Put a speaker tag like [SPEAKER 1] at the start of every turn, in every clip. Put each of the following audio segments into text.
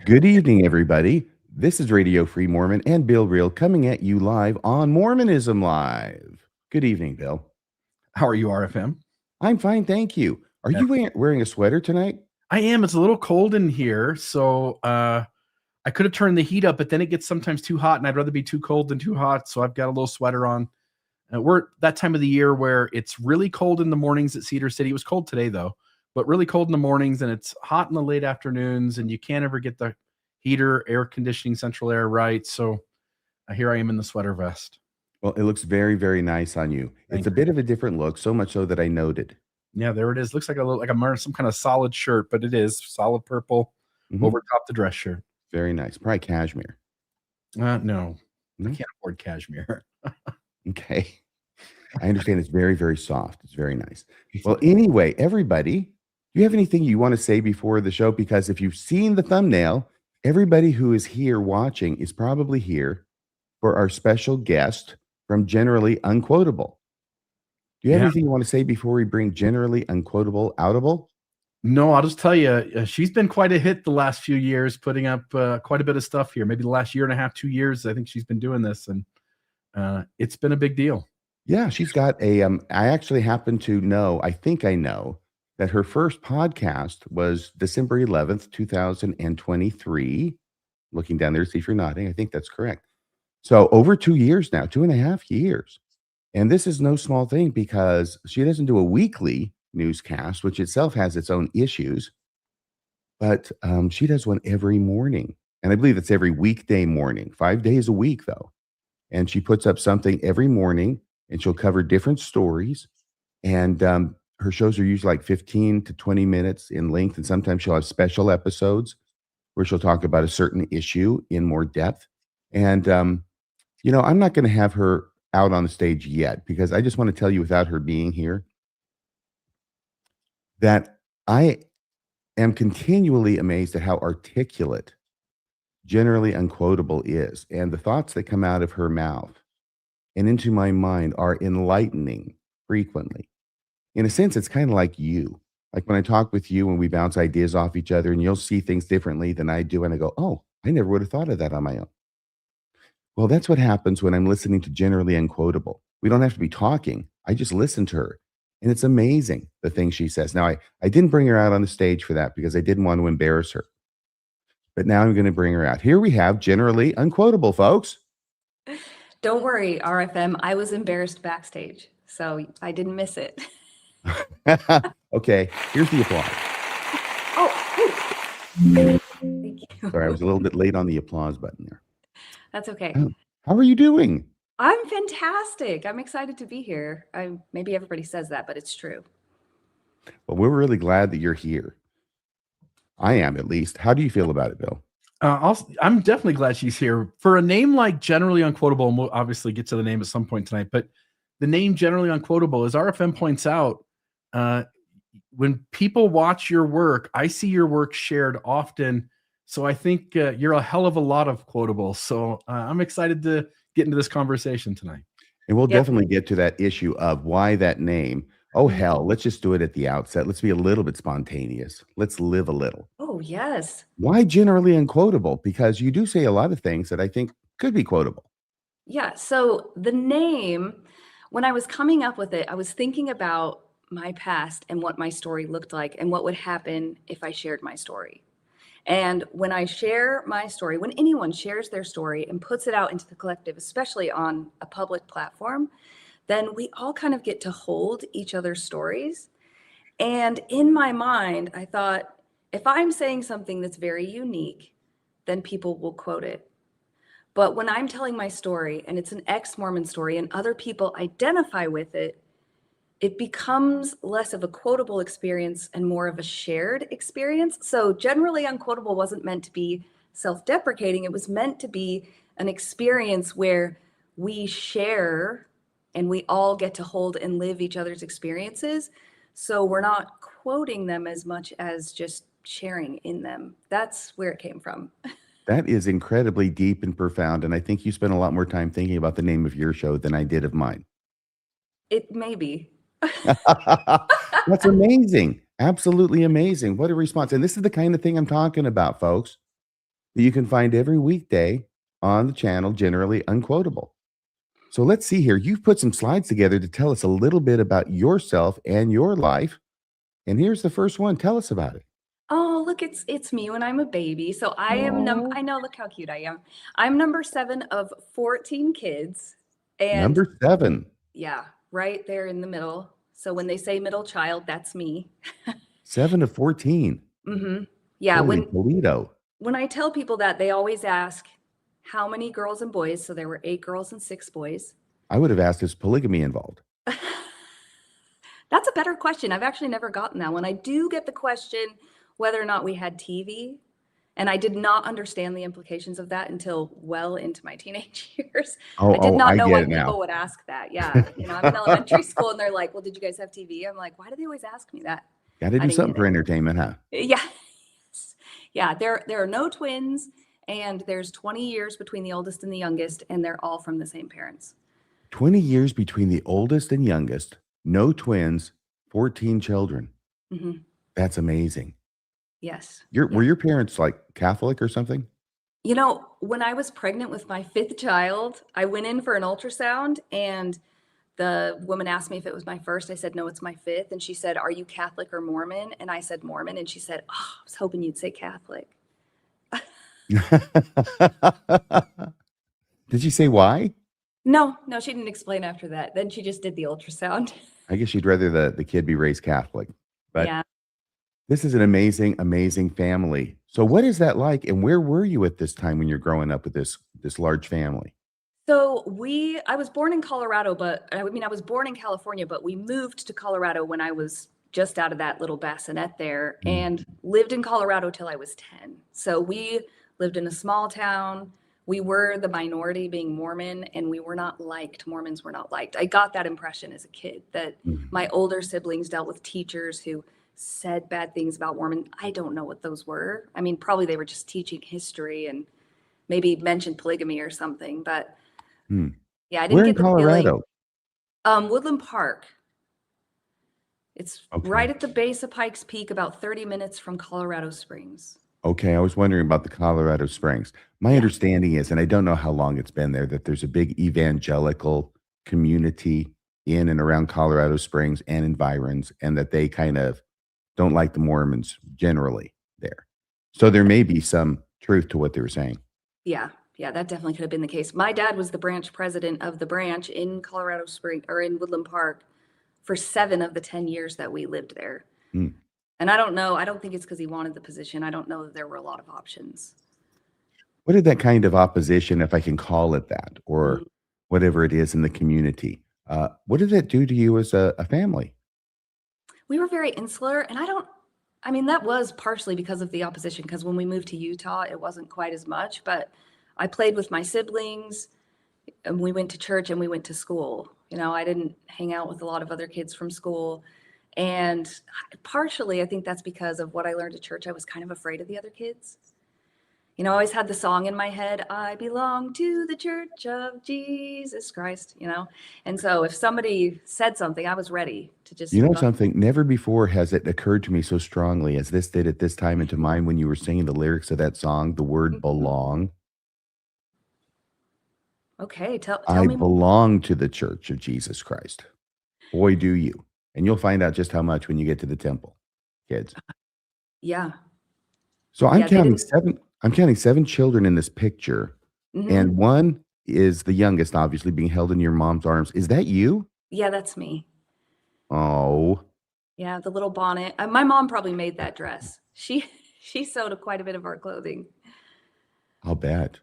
[SPEAKER 1] Good evening, everybody. This is Radio Free Mormon and Bill Reel coming at you live on Mormonism Live. Good evening, Bill.
[SPEAKER 2] How are you, RFM?
[SPEAKER 1] I'm fine, thank you. Are you wearing a sweater tonight?
[SPEAKER 2] I am. It's a little cold in here, so I could have turned the heat up, but then it gets sometimes too hot, and I'd rather be too cold than too hot, so I've got a little sweater on. We're that time of the year where it's really cold in the mornings at Cedar City. It was cold today, though, but really cold in the mornings, and it's hot in the late afternoons, and you can't ever get the heater, air conditioning, central air right, so here I am in the sweater vest.
[SPEAKER 1] Well, it looks very, very nice on you. It's a bit of a different look, so much so that I noted.
[SPEAKER 2] Yeah, there it is. Looks like I'm wearing some kind of solid shirt, but it is solid purple over top the dress shirt.
[SPEAKER 1] Very nice. Probably cashmere.
[SPEAKER 2] No, I can't afford cashmere.
[SPEAKER 1] Okay. I understand it's very, very soft. It's very nice. Well, anyway, everybody, do you have anything you want to say before the show? Because if you've seen the thumbnail, everybody who is here watching is probably here for our special guest from Generally Unquotable. Do you have anything you want to say before we bring Generally Unquotable outable?
[SPEAKER 2] No, I'll just tell you, she's been quite a hit the last few years, putting up quite a bit of stuff here. Maybe the last year and a half, 2 years, I think she's been doing this, and it's been a big deal.
[SPEAKER 1] Yeah, she's got a, I actually happen to know, I think I know, that her first podcast was December 11th, 2023. Looking down there to see if you're nodding. I think that's correct. So over 2 years now, 2.5 years. And this is no small thing because she doesn't do a weekly newscast, which itself has its own issues, but she does one every morning. And I believe it's every weekday morning, 5 days a week, though. And she puts up something every morning, and she'll cover different stories. And her shows are usually like 15 to 20 minutes in length. And sometimes she'll have special episodes where she'll talk about a certain issue in more depth. And, I'm not going to have her out on the stage yet because I just want to tell you, without her being here, that I am continually amazed at how articulate Generally Unquotable is. And the thoughts that come out of her mouth and into my mind are enlightening frequently. In a sense, it's kind of like you. Like when I talk with you and we bounce ideas off each other and you'll see things differently than I do. And I go, oh, I never would have thought of that on my own. Well, that's what happens when I'm listening to Generally Unquotable. We don't have to be talking. I just listen to her. And it's amazing, the things she says. Now, I didn't bring her out on the stage for that because I didn't want to embarrass her. But now I'm going to bring her out. Here we have Generally Unquotable, folks.
[SPEAKER 3] Don't worry, RFM. I was embarrassed backstage, so I didn't miss it.
[SPEAKER 1] Okay, here's the applause.
[SPEAKER 3] Oh, thank you.
[SPEAKER 1] Sorry, I was a little bit late on the applause button there.
[SPEAKER 3] That's okay.
[SPEAKER 1] How are you doing?
[SPEAKER 3] I'm fantastic. I'm excited to be here. Maybe everybody says that, but it's true.
[SPEAKER 1] Well, we're really glad that you're here. I am, at least. How do you feel about it, Bill?
[SPEAKER 2] I'm definitely glad she's here. For a name like Generally Unquotable, and we'll obviously get to the name at some point tonight, but the name Generally Unquotable, as RFM points out, when people watch your work, I see your work shared often. So I think you're a hell of a lot of quotables. So I'm excited to get into this conversation tonight.
[SPEAKER 1] And we'll definitely get to that issue of why that name. Oh, hell, let's just do it at the outset. Let's be a little bit spontaneous. Let's live a little.
[SPEAKER 3] Oh, yes.
[SPEAKER 1] Why Generally Unquotable? Because you do say a lot of things that I think could be quotable.
[SPEAKER 3] Yeah. So the name, when I was coming up with it, I was thinking about my past and what my story looked like and what would happen if I shared my story. And when I share my story, when anyone shares their story and puts it out into the collective, especially on a public platform, then we all kind of get to hold each other's stories. And in my mind, I thought, if I'm saying something that's very unique, then people will quote it. But when I'm telling my story and it's an ex-Mormon story and other people identify with it, it becomes less of a quotable experience and more of a shared experience. So Generally Unquotable wasn't meant to be self-deprecating. It was meant to be an experience where we share and we all get to hold and live each other's experiences. So we're not quoting them as much as just sharing in them. That's where it came from.
[SPEAKER 1] That is incredibly deep and profound. And I think you spent a lot more time thinking about the name of your show than I did of mine.
[SPEAKER 3] It may be.
[SPEAKER 1] That's amazing. Absolutely amazing. What a response. And this is the kind of thing I'm talking about, folks. that you can find every weekday on the channel, generally Unquotable. So let's see here. You've put some slides together to tell us a little bit about yourself and your life. And here's the first one. Tell us about it.
[SPEAKER 3] Oh, look, it's me when I'm a baby. So
[SPEAKER 1] Oh,
[SPEAKER 3] I know, look how cute I am. I'm number 7 of 14 kids. And
[SPEAKER 1] number 7,
[SPEAKER 3] yeah, right there in the middle. So when they say middle child, that's me.
[SPEAKER 1] 7 of 14.
[SPEAKER 3] Hmm. Yeah,
[SPEAKER 1] Holy Toledo.
[SPEAKER 3] when I tell people that, they always ask how many girls and boys. So there were 8 girls and 6 boys.
[SPEAKER 1] I would have asked, is polygamy involved?
[SPEAKER 3] That's a better question. I've actually never gotten that one. I do get the question whether or not we had TV. And I did not understand the implications of that until well into my teenage years. I did not
[SPEAKER 1] I
[SPEAKER 3] know
[SPEAKER 1] get
[SPEAKER 3] why
[SPEAKER 1] it now.
[SPEAKER 3] people would ask that. Yeah. I'm in elementary school and they're like, well, did you guys have TV? I'm like, why do they always ask me that?
[SPEAKER 1] Got to
[SPEAKER 3] I
[SPEAKER 1] do
[SPEAKER 3] didn't
[SPEAKER 1] something
[SPEAKER 3] get
[SPEAKER 1] for
[SPEAKER 3] it.
[SPEAKER 1] entertainment, huh?
[SPEAKER 3] Yeah. Yeah. There are no twins and there's 20 years between the oldest and the youngest, and they're all from the same parents.
[SPEAKER 1] 20 years between the oldest and youngest, no twins, 14 children.
[SPEAKER 3] Hmm.
[SPEAKER 1] That's amazing.
[SPEAKER 3] Yes.
[SPEAKER 1] Were your parents like Catholic or something?
[SPEAKER 3] When I was pregnant with my 5th child, I went in for an ultrasound and the woman asked me if it was my first. I said, no, it's my 5th. And she said, are you Catholic or Mormon? And I said, Mormon. And she said, oh, I was hoping you'd say Catholic.
[SPEAKER 1] Did you say why?
[SPEAKER 3] No, she didn't explain after that. Then she just did the ultrasound.
[SPEAKER 1] I guess you'd rather the kid be raised Catholic. But
[SPEAKER 3] Yeah.
[SPEAKER 1] this is an amazing, amazing family. So what is that like? And where were you at this time when you're growing up with this large family?
[SPEAKER 3] So I was born in Colorado, but I was born in California, but we moved to Colorado when I was just out of that little bassinet there
[SPEAKER 1] Mm.
[SPEAKER 3] and lived in Colorado till I was 10. So we lived in a small town. We were the minority, being Mormon, and we were not liked. Mormons were not liked. I got that impression as a kid that
[SPEAKER 1] Mm.
[SPEAKER 3] my older siblings dealt with teachers who said bad things about Mormon. I don't know what those were. I mean, probably they were just teaching history and maybe mentioned polygamy or something, but
[SPEAKER 1] Mm.
[SPEAKER 3] yeah, I didn't
[SPEAKER 1] Where in
[SPEAKER 3] get the feeling.
[SPEAKER 1] Colorado?
[SPEAKER 3] Woodland Park. It's right
[SPEAKER 1] Okay.
[SPEAKER 3] at the base of Pikes Peak, about 30 minutes from Colorado Springs.
[SPEAKER 1] Okay, I was wondering about the Colorado Springs. My
[SPEAKER 3] Yeah.
[SPEAKER 1] understanding is, and I don't know how long it's been there, that there's a big evangelical community in and around Colorado Springs and environs, and that they kind of don't like the Mormons generally there. So there may be some truth to what they were saying.
[SPEAKER 3] Yeah. Yeah, that definitely could have been the case. My dad was the branch president of the branch in Colorado Spring or in Woodland Park for 7 of the 10 years that we lived there.
[SPEAKER 1] Mm.
[SPEAKER 3] And I don't know. I don't think it's because he wanted the position. I don't know that there were a lot of options.
[SPEAKER 1] What did that kind of opposition, if I can call it that,
[SPEAKER 3] Mm.
[SPEAKER 1] or whatever it is in the community, what did that do to you as a family?
[SPEAKER 3] We were very insular, and that was partially because of the opposition, because when we moved to Utah, it wasn't quite as much, but I played with my siblings and we went to church and we went to school. I didn't hang out with a lot of other kids from school. And partially, I think that's because of what I learned at church. I was kind of afraid of the other kids. I always had the song in my head, I belong to the Church of Jesus Christ, And so if somebody said something, I was ready to just
[SPEAKER 1] You know something? Never before has it occurred to me so strongly as this did at this time into mine when you were singing the lyrics of that song, the word belong.
[SPEAKER 3] Okay, tell
[SPEAKER 1] I
[SPEAKER 3] me more.
[SPEAKER 1] belong to the Church of Jesus Christ. Boy, do you. And you'll find out just how much when you get to the temple, kids.
[SPEAKER 3] Yeah.
[SPEAKER 1] So I'm
[SPEAKER 3] Yeah, they
[SPEAKER 1] counting
[SPEAKER 3] didn't.
[SPEAKER 1] 7 I'm counting 7 children in this picture, and
[SPEAKER 3] Mhm.
[SPEAKER 1] one is the youngest, obviously being held in your mom's arms. Is that you?
[SPEAKER 3] Yeah, that's me.
[SPEAKER 1] Oh,
[SPEAKER 3] Yeah, the little bonnet. My mom probably made that dress. She she sewed quite a bit of our clothing.
[SPEAKER 1] I'll bet.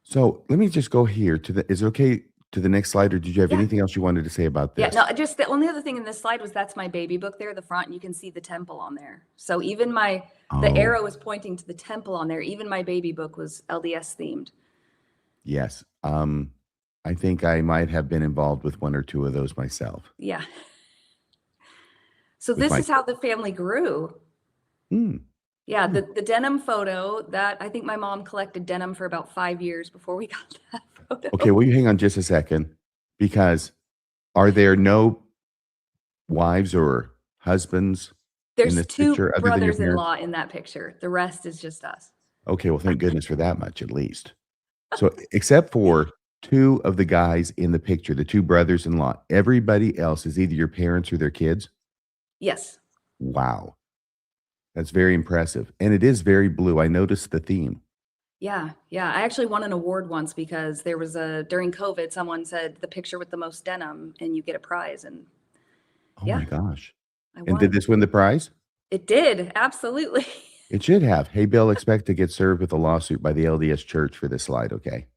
[SPEAKER 1] So let me just go here is it okay to the next slide, or did you have
[SPEAKER 3] Yeah.
[SPEAKER 1] anything else you wanted to say about
[SPEAKER 3] Yeah,
[SPEAKER 1] this?
[SPEAKER 3] no, just the only other thing in this slide was that's my baby book there, the front, and you can see the temple on there. So even the
[SPEAKER 1] Oh,
[SPEAKER 3] arrow is pointing to the temple on there. Even my baby book was LDS themed.
[SPEAKER 1] yes. I think I might have been involved with 1 or 2 of those myself
[SPEAKER 3] Yeah. So
[SPEAKER 1] with
[SPEAKER 3] this
[SPEAKER 1] my
[SPEAKER 3] is how
[SPEAKER 1] kids.
[SPEAKER 3] the family grew.
[SPEAKER 1] Hmm.
[SPEAKER 3] Yeah,
[SPEAKER 1] Hmm.
[SPEAKER 3] the denim photo that I think my mom collected denim for about 5 years before we got that photo.
[SPEAKER 1] Okay, will you hang on just a second? Because are there no wives or husbands in
[SPEAKER 3] There's
[SPEAKER 1] this
[SPEAKER 3] 2
[SPEAKER 1] picture other than your parents?
[SPEAKER 3] brothers-in-law in that picture. The rest is just us.
[SPEAKER 1] Okay, well, thank goodness for that much at least. So, except for 2 of the guys in the picture, the 2 brothers-in-law, everybody else is either your parents or their kids?
[SPEAKER 3] Yes.
[SPEAKER 1] Wow, that's very impressive, and it is very blue. I noticed the theme.
[SPEAKER 3] Yeah. Yeah. I actually won an award once because there was during COVID, someone said the picture with the most denim and you get a prize. And
[SPEAKER 1] Oh
[SPEAKER 3] yeah,
[SPEAKER 1] my gosh.
[SPEAKER 3] I
[SPEAKER 1] And did
[SPEAKER 3] won.
[SPEAKER 1] this win the prize?
[SPEAKER 3] It did. Absolutely.
[SPEAKER 1] It should have. Hey, Bill, expect to get served with a lawsuit by the LDS Church for this slide, okay?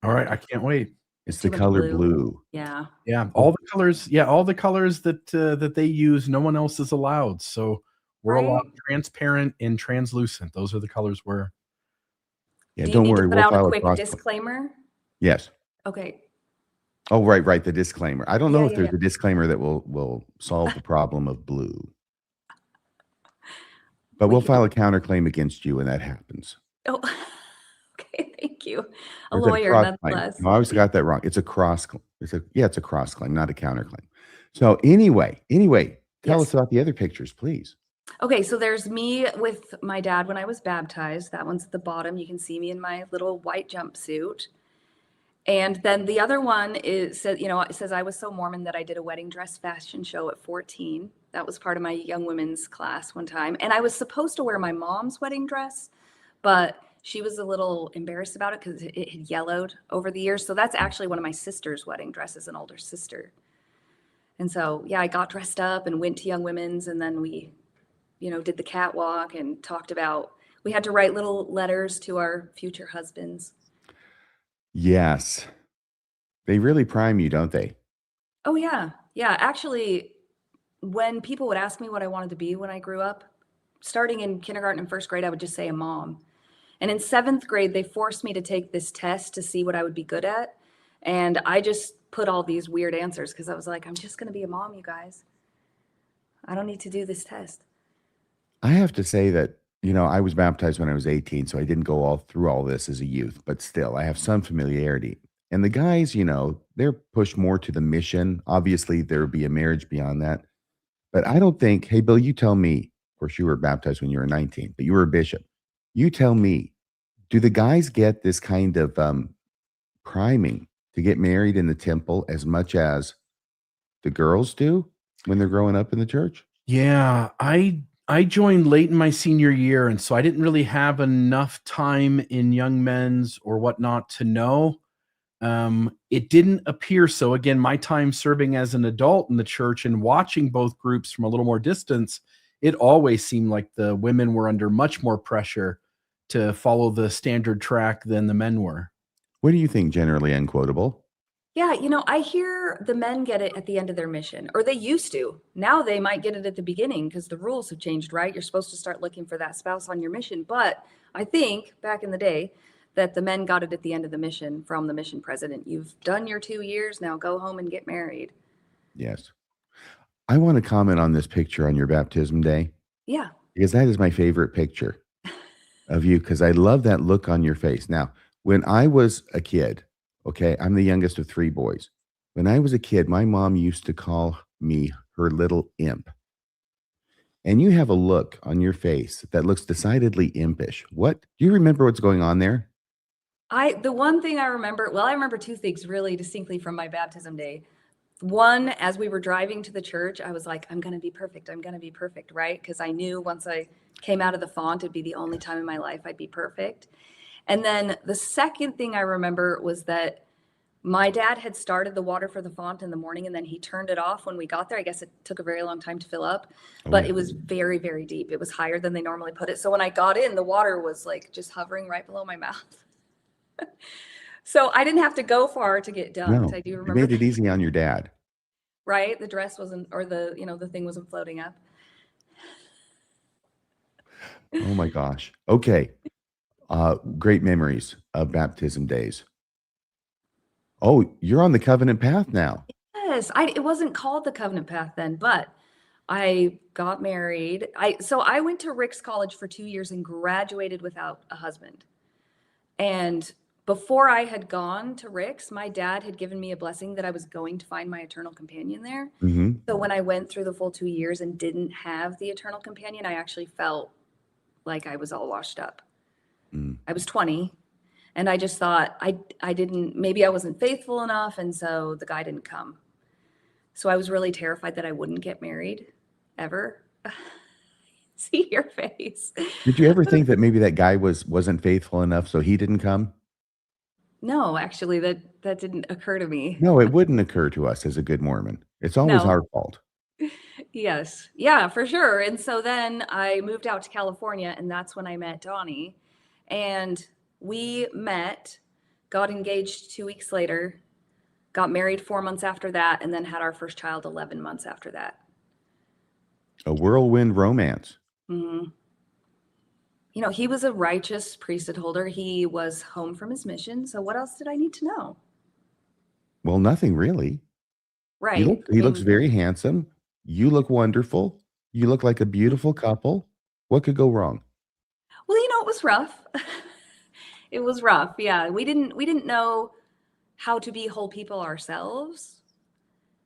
[SPEAKER 2] All right, I can't wait.
[SPEAKER 1] It's the
[SPEAKER 3] Too much
[SPEAKER 1] color
[SPEAKER 3] blue.
[SPEAKER 1] blue.
[SPEAKER 3] Yeah.
[SPEAKER 2] Yeah,
[SPEAKER 1] Oh,
[SPEAKER 2] all the colors. Yeah, all the colors that they use, no one else is allowed. So we're allowed
[SPEAKER 3] Right.
[SPEAKER 2] transparent and translucent. Those are the colors we're.
[SPEAKER 1] yeah,
[SPEAKER 3] Do you
[SPEAKER 1] don't
[SPEAKER 3] need to
[SPEAKER 1] worry,
[SPEAKER 3] put
[SPEAKER 1] we'll
[SPEAKER 3] out a
[SPEAKER 1] file a
[SPEAKER 3] quick
[SPEAKER 1] cross.
[SPEAKER 3] disclaimer?
[SPEAKER 1] Yes.
[SPEAKER 3] Okay.
[SPEAKER 1] Oh, right, the disclaimer. I don't know
[SPEAKER 3] Yeah.
[SPEAKER 1] if
[SPEAKER 3] Yeah.
[SPEAKER 1] there's
[SPEAKER 3] Yeah.
[SPEAKER 1] a disclaimer that will solve the problem of blue, but
[SPEAKER 3] We
[SPEAKER 1] we'll
[SPEAKER 3] can
[SPEAKER 1] file
[SPEAKER 3] do
[SPEAKER 1] a counterclaim against you when that happens.
[SPEAKER 3] Oh, okay. Thank you. A
[SPEAKER 1] Or is it a
[SPEAKER 3] lawyer,
[SPEAKER 1] cross claim?
[SPEAKER 3] nonetheless.
[SPEAKER 1] No, I always got that wrong. It's a cross cl it's a cross claim, not a counterclaim. So anyway, tell us
[SPEAKER 3] Yes.
[SPEAKER 1] about the other pictures, please.
[SPEAKER 3] Okay, so there's me with my dad when I was baptized. That one's at the bottom. You can see me in my little white jumpsuit. And then the other one is said, it says I was so Mormon that I did a wedding dress fashion show at 14. That was part of my young women's class one time. And I was supposed to wear my mom's wedding dress, but she was a little embarrassed about it because it had yellowed over the years. So that's actually one of my sister's wedding dresses, an older sister. And so, yeah, I got dressed up and went to young women's, and then we did the catwalk and talked about we had to write little letters to our future husbands.
[SPEAKER 1] Yes. They really prime you, don't they?
[SPEAKER 3] Oh yeah. Yeah, actually, when people would ask me what I wanted to be when I grew up, starting in kindergarten and first grade, I would just say a mom. And in 7th grade, they forced me to take this test to see what I would be good at. And I just put all these weird answers because I was like, I'm just going to be a mom, you guys. I don't need to do this test.
[SPEAKER 1] I have to say that, I was baptized when I was 18, so I didn't go all through all this as a youth, but still, I have some familiarity. And the guys, they're pushed more to the mission. Obviously, there would be a marriage beyond that. But I don't think, hey, Bill, you tell me, of course, you were baptized when you were 19, but you were a bishop. You tell me, do the guys get this kind of priming to get married in the temple as much as the girls do when they're growing up in the church?
[SPEAKER 2] Yeah, I joined late in my senior year, and so I didn't really have enough time in young men's or whatnot to know. It didn't appear so. Again, my time serving as an adult in the church and watching both groups from a little more distance, it always seemed like the women were under much more pressure to follow the standard track than the men were.
[SPEAKER 1] What do you think, generally unquotable?
[SPEAKER 3] Yeah, I hear the men get it at the end of their mission, or they used to. Now they might get it at the beginning because the rules have changed, right? You're supposed to start looking for that spouse on your mission. But I think back in the day that the men got it at the end of the mission from the mission president. You've done your 2 years, now go home and get married.
[SPEAKER 1] Yes. I want to comment on this picture on your baptism day
[SPEAKER 3] Yeah.
[SPEAKER 1] because that is my favorite picture of you because I love that look on your face. Now, when I was a kid, okay, I'm the youngest of 3 boys. When I was a kid, my mom used to call me her little imp. And you have a look on your face that looks decidedly impish. What do you remember what's going on there?
[SPEAKER 3] The one thing I remember, well, I remember 2 things really distinctly from my baptism day. One, as we were driving to the church, I was like, I'm going to be perfect. I'm going to be perfect, right? Because I knew once I came out of the font, it'd be the only time in my life I'd be perfect. And then the second thing I remember was that my dad had started the water for the font in the morning and then he turned it off when we got there. I guess it took a very long time to fill up,
[SPEAKER 1] Oh,
[SPEAKER 3] but
[SPEAKER 1] yeah.
[SPEAKER 3] it was very, very deep. It was higher than they normally put it. So when I got in, the water was like just hovering right below my mouth. So I didn't have to go far to get dunked.
[SPEAKER 1] No,
[SPEAKER 3] I do
[SPEAKER 1] you
[SPEAKER 3] remember
[SPEAKER 1] made it
[SPEAKER 3] that,
[SPEAKER 1] easy on your dad.
[SPEAKER 3] right? The dress wasn't, or the thing wasn't floating up.
[SPEAKER 1] Oh my gosh. Okay. Great memories of baptism days. Oh, you're on the covenant path now.
[SPEAKER 3] Yes, it wasn't called the Covenant Path then, but I got married. So I went to Rick's College for 2 years and graduated without a husband. And before I had gone to Rick's, my dad had given me a blessing that I was going to find my eternal companion there.
[SPEAKER 1] Mhm.
[SPEAKER 3] So when I went through the full 2 years and didn't have the eternal companion, I actually felt like I was all washed up. I was 20, and I just thought I didn't, maybe I wasn't faithful enough, and so the guy didn't come. So I was really terrified that I wouldn't get married ever. See your face.
[SPEAKER 1] Did you ever think that maybe that guy wasn't faithful enough, so he didn't come?
[SPEAKER 3] No, actually, that didn't occur to me.
[SPEAKER 1] No, it wouldn't occur to us as a good Mormon. It's always
[SPEAKER 3] No.
[SPEAKER 1] our fault.
[SPEAKER 3] Yes. Yeah, for sure. And so then I moved out to California, and that's when I met Donnie. And we met, got engaged 2 weeks later, got married 4 months after that, and then had our first child 11 months after that.
[SPEAKER 1] A whirlwind romance.
[SPEAKER 3] Mhm. You know, he was a righteous priesthood holder. He was home from his mission. So what else did I need to know?
[SPEAKER 1] Well, nothing really.
[SPEAKER 3] Right.
[SPEAKER 1] He looks very handsome. You look wonderful. You look like a beautiful couple. What could go wrong?
[SPEAKER 3] Well, it was rough. It was rough. Yeah. We didn't know how to be whole people ourselves.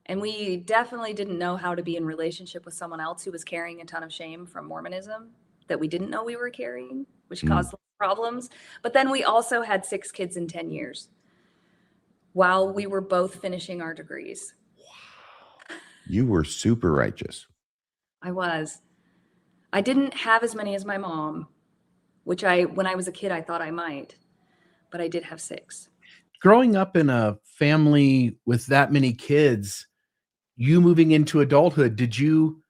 [SPEAKER 3] And we definitely didn't know how to be in relationship with someone else who was carrying a ton of shame from Mormonism that we didn't know we were carrying, which caused problems. But then we also had 6 kids in 10 years while we were both finishing our degrees.
[SPEAKER 1] You were super righteous.
[SPEAKER 3] I was. I didn't have as many as my mom, which when I was a kid, I thought I might, but I did have 6.
[SPEAKER 2] Growing up in a family with that many kids, you moving into adulthood, did you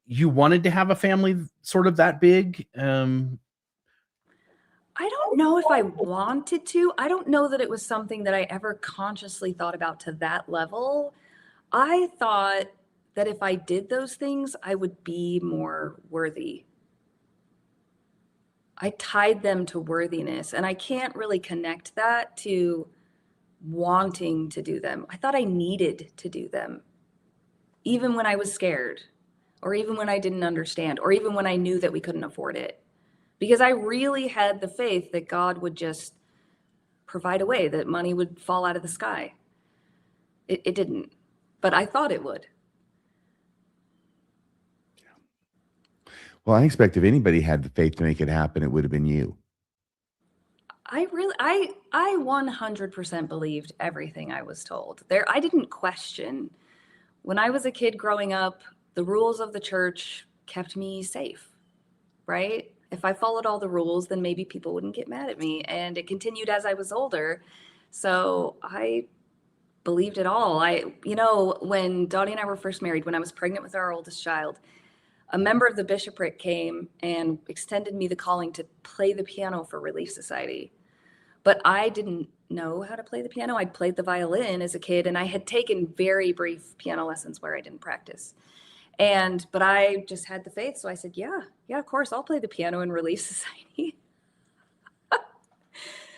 [SPEAKER 2] wanted to have a family sort of that big?
[SPEAKER 3] I don't know if I wanted to. I don't know that it was something that I ever consciously thought about to that level. I thought that if I did those things, I would be more worthy. I tied them to worthiness, and I can't really connect that to wanting to do them. I thought I needed to do them, even when I was scared, or even when I didn't understand, or even when I knew that we couldn't afford it. Because I really had the faith that God would just provide a way, that money would fall out of the sky. It didn't, but I thought it would.
[SPEAKER 1] Well, I expect if anybody had the faith to make it happen, it would have been you.
[SPEAKER 3] I 100% believed everything I was told. I didn't question. When I was a kid growing up, the rules of the church kept me safe, right? If I followed all the rules, then maybe people wouldn't get mad at me. And it continued as I was older. So I believed it all. When Dottie and I were first married, when I was pregnant with our oldest child, a member of the bishopric came and extended me the calling to play the piano for Relief Society. But I didn't know how to play the piano. I'd played the violin as a kid, and I had taken very brief piano lessons where I didn't practice. But I just had the faith. So I said, yeah, of course, I'll play the piano in Relief Society.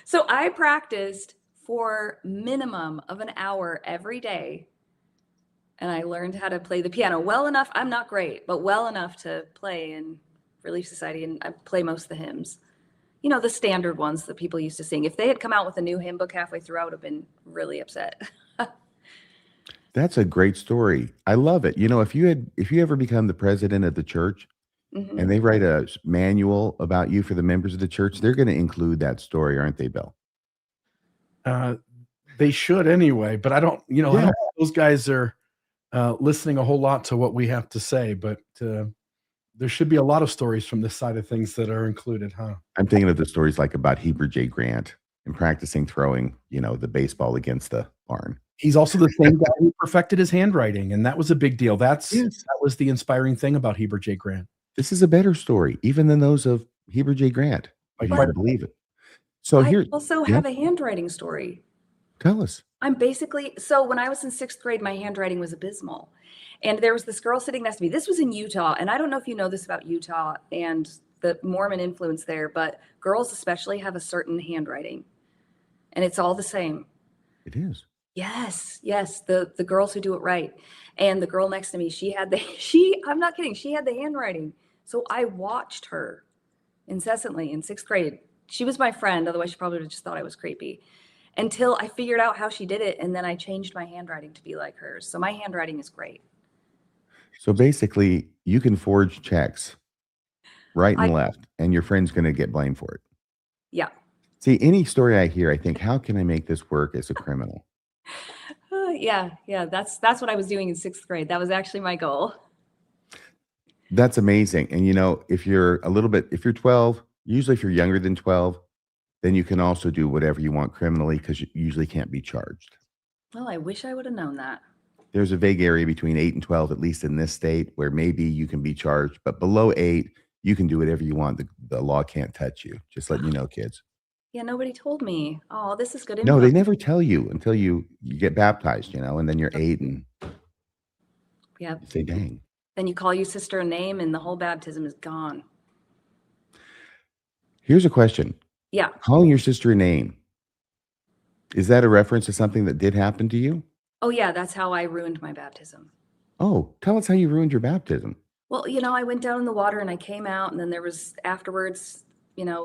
[SPEAKER 3] So I practiced for minimum of an hour every day. And I learned how to play the piano well enough. I'm not great, but well enough to play in Relief Society. And I play most of the hymns, the standard ones that people used to sing. If they had come out with a new hymn book halfway through, I would have been really upset.
[SPEAKER 1] That's a great story. I love it. If you ever become the president of the church and they write a manual about you for the members of the church, they're going to include that story, aren't they, Bill?
[SPEAKER 2] They should anyway, but I don't think those guys are listening a whole lot to what we have to say, but there should be a lot of stories from this side of things that are included, huh?
[SPEAKER 1] I'm thinking of the stories like about Heber J. Grant and practicing throwing, the baseball against the barn.
[SPEAKER 2] He's also the same guy who perfected his handwriting, and that was a big deal. That was the inspiring thing about Heber J. Grant.
[SPEAKER 1] This is a better story, even than those of Heber J. Grant. I can't believe it. So
[SPEAKER 3] I also have a handwriting story.
[SPEAKER 1] Tell us.
[SPEAKER 3] So when I was in 6th grade, my handwriting was abysmal. And there was this girl sitting next to me. This was in Utah. And I don't know if you know this about Utah and the Mormon influence there, but girls especially have a certain handwriting. And it's all the same.
[SPEAKER 1] It is.
[SPEAKER 3] Yes. The girls who do it right. And the girl next to me, I'm not kidding. She had the handwriting. So I watched her incessantly in 6th grade. She was my friend. Otherwise, she probably would have just thought I was creepy. Until I figured out how she did it, and then I changed my handwriting to be like hers. So my handwriting is great.
[SPEAKER 1] So basically, you can forge checks right and left, and your friend's going to get blamed for it.
[SPEAKER 3] Yeah.
[SPEAKER 1] See, any story I hear, I think, how can I make this work as a criminal?
[SPEAKER 3] Yeah. That's what I was doing in 6th grade. That was actually my goal.
[SPEAKER 1] That's amazing. And if you're 12, usually if you're younger than 12, then you can also do whatever you want criminally because you usually can't be charged.
[SPEAKER 3] Well, I wish I would have known that.
[SPEAKER 1] There's a vague area between 8 and 12, at least in this state, where maybe you can be charged, but below 8, you can do whatever you want. The law can't touch you. Just letting you know, kids.
[SPEAKER 3] Yeah, nobody told me. Oh, this is good info.
[SPEAKER 1] No, they never tell you until you get baptized, and then you're 8 and
[SPEAKER 3] Yeah.
[SPEAKER 1] you say, dang.
[SPEAKER 3] Then you call your sister a name and the whole baptism is gone.
[SPEAKER 1] Here's a question.
[SPEAKER 3] Yeah.
[SPEAKER 1] Calling your sister a name, is that a reference to something that did happen to you?
[SPEAKER 3] Oh, yeah, that's how I ruined my baptism.
[SPEAKER 1] Oh, tell us how you ruined your baptism.
[SPEAKER 3] Well, I went down in the water and I came out, and then there was afterwards,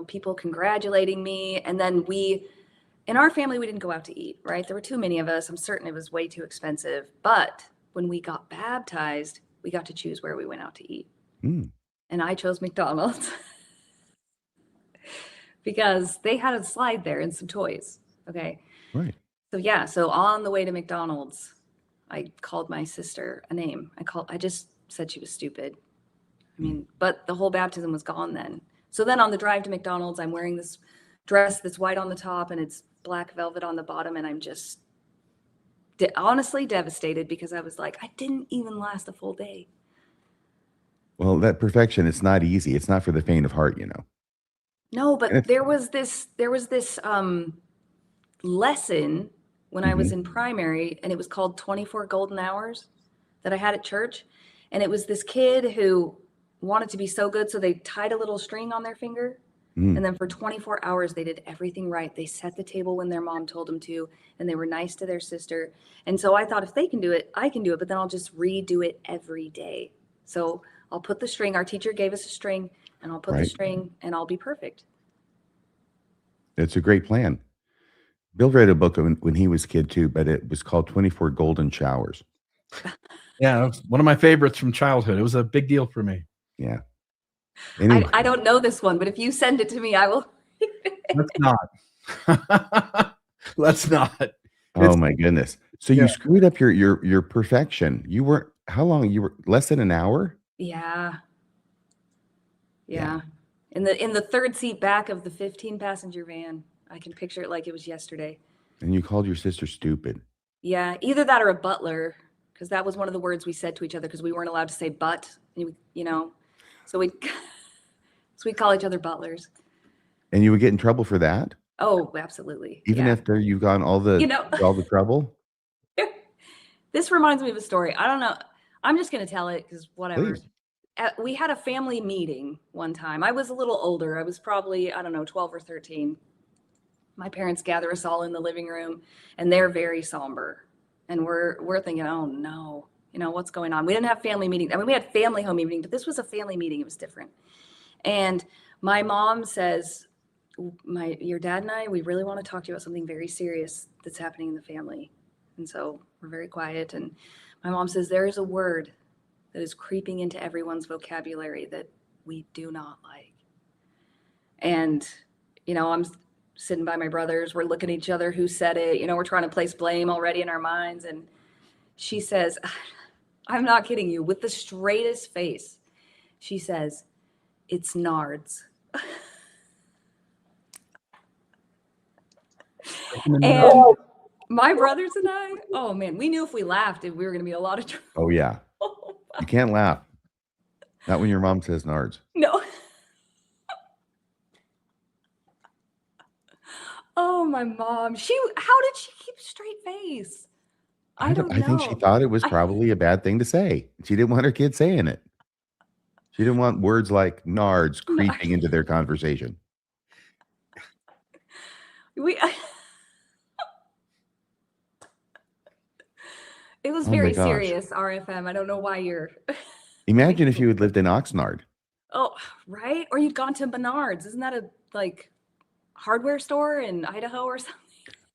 [SPEAKER 3] people congratulating me. And then in our family, we didn't go out to eat, right? There were too many of us. I'm certain it was way too expensive. But when we got baptized, we got to choose where we went out to eat.
[SPEAKER 1] Mm.
[SPEAKER 3] And I chose McDonald's because they had a slide there and some toys. Okay.
[SPEAKER 1] Right.
[SPEAKER 3] So on the way to McDonald's, I called my sister a name. I just said she was stupid. I mean, but the whole baptism was gone then. So then on the drive to McDonald's, I'm wearing this dress that's white on the top and it's black velvet on the bottom. And I'm just honestly devastated because I was like, I didn't even last a full day.
[SPEAKER 1] Well, that perfection, it's not easy. It's not for the faint of heart,
[SPEAKER 3] No, but there was this lesson when I was in primary, and it was called 24 Golden Hours that I had at church. And it was this kid who wanted to be so good, so they tied a little string on their finger. And then for 24 hours, they did everything right. They set the table when their mom told them to, and they were nice to their sister. And so I thought, if they can do it, I can do it, but then I'll just redo it every day. So I'll put the string. Our teacher gave us a string, and I'll put the string, and I'll be perfect.
[SPEAKER 1] It's a great plan. Bill read a book when he was a kid too, but it was called 24 Golden Showers.
[SPEAKER 2] Yeah, it was one of my favorites from childhood. It was a big deal for me.
[SPEAKER 1] Yeah. Anyway.
[SPEAKER 3] I don't know this one, but if you send it to me, I will.
[SPEAKER 2] Let's not. Let's not.
[SPEAKER 1] Oh my goodness. So you screwed up your perfection. You were, how long? You were less than an hour?
[SPEAKER 3] Yeah. In the third seat back of the 15-passenger van. I can picture it like it was yesterday.
[SPEAKER 1] And you called your sister stupid.
[SPEAKER 3] Yeah, either that or a butler, because that was one of the words we said to each other because we weren't allowed to say but, so we'd call each other butlers.
[SPEAKER 1] And you would get in trouble for that?
[SPEAKER 3] Oh, absolutely.
[SPEAKER 1] Even after you've gone all the trouble?
[SPEAKER 3] This reminds me of a story. I don't know. I'm just going to tell it because whatever.
[SPEAKER 1] Please.
[SPEAKER 3] We had a family meeting one time. I was a little older. I was probably, 12 or 13. My parents gather us all in the living room, and they're very somber. And we're thinking, oh no, what's going on? We didn't have family meeting. I mean, we had family home evening, but this was a family meeting. It was different. And my mom says, your dad and I, we really want to talk to you about something very serious that's happening in the family. And so we're very quiet. And my mom says, there is a word that is creeping into everyone's vocabulary that we do not like. And, I'm sitting by my brothers. We're looking at each other. Who said it? We're trying to place blame already in our minds. And she says, I'm not kidding you, with the straightest face. She says, it's nards. And my brothers and I, oh man, we knew if we laughed, we were going to be in a lot of trouble.
[SPEAKER 1] Oh yeah. You can't laugh. Not when your mom says nards.
[SPEAKER 3] No. Oh, my mom. How did she keep a straight face? I don't know.
[SPEAKER 1] I think she thought it was probably a bad thing to say. She didn't want her kids saying it. She didn't want words like nards creeping into their conversation.
[SPEAKER 3] It was very serious, RFM. I don't know why you're...
[SPEAKER 1] Imagine if you had lived in Oxnard.
[SPEAKER 3] Oh, right? Or you'd gone to Menards. Isn't that a, hardware store in Idaho or something?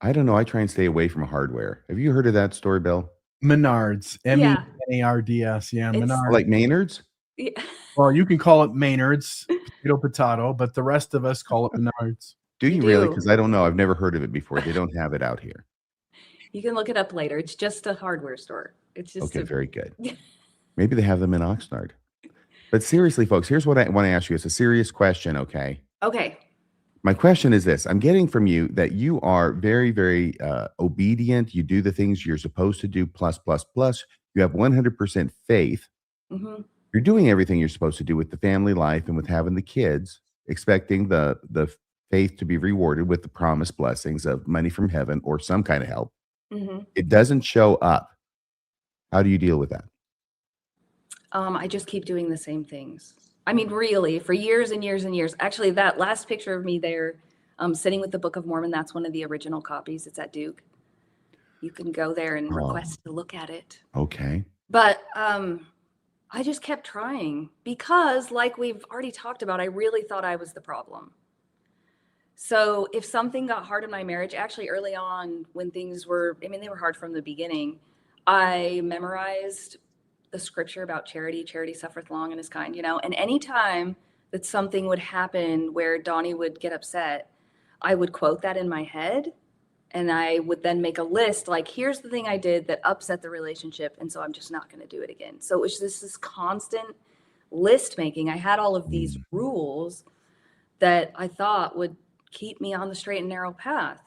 [SPEAKER 1] I don't know. I try and stay away from hardware. Have you heard of that store, Bill?
[SPEAKER 2] Menards. Menards. Yeah, Menards.
[SPEAKER 1] Like Maynard's?
[SPEAKER 3] Yeah.
[SPEAKER 2] Well, you can call it Maynard's, potato, but the rest of us call it Menards.
[SPEAKER 1] Do
[SPEAKER 3] You
[SPEAKER 1] you really?
[SPEAKER 3] do.
[SPEAKER 1] Because I don't know. I've never heard of it before. They don't have it out here.
[SPEAKER 3] You can look it up later. It's just a hardware store. It's just
[SPEAKER 1] Okay,
[SPEAKER 3] a
[SPEAKER 1] very good. Maybe they have them in Oxnard. But seriously, folks, here's what I want to ask you. It's a serious question, okay?
[SPEAKER 3] Okay.
[SPEAKER 1] My question is this. I'm getting from you that you are very, very obedient. You do the things you're supposed to do, plus, plus, plus. You have 100% faith.
[SPEAKER 3] hmm
[SPEAKER 1] You're doing everything you're supposed to do with the family life and with having the kids, expecting the faith to be rewarded with the promised blessings of money from heaven or some kind of help.
[SPEAKER 3] hmm
[SPEAKER 1] It doesn't show up. How do you deal with that?
[SPEAKER 3] I just keep doing the same things. I mean, really, for years and years and years. Actually, that last picture of me there, sitting with the Book of Mormon, that's one of the original copies. It's at Duke. You can go there and
[SPEAKER 1] Oh,
[SPEAKER 3] request to look at it.
[SPEAKER 1] okay.
[SPEAKER 3] But I just kept trying because, like we've already talked about, I really thought I was the problem. So if something got hard in my marriage, actually early on when things were, I mean, they were hard from the beginning, I memorized the scripture about charity. Charity suffereth long and is kind, and anytime that something would happen where Donnie would get upset, I would quote that in my head. And I would then make a list like, here's the thing I did that upset the relationship. And so I'm just not going to do it again. So it was just this constant list making. I had all of these rules that I thought would keep me on the straight and narrow path.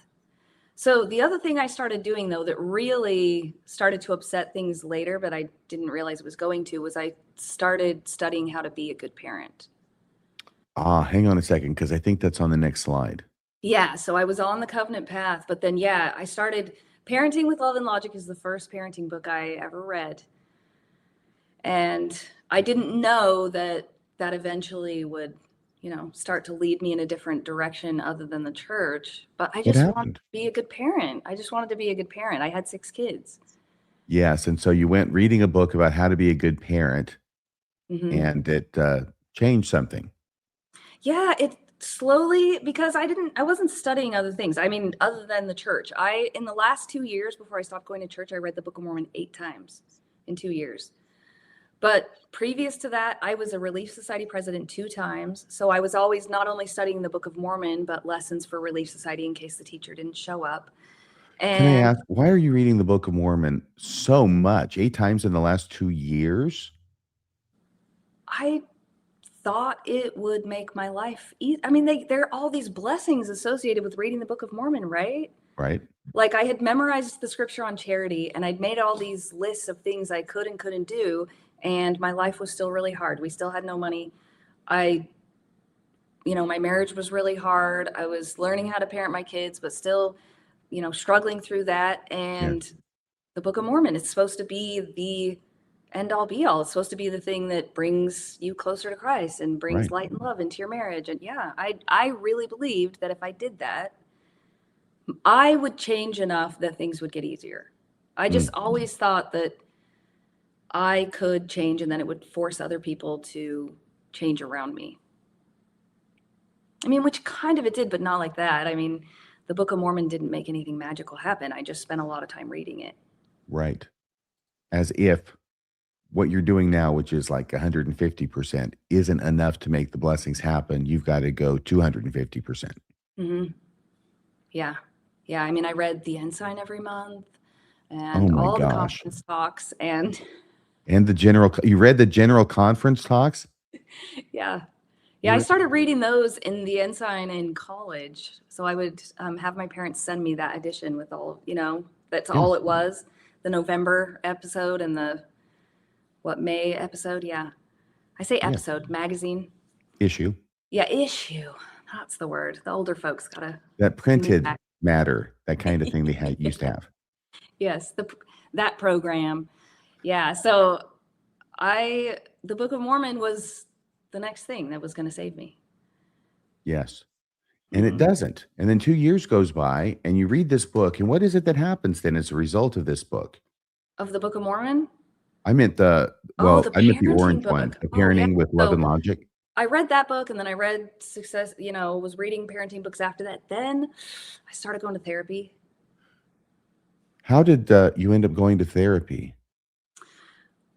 [SPEAKER 3] So the other thing I started doing, though, that really started to upset things later, but I didn't realize it was going to, was I started studying how to be a good parent.
[SPEAKER 1] Hang on a second, because I think that's on the next slide.
[SPEAKER 3] Yeah, so I was on the covenant path, but then, I started Parenting with Love and Logic is the first parenting book I ever read. And I didn't know that eventually would, start to lead me in a different direction other than the church. But I
[SPEAKER 1] What
[SPEAKER 3] just wanted
[SPEAKER 1] happened?
[SPEAKER 3] to be a good parent. I just wanted to be a good parent. I had 6 kids.
[SPEAKER 1] Yes, and so you went reading a book about how to be a good parent,
[SPEAKER 3] hmm
[SPEAKER 1] and it changed something.
[SPEAKER 3] Yeah, it slowly, because I wasn't studying other things. I mean, other than the church. In the last 2 years before I stopped going to church, I read the Book of Mormon 8 times in 2 years. But previous to that, I was a Relief Society president 2 times. So I was always not only studying the Book of Mormon, but lessons for Relief Society in case the teacher didn't show up.
[SPEAKER 1] Can I
[SPEAKER 3] And
[SPEAKER 1] ask, why are you reading the Book of Mormon so much? 8 times in the last 2 years?
[SPEAKER 3] I thought it would make my life easy. I mean, there are all these blessings associated with reading the Book of Mormon, right?
[SPEAKER 1] Right?
[SPEAKER 3] Like I had memorized the scripture on charity and I'd made all these lists of things I could and couldn't do. And my life was still really hard. We still had no money. My marriage was really hard. I was learning how to parent my kids, but still, struggling through that. And the Book of Mormon is supposed to be the end all be all. It's supposed to be the thing that brings you closer to Christ and brings
[SPEAKER 1] Right.
[SPEAKER 3] light and love into your marriage. And I really believed that if I did that, I would change enough that things would get easier. I just always thought that I could change and then it would force other people to change around me. I mean, which kind of it did, but not like that. I mean, the Book of Mormon didn't make anything magical happen. I just spent a lot of time reading it.
[SPEAKER 1] Right. As if what you're doing now, which is like 150%, isn't enough to make the blessings happen. You've got to go 250%.
[SPEAKER 3] hmm Yeah. Yeah. I mean, I read The Ensign every month
[SPEAKER 1] Oh
[SPEAKER 3] and
[SPEAKER 1] my
[SPEAKER 3] all the
[SPEAKER 1] gosh.
[SPEAKER 3] conference talks. And
[SPEAKER 1] And you read the general conference talks?
[SPEAKER 3] yeah.
[SPEAKER 1] You
[SPEAKER 3] Yeah, I
[SPEAKER 1] read-
[SPEAKER 3] started reading those in The Ensign in college. So I would have my parents send me that edition with all, that's all it was. The November episode and the May episode. Yeah. I say
[SPEAKER 1] Yeah.
[SPEAKER 3] episode, magazine.
[SPEAKER 1] Issue.
[SPEAKER 3] Yeah, issue. That's the word. The older folks gotta
[SPEAKER 1] That
[SPEAKER 3] bring me
[SPEAKER 1] printed
[SPEAKER 3] back.
[SPEAKER 1] matter, that kind of thing they used to have.
[SPEAKER 3] Yes, that program. Yeah. So the Book of Mormon was the next thing that was going to save me.
[SPEAKER 1] Yes. And it
[SPEAKER 3] Mhm.
[SPEAKER 1] doesn't. And then 2 years goes by and you read this book. And what is it that happens then as a result of this book?
[SPEAKER 3] Of the Book of Mormon?
[SPEAKER 1] I meant
[SPEAKER 3] the
[SPEAKER 1] I meant the
[SPEAKER 3] parenting
[SPEAKER 1] orange one,
[SPEAKER 3] book.
[SPEAKER 1] the
[SPEAKER 3] Oh, yeah.
[SPEAKER 1] parenting with love
[SPEAKER 3] So
[SPEAKER 1] and logic.
[SPEAKER 3] I read that book and then I read Success, was reading parenting books after that. Then I started going to therapy.
[SPEAKER 1] How did you end up going to therapy?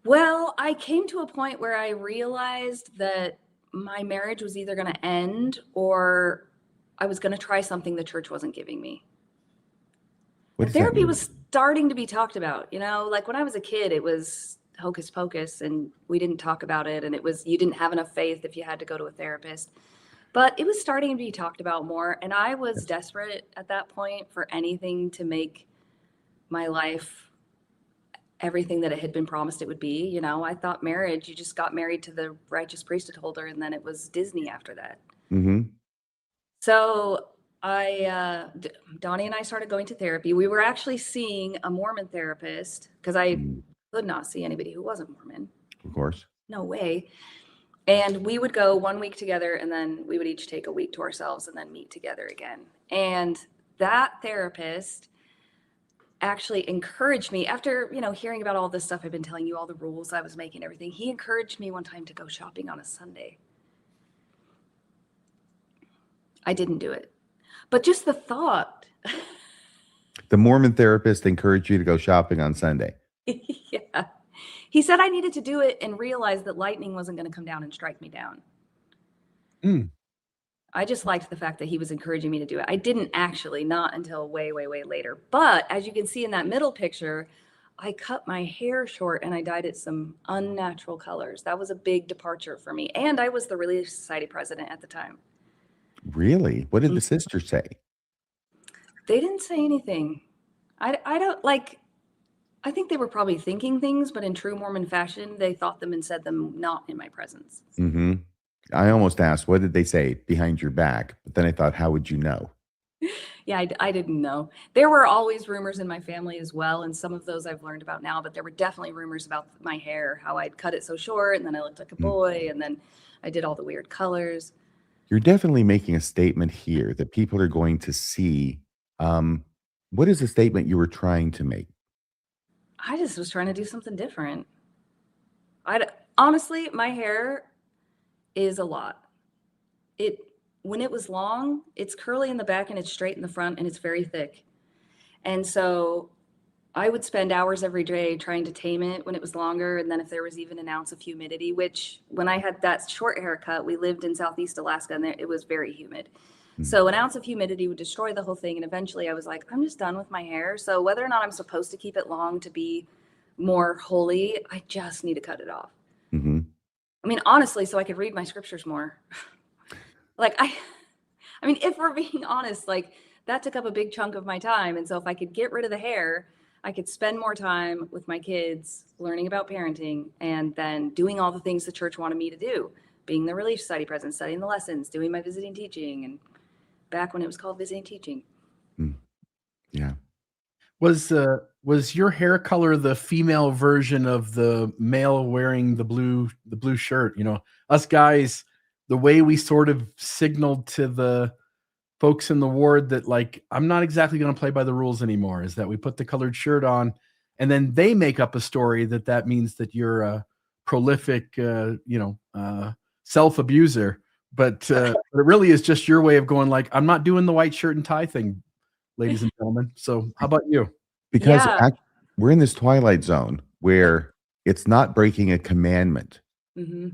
[SPEAKER 3] Well, I came to a point where I realized that my marriage was either going to end or I was going to try something the church wasn't giving me.
[SPEAKER 1] What
[SPEAKER 3] And
[SPEAKER 1] does that
[SPEAKER 3] therapy
[SPEAKER 1] mean?
[SPEAKER 3] was starting to be talked about, like when I was a kid, it was hocus pocus and we didn't talk about it. And it was, you didn't have enough faith if you had to go to a therapist, but it was starting to be talked about more. And I was desperate at that point for anything to make my life everything that it had been promised it would be. I thought marriage, you just got married to the righteous priesthood holder and then it was Disney after that.
[SPEAKER 1] Mm-hmm.
[SPEAKER 3] So Donnie and I started going to therapy. We were actually seeing a Mormon therapist because I could not see anybody who wasn't Mormon.
[SPEAKER 1] Of course.
[SPEAKER 3] No way. And we would go 1 week together and then we would each take a week to ourselves and then meet together again. And that therapist actually encouraged me after, hearing about all this stuff I've been telling you, all the rules I was making, everything. He encouraged me one time to go shopping on a Sunday. I didn't do it. But just the thought.
[SPEAKER 1] The Mormon therapist encouraged you to go shopping on Sunday.
[SPEAKER 3] Yeah. He said I needed to do it and realize that lightning wasn't going to come down and strike me down. I just liked the fact that he was encouraging me to do it. I didn't actually, not until way, way, way later. But as you can see in that middle picture, I cut my hair short and I dyed it some unnatural colors. That was a big departure for me. And I was the Relief Society president at the time.
[SPEAKER 1] Really? What did the sisters say?
[SPEAKER 3] They didn't say anything. I don't I think they were probably thinking things, but in true Mormon fashion, they thought them and said them not in my presence.
[SPEAKER 1] Mm-hmm. I almost asked, what did they say behind your back? But then I thought, how would you know?
[SPEAKER 3] Yeah, I didn't know. There were always rumors in my family as well, and some of those I've learned about now, but there were definitely rumors about my hair, how I'd cut it so short, and then I looked like a boy, and then I did all the weird colors.
[SPEAKER 1] You're definitely making a statement here that people are going to see. What is the statement you were trying to make?
[SPEAKER 3] I just was trying to do something different. Honestly, my hair is a lot. When it was long, it's curly in the back and it's straight in the front and it's very thick. And so I would spend hours every day trying to tame it when it was longer. And then if there was even an ounce of humidity, which when I had that short haircut, we lived in Southeast Alaska and it was very humid. So an ounce of humidity would destroy the whole thing. And eventually I was like, I'm just done with my hair. So whether or not I'm supposed to keep it long to be more holy, I just need to cut it off.
[SPEAKER 1] Mm-hmm.
[SPEAKER 3] I mean, honestly, so I could read my scriptures more. I mean, if we're being honest, that took up a big chunk of my time. And so if I could get rid of the hair, I could spend more time with my kids, learning about parenting, and then doing all the things the church wanted me to do, being the Relief Society president, studying the lessons, doing my visiting teaching, and back when it was called visiting teaching.
[SPEAKER 1] Yeah.
[SPEAKER 2] Was your hair color the female version of the male wearing the blue shirt? Us guys, the way we sort of signaled to the folks in the ward that I'm not exactly going to play by the rules anymore is that we put the colored shirt on and then they make up a story that means that you're a prolific, self-abuser. But it really is just your way of going I'm not doing the white shirt and tie thing, ladies and gentlemen. So how about you?
[SPEAKER 1] Because we're in this twilight zone where it's not breaking a commandment.
[SPEAKER 3] Mm-hmm.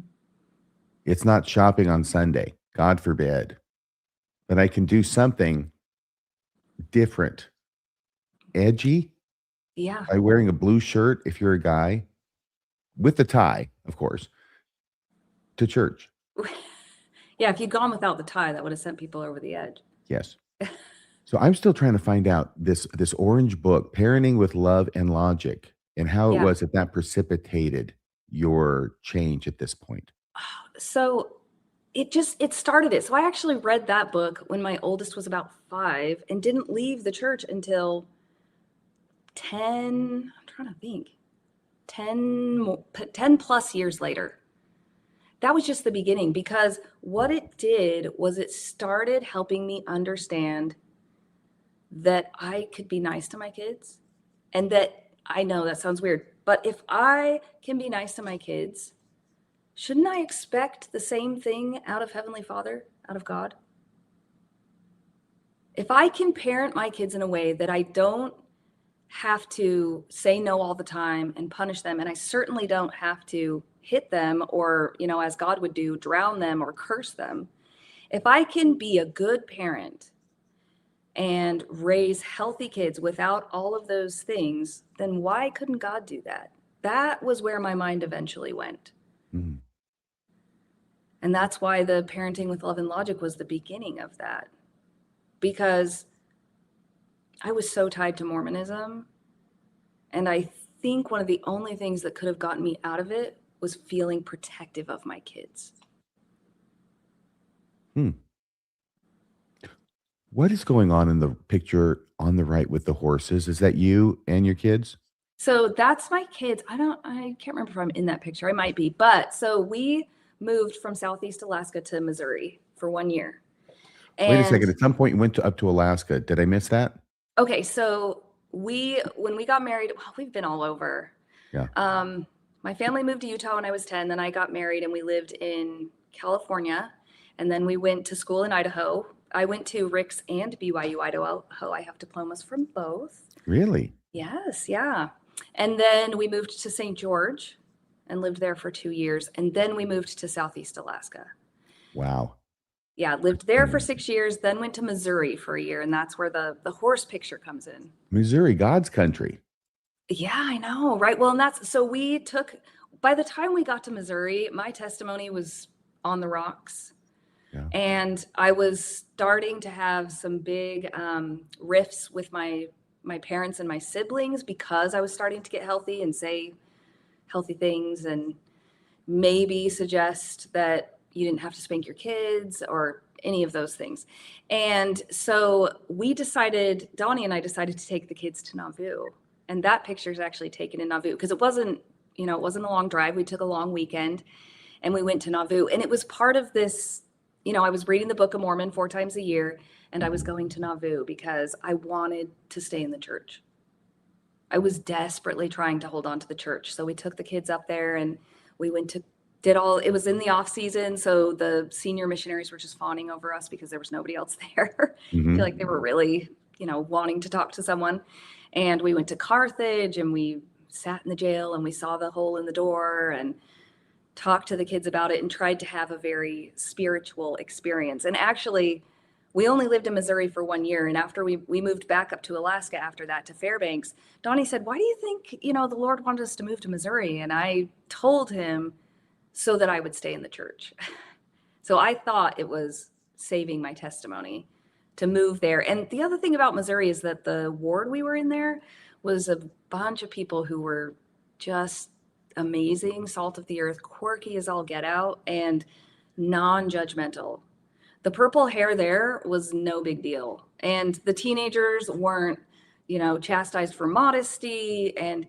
[SPEAKER 1] It's not shopping on Sunday, God forbid. But I can do something different, edgy.
[SPEAKER 3] Yeah.
[SPEAKER 1] By wearing a blue shirt, if you're a guy, with the tie, of course, to church.
[SPEAKER 3] Yeah, if you'd gone without the tie, that would have sent people over the edge.
[SPEAKER 1] Yes. So I'm still trying to find out this orange book, Parenting with Love and Logic, and how it was that precipitated your change at this point.
[SPEAKER 3] So it started it. So I actually read that book when my oldest was about 5 and didn't leave the church until 10 plus years later. That was just the beginning, because what it did was it started helping me understand that I could be nice to my kids, and that, I know that sounds weird, but if I can be nice to my kids, shouldn't I expect the same thing out of Heavenly Father, out of God? If I can parent my kids in a way that I don't have to say no all the time and punish them, and I certainly don't have to hit them or, as God would do, drown them or curse them. If I can be a good parent and raise healthy kids without all of those things, then why couldn't God do that? That was where my mind eventually went.
[SPEAKER 1] Mm.
[SPEAKER 3] And that's why the Parenting with Love and Logic was the beginning of that. Because I was so tied to Mormonism. And I think one of the only things that could have gotten me out of it was feeling protective of my kids.
[SPEAKER 1] What is going on in the picture on the right with the horses? Is that you and your kids?
[SPEAKER 3] So that's my kids. I can't remember if I'm in that picture. I might be. But so we moved from Southeast Alaska to Missouri for 1 year.
[SPEAKER 1] Wait a second.
[SPEAKER 3] And
[SPEAKER 1] At some point, you went up to Alaska. Did I miss that?
[SPEAKER 3] okay, so when we got married, well, we've been all over.
[SPEAKER 1] Yeah.
[SPEAKER 3] My family moved to Utah when I was 10. Then I got married and we lived in California. And then we went to school in Idaho. I went to Rick's and BYU Idaho. I have diplomas from both.
[SPEAKER 1] Really?
[SPEAKER 3] Yes, yeah. And then we moved to St. George and lived there for 2 years. And then we moved to Southeast Alaska.
[SPEAKER 1] Wow.
[SPEAKER 3] Yeah, lived there for 6 years, then went to Missouri for a year. And that's where the horse picture comes in.
[SPEAKER 1] Missouri, God's country.
[SPEAKER 3] Yeah, I know, right? Well, and by the time we got to Missouri, my testimony was on the rocks.
[SPEAKER 1] Yeah.
[SPEAKER 3] And I was starting to have some big rifts with my parents and my siblings because I was starting to get healthy and say healthy things and maybe suggest that you didn't have to spank your kids or any of those things. And so Donnie and I decided to take the kids to Nauvoo. And that picture is actually taken in Nauvoo because it wasn't a long drive. We took a long weekend and we went to Nauvoo. And it was part of this, I was reading the Book of Mormon 4 times a year and I was going to Nauvoo because I wanted to stay in the church. I was desperately trying to hold on to the church. So we took the kids up there and we went to it was in the off season. So the senior missionaries were just fawning over us because there was nobody else there.
[SPEAKER 1] Mhm.
[SPEAKER 3] I feel like they were really, wanting to talk to someone. And we went to Carthage and we sat in the jail and we saw the hole in the door and talked to the kids about it and tried to have a very spiritual experience. And actually, we only lived in Missouri for 1 year. And after we moved back up to Alaska after that to Fairbanks, Donnie said, why do you think, the Lord wanted us to move to Missouri? And I told him so that I would stay in the church. So I thought it was saving my testimony to move there. And the other thing about Missouri is that the ward we were in there was a bunch of people who were just amazing, salt of the earth, quirky as all get out, and non-judgmental. The purple hair there was no big deal. And the teenagers weren't, chastised for modesty. And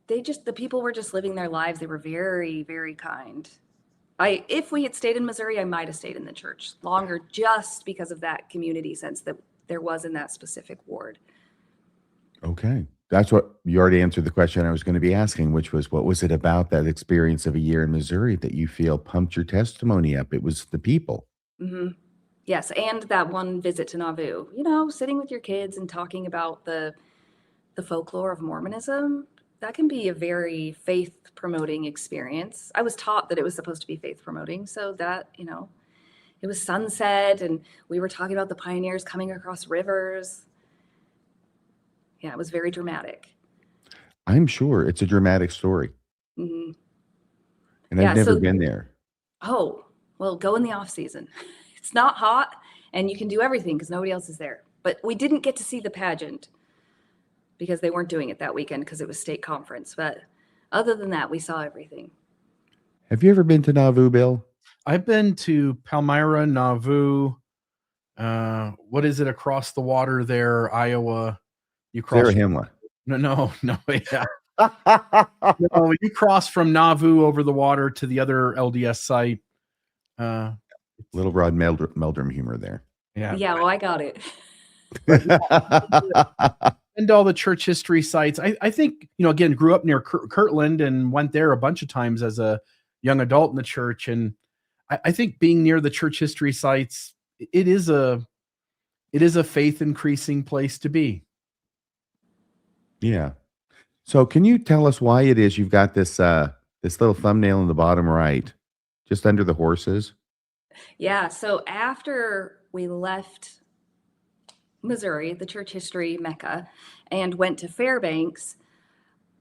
[SPEAKER 3] the people were just living their lives. They were very, very kind. If we had stayed in Missouri, I might have stayed in the church longer just because of that community sense that there was in that specific ward.
[SPEAKER 1] Okay. That's what you already answered the question I was going to be asking, which was, what was it about that experience of a year in Missouri that you feel pumped your testimony up? It was the people.
[SPEAKER 3] Mm-hmm. Yes. And that one visit to Nauvoo, sitting with your kids and talking about the folklore of Mormonism. That can be a very faith promoting experience. I was taught that it was supposed to be faith promoting. So that, it was sunset and we were talking about the pioneers coming across rivers. Yeah, it was very dramatic.
[SPEAKER 1] I'm sure it's a dramatic story.
[SPEAKER 3] Mm-hmm.
[SPEAKER 1] And I've never been there.
[SPEAKER 3] Oh, well, go in the off season. It's not hot and you can do everything because nobody else is there. But we didn't get to see the pageant because they weren't doing it that weekend because it was state conference. But other than that, we saw everything.
[SPEAKER 1] Have you ever been to Nauvoo, Bill?
[SPEAKER 2] I've been to Palmyra, Nauvoo. What is it across the water there? Iowa. You cross.
[SPEAKER 1] Zarahemla.
[SPEAKER 2] No. Yeah. No, you cross from Nauvoo over the water to the other LDS site.
[SPEAKER 1] Little Rod Meldrum humor there.
[SPEAKER 2] Yeah.
[SPEAKER 3] Yeah, well, I got it.
[SPEAKER 2] And all the church history sites. I think, again, grew up near Kirtland and went there a bunch of times as a young adult in the church. And I think being near the church history sites, it is a faith increasing place to be.
[SPEAKER 1] Yeah. So can you tell us why it is you've got this little thumbnail in the bottom right, just under the horses?
[SPEAKER 3] Yeah. So after we left Missouri, the church history Mecca, and went to Fairbanks,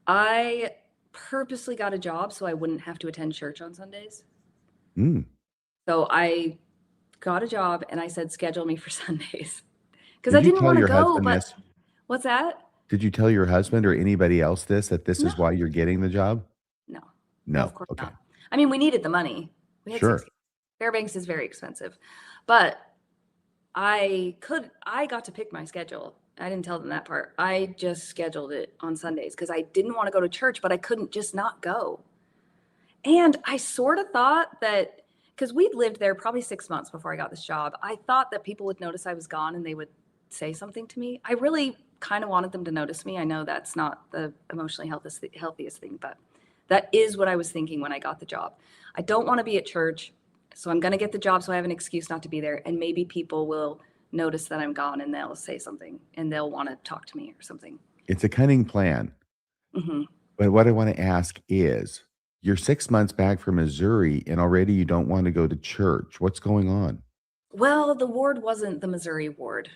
[SPEAKER 3] I purposely got a job so I wouldn't have to attend church on Sundays.
[SPEAKER 1] Mm.
[SPEAKER 3] So I got a job and I said, schedule me for Sundays because I
[SPEAKER 1] Did you
[SPEAKER 3] didn't
[SPEAKER 1] tell
[SPEAKER 3] want to
[SPEAKER 1] your
[SPEAKER 3] go.
[SPEAKER 1] husband
[SPEAKER 3] But
[SPEAKER 1] this?
[SPEAKER 3] what's that?
[SPEAKER 1] Did you tell your husband or anybody else this, that this is
[SPEAKER 3] No,
[SPEAKER 1] why you're getting the job?
[SPEAKER 3] no, no,
[SPEAKER 1] No.
[SPEAKER 3] of course
[SPEAKER 1] Okay.
[SPEAKER 3] not. I mean, we needed the money. We had 6
[SPEAKER 1] Sure.
[SPEAKER 3] kids. Fairbanks is very expensive, but I got to pick my schedule. I didn't tell them that part. I just scheduled it on Sundays because I didn't want to go to church, but I couldn't just not go. And I sort of thought that because we'd lived there probably 6 months before I got this job, I thought that people would notice I was gone and they would say something to me. I really kind of wanted them to notice me. I know that's not the emotionally healthiest thing, but that is what I was thinking when I got the job. I don't want to be at church, so I'm going to get the job so I have an excuse not to be there. And maybe people will notice that I'm gone and they'll say something and they'll want to talk to me or something.
[SPEAKER 1] It's a cunning plan.
[SPEAKER 3] Hmm.
[SPEAKER 1] But what I want to ask is, you're 6 months back from Missouri and already you don't want to go to church. What's going on?
[SPEAKER 3] Well, the ward wasn't the Missouri ward.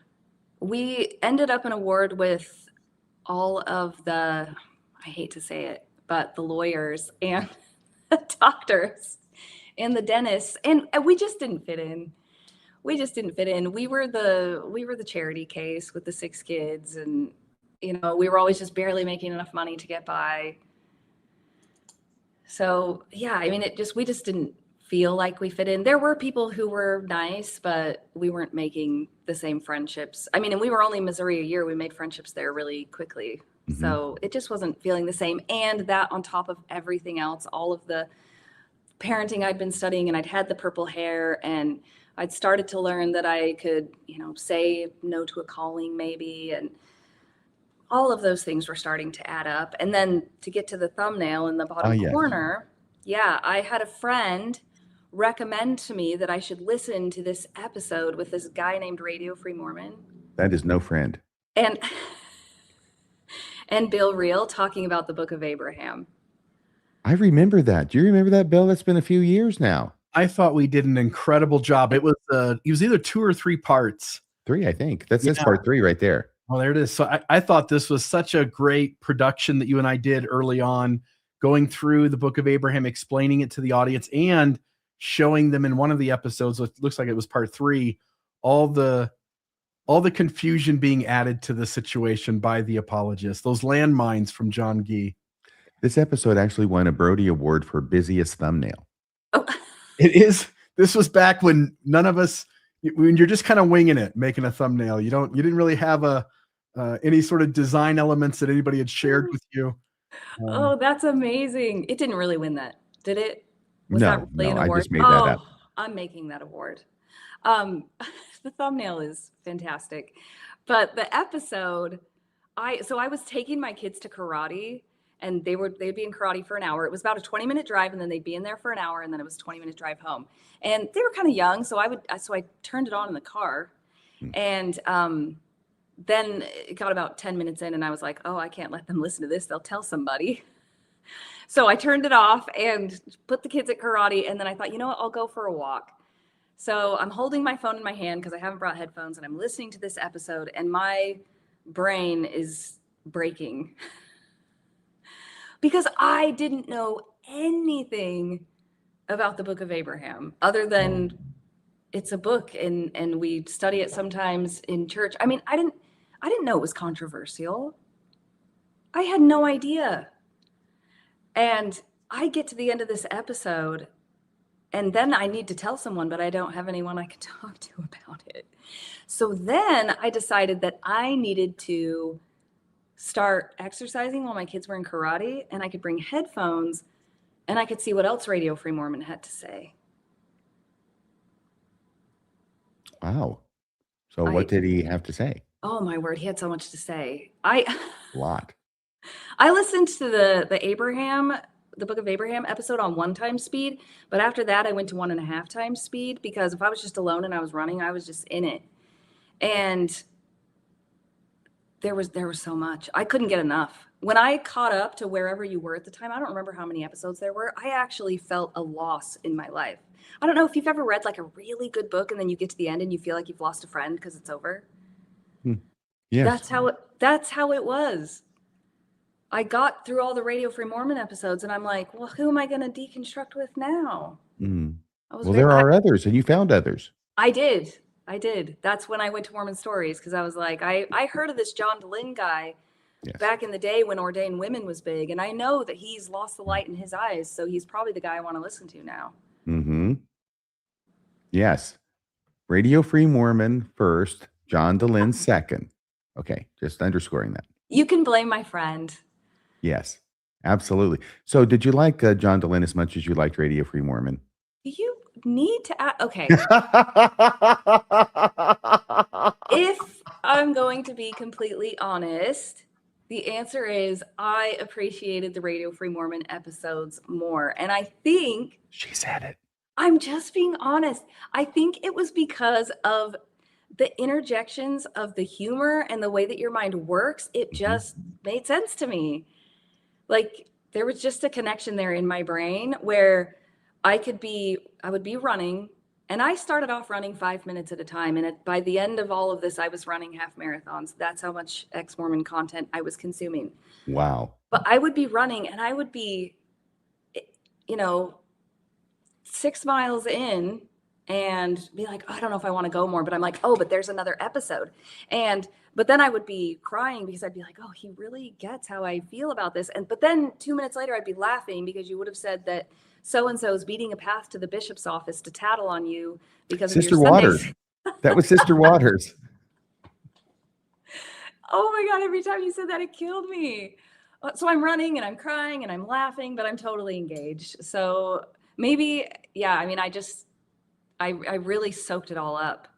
[SPEAKER 3] We ended up in a ward with all of the, I hate to say it, but the lawyers and the doctors and the dentists, and we just didn't fit in. We just didn't fit in. We were the charity case with the 6 kids, and we were always just barely making enough money to get by. So yeah, I mean, we just didn't feel like we fit in. There were people who were nice, but we weren't making the same friendships. I mean, and we were only in Missouri a year. We made friendships there really quickly.
[SPEAKER 1] Mhm.
[SPEAKER 3] So it just wasn't feeling the same. And that on top of everything else, all of the parenting I'd been studying, and I'd had the purple hair, and I'd started to learn that I could, say no to a calling maybe. And all of those things were starting to add up. And then to get to the thumbnail in the bottom
[SPEAKER 1] Yes.
[SPEAKER 3] corner, yeah, I had a friend recommend to me that I should listen to this episode with this guy named Radio Free Mormon
[SPEAKER 1] That is no friend.
[SPEAKER 3] and and Bill Reel talking about the Book of Abraham.
[SPEAKER 1] I remember that. Do you remember that, Bill? That's been a few years now.
[SPEAKER 2] I thought we did an incredible job. It was either 2 or 3 parts.
[SPEAKER 1] 3, I think. That's
[SPEAKER 2] Yeah.
[SPEAKER 1] part 3 right there.
[SPEAKER 2] Well, there it is. So I thought this was such a great production that you and I did early on, going through the Book of Abraham, explaining it to the audience and showing them in one of the episodes, it looks like it was part 3, all the confusion being added to the situation by the apologists, those landmines from John Gee.
[SPEAKER 1] This episode actually won a Brody Award for busiest thumbnail.
[SPEAKER 3] Oh,
[SPEAKER 2] It is. This was back when none of us, when you're just kind of winging it, making a thumbnail. You didn't really have any sort of design elements that anybody had shared with you.
[SPEAKER 3] oh, that's amazing. It didn't really win that, did it? Was
[SPEAKER 1] No,
[SPEAKER 3] that really
[SPEAKER 1] no,
[SPEAKER 3] an
[SPEAKER 1] I
[SPEAKER 3] award?
[SPEAKER 1] just made that up.
[SPEAKER 3] I'm making that award. The thumbnail is fantastic. But the episode, I was taking my kids to karate, and they'd be in karate for an hour. It was about a 20-minute drive, and then they'd be in there for an hour, and then it was a 20-minute drive home. And they were kind of young, so I turned it on in the car. And then it got about 10 minutes in, and I was like, oh, I can't let them listen to this. They'll tell somebody. So I turned it off and put the kids at karate. And then I thought, you know what? I'll go for a walk. So I'm holding my phone in my hand because I haven't brought headphones, and I'm listening to this episode, and my brain is breaking because I didn't know anything about the Book of Abraham other than it's a book and we study it sometimes in church. I mean, I didn't know it was controversial. I had no idea. And I get to the end of this episode, and then I need to tell someone, but I don't have anyone I can talk to about it. So then I decided that I needed to start exercising while my kids were in karate, and I could bring headphones and I could see what else Radio Free Mormon had to say.
[SPEAKER 1] Wow. So what did he have to say?
[SPEAKER 3] Oh my word, he had so much to say.
[SPEAKER 1] A lot.
[SPEAKER 3] I listened to the Book of Abraham episode on 1 time speed, but after that I went to 1.5 times speed because if I was just alone and I was running, I was just in it. And there was so much. I couldn't get enough. When I caught up to wherever you were at the time, I don't remember how many episodes there were. I actually felt a loss in my life. I don't know if you've ever read like a really good book and then you get to the end and you feel like you've lost a friend because it's over.
[SPEAKER 1] Yes.
[SPEAKER 3] That's how it was. I got through all the Radio Free Mormon episodes and I'm like, well, who am I going to deconstruct with now?
[SPEAKER 1] Well, there are others, and you found others.
[SPEAKER 3] I did. That's when I went to Mormon Stories, because I was like, I heard of this John DeLynn guy back in the day when ordained women was big, and I know that he's lost the light in his eyes, so he's probably the guy I want to listen to now.
[SPEAKER 1] Yes. Radio Free Mormon first, John DeLynn second. Okay, just underscoring that.
[SPEAKER 3] You can blame my friend.
[SPEAKER 1] Yes, absolutely. So did you like John DeLynn as much as you liked Radio Free Mormon?
[SPEAKER 3] You need to okay. If I'm going to be completely honest, the answer is I appreciated the Radio Free Mormon episodes more. And I think
[SPEAKER 1] she said it.
[SPEAKER 3] I'm just being honest. I think it was because of the interjections of the humor and the way that your mind works. It just made sense to me. Like there was just a connection there in my brain where I would be running, and I started off running 5 minutes at a time. And by the end of all of this, I was running half marathons. That's how much ex-Mormon content I was consuming.
[SPEAKER 1] Wow.
[SPEAKER 3] But I would be running and I would be, 6 miles in and be like, I don't know if I want to go more, but I'm like, oh, but there's another episode. But then I would be crying because I'd be like, oh, he really gets how I feel about this. But then 2 minutes later, I'd be laughing because you would have said that so-and-so is beating a path to the bishop's office to tattle on you because
[SPEAKER 1] Sister
[SPEAKER 3] of your
[SPEAKER 1] Waters. That was Sister Waters.
[SPEAKER 3] Oh my God, every time you said that, it killed me. So I'm running and I'm crying and I'm laughing, but I'm totally engaged. So maybe, I really soaked it all up.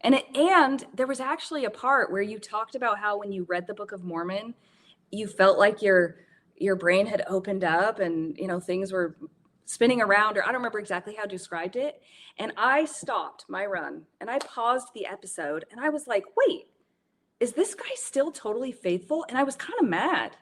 [SPEAKER 3] And there was actually a part where you talked about how when you read the Book of Mormon, you felt like your brain had opened up and, things were spinning around, or I don't remember exactly how you described it. And I stopped my run and I paused the episode and I was like, wait, is this guy still totally faithful? And I was kind of mad.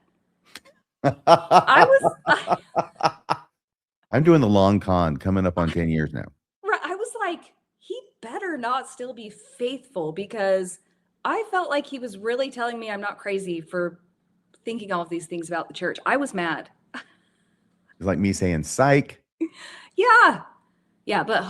[SPEAKER 1] I'm doing the long con coming up on 10 years now.
[SPEAKER 3] I was like, he better not still be faithful, because I felt like he was really telling me I'm not crazy for thinking all of these things about the church. I was mad.
[SPEAKER 1] It's like me saying psych.
[SPEAKER 3] Yeah, but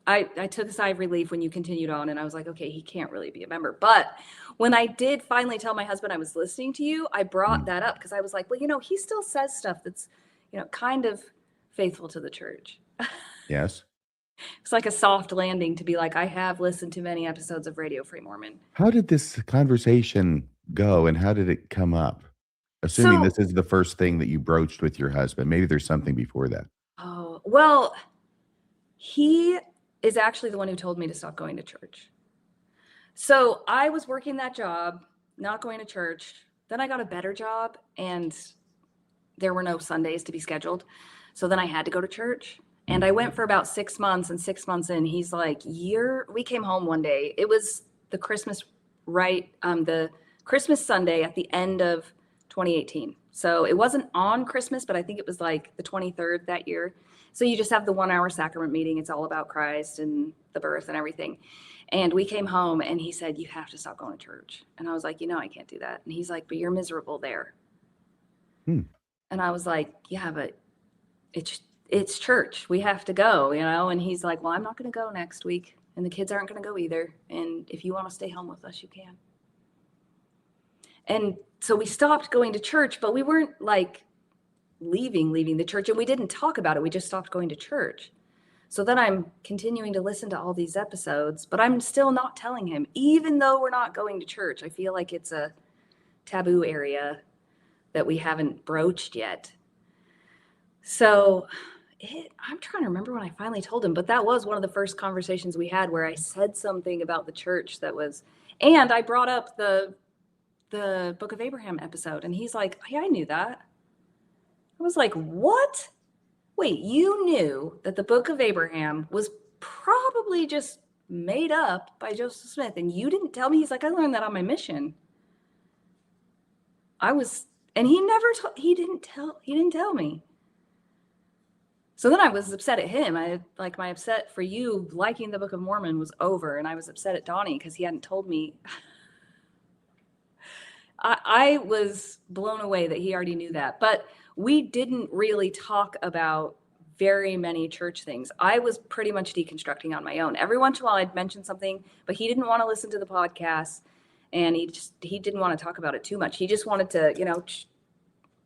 [SPEAKER 3] I took a sigh of relief when you continued on, and I was like, okay, he can't really be a member. But when I did finally tell my husband I was listening to you, I brought that up because I was like, well, he still says stuff that's, kind of faithful to the church.
[SPEAKER 1] Yes.
[SPEAKER 3] It's like a soft landing to be like, I have listened to many episodes of Radio Free Mormon.
[SPEAKER 1] How did this conversation go, and how did it come up? Assuming this is the first thing that you broached with your husband. Maybe there's something before that.
[SPEAKER 3] Oh, well, he is actually the one who told me to stop going to church. So I was working that job, not going to church. Then I got a better job and there were no Sundays to be scheduled. So then I had to go to church. And I went for about 6 months, and 6 months in, he's like, we came home one day. It was the Christmas Sunday at the end of 2018. So it wasn't on Christmas, but I think it was like the 23rd that year. So you just have the 1 hour sacrament meeting. It's all about Christ and the birth and everything. And we came home and he said, you have to stop going to church. And I was like, I can't do that. And he's like, but you're miserable there. And I was like, yeah, but it's church. We have to go, And he's like, well, I'm not going to go next week. And the kids aren't going to go either. And if you want to stay home with us, you can. And so we stopped going to church, but we weren't like leaving the church, and we didn't talk about it. We just stopped going to church. So then I'm continuing to listen to all these episodes, but I'm still not telling him, even though we're not going to church. I feel like it's a taboo area that we haven't broached yet. So I'm trying to remember when I finally told him, but that was one of the first conversations we had where I said something about the church and I brought up the Book of Abraham episode, and he's like, yeah, I knew that. I was like, what? Wait, you knew that the Book of Abraham was probably just made up by Joseph Smith, and you didn't tell me? He's like, I learned that on my mission. and he didn't tell me. So then I was upset at him. My upset for you liking the Book of Mormon was over, and I was upset at Donnie because he hadn't told me. I was blown away that he already knew that, but we didn't really talk about very many church things. I was pretty much deconstructing on my own. Every once in a while I'd mention something, but he didn't want to listen to the podcast, and he didn't want to talk about it too much. He just wanted to,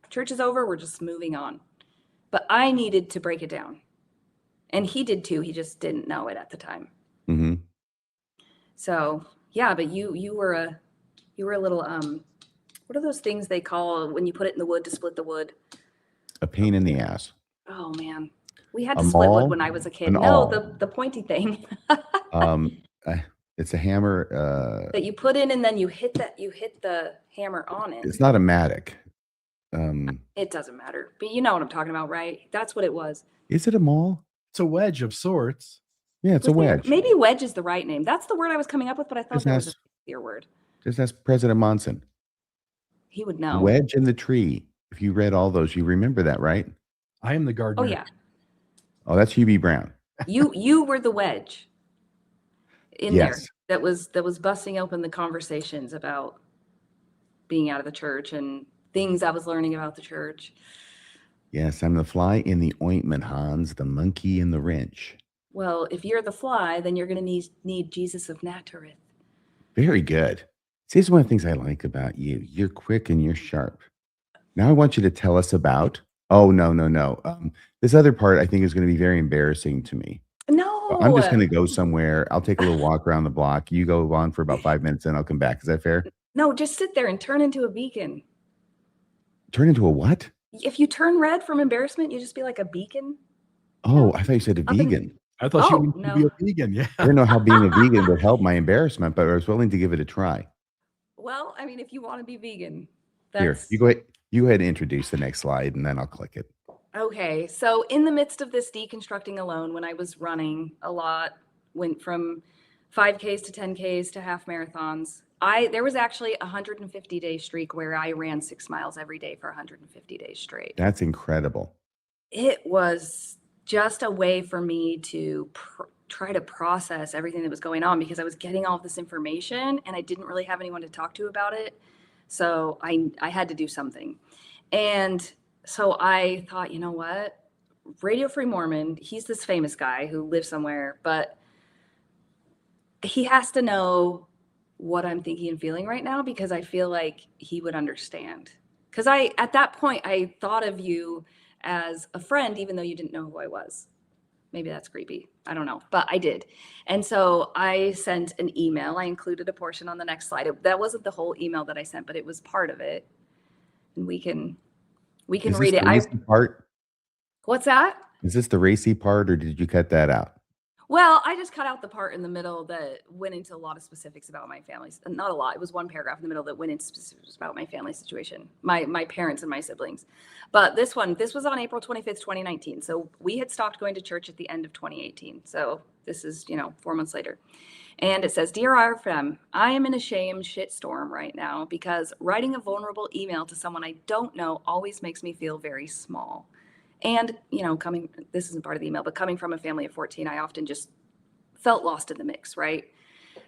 [SPEAKER 3] church is over, we're just moving on. But I needed to break it down. And he did too. He just didn't know it at the time.
[SPEAKER 1] Mm-hmm.
[SPEAKER 3] So yeah, but you were a little what are those things they call when you put it in the wood to split the wood?
[SPEAKER 1] A pain in the ass.
[SPEAKER 3] Oh man, we had
[SPEAKER 1] A
[SPEAKER 3] to split wood
[SPEAKER 1] maul?
[SPEAKER 3] when I was a kid.
[SPEAKER 1] An
[SPEAKER 3] No,
[SPEAKER 1] awl.
[SPEAKER 3] the pointy thing
[SPEAKER 1] It's a hammer.
[SPEAKER 3] that you put in, and then you hit the hammer on it.
[SPEAKER 1] It's not a matic.
[SPEAKER 3] It doesn't matter, but you know what I'm talking about, right? That's what it was.
[SPEAKER 1] Is it a maul?
[SPEAKER 2] It's a wedge of sorts.
[SPEAKER 1] Yeah, it's a wedge.
[SPEAKER 3] Maybe wedge is the right name. That's the word I was coming up with, but I thought
[SPEAKER 1] Just
[SPEAKER 3] there was a
[SPEAKER 1] ask-
[SPEAKER 3] fancier word.
[SPEAKER 1] Just ask President Monson.
[SPEAKER 3] He would know.
[SPEAKER 1] Wedge in the tree. If you read all those, you remember that, right?
[SPEAKER 2] I am the gardener.
[SPEAKER 3] Oh yeah.
[SPEAKER 1] Oh, that's Hubie Brown.
[SPEAKER 3] You were the wedge in
[SPEAKER 1] Yes.
[SPEAKER 3] there that was busting open the conversations about being out of the church and things I was learning about the church.
[SPEAKER 1] Yes, I'm the fly in the ointment, Hans, the monkey in the wrench.
[SPEAKER 3] Well, if you're the fly, then you're going to need Jesus of Nazareth.
[SPEAKER 1] Very good. See, this is one of the things I like about you. You're quick and you're sharp. Now I want you to tell us about. Oh, no. This other part I think is going to be very embarrassing to me.
[SPEAKER 3] No.
[SPEAKER 1] So I'm just going to go somewhere. I'll take a little walk around the block. You go on for about 5 minutes and I'll come back. Is that fair?
[SPEAKER 3] No, just sit there and turn into a beacon.
[SPEAKER 1] Turn into a what?
[SPEAKER 3] If you turn red from embarrassment, you just be like a beacon.
[SPEAKER 1] Oh, I thought you said a
[SPEAKER 3] Up in-
[SPEAKER 1] vegan.
[SPEAKER 2] I thought
[SPEAKER 3] Oh,
[SPEAKER 2] you would
[SPEAKER 3] no.
[SPEAKER 2] be a vegan. Yeah.
[SPEAKER 1] I don't know how being a vegan would help my embarrassment, but I was willing to give it a try.
[SPEAKER 3] Well, I mean, if you want to be vegan,
[SPEAKER 1] Here,
[SPEAKER 3] that's
[SPEAKER 1] you go ahead. You go ahead and introduce the next slide, and then I'll click it.
[SPEAKER 3] okay. So in the midst of this deconstructing alone, when I was running a lot, went from 5Ks to 10Ks to half marathons. There was actually a 150-day streak where I ran 6 miles every day for 150 days straight.
[SPEAKER 1] That's incredible.
[SPEAKER 3] It was just a way for me to try to process everything that was going on because I was getting all of this information and I didn't really have anyone to talk to about it. So I had to do something. And so I thought, you know what? Radio Free Mormon, he's this famous guy who lives somewhere, but he has to know what I'm thinking and feeling right now because I feel like he would understand. Because at that point, I thought of you as a friend, even though you didn't know who I was. Maybe that's creepy. I don't know, but I did. And so I sent an email. I included a portion on the next slide. That wasn't the whole email that I sent, but it was part of it. And we can
[SPEAKER 1] Is
[SPEAKER 3] read
[SPEAKER 1] this
[SPEAKER 3] it.
[SPEAKER 1] the racy part?
[SPEAKER 3] What's that?
[SPEAKER 1] Is this the racy part, or did you cut that out?
[SPEAKER 3] Well, I just cut out the part in the middle that went into a lot of specifics about my family. Not a lot. It was one paragraph in the middle that went into specifics about my family situation, my parents and my siblings. But this was on April 25th, 2019. So we had stopped going to church at the end of 2018. So this is, 4 months later. And it says, Dear RFM, I am in a shitstorm right now because writing a vulnerable email to someone I don't know always makes me feel very small. And, this isn't part of the email, but coming from a family of 14, I often just felt lost in the mix, right?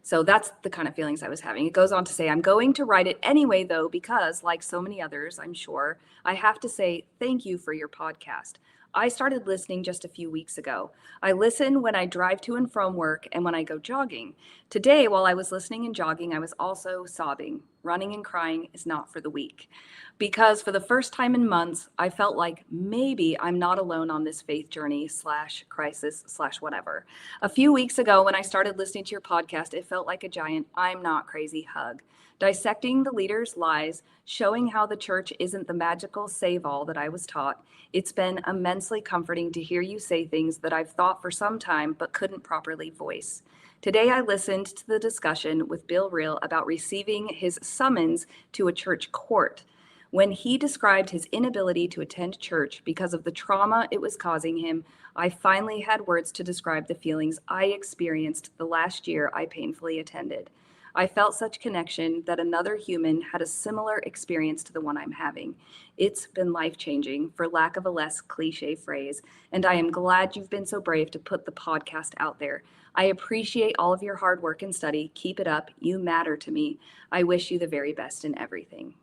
[SPEAKER 3] So that's the kind of feelings I was having. It goes on to say, I'm going to write it anyway, though, because like so many others, I'm sure, I have to say thank you for your podcast. I started listening just a few weeks ago. I listen when I drive to and from work and when I go jogging. Today, while I was listening and jogging, I was also sobbing. Running and crying is not for the weak. Because for the first time in months, I felt like maybe I'm not alone on this faith journey / crisis / whatever. A few weeks ago, when I started listening to your podcast, it felt like a giant I'm not crazy hug. Dissecting the leaders' lies, showing how the church isn't the magical save-all that I was taught. It's been immensely comforting to hear you say things that I've thought for some time but couldn't properly voice. Today, I listened to the discussion with Bill Reel about receiving his summons to a church court. When he described his inability to attend church because of the trauma it was causing him, I finally had words to describe the feelings I experienced the last year I painfully attended. I felt such connection that another human had a similar experience to the one I'm having. It's been life-changing, for lack of a less cliche phrase, and I am glad you've been so brave to put the podcast out there. I appreciate all of your hard work and study. Keep it up. You matter to me. I wish you the very best in everything.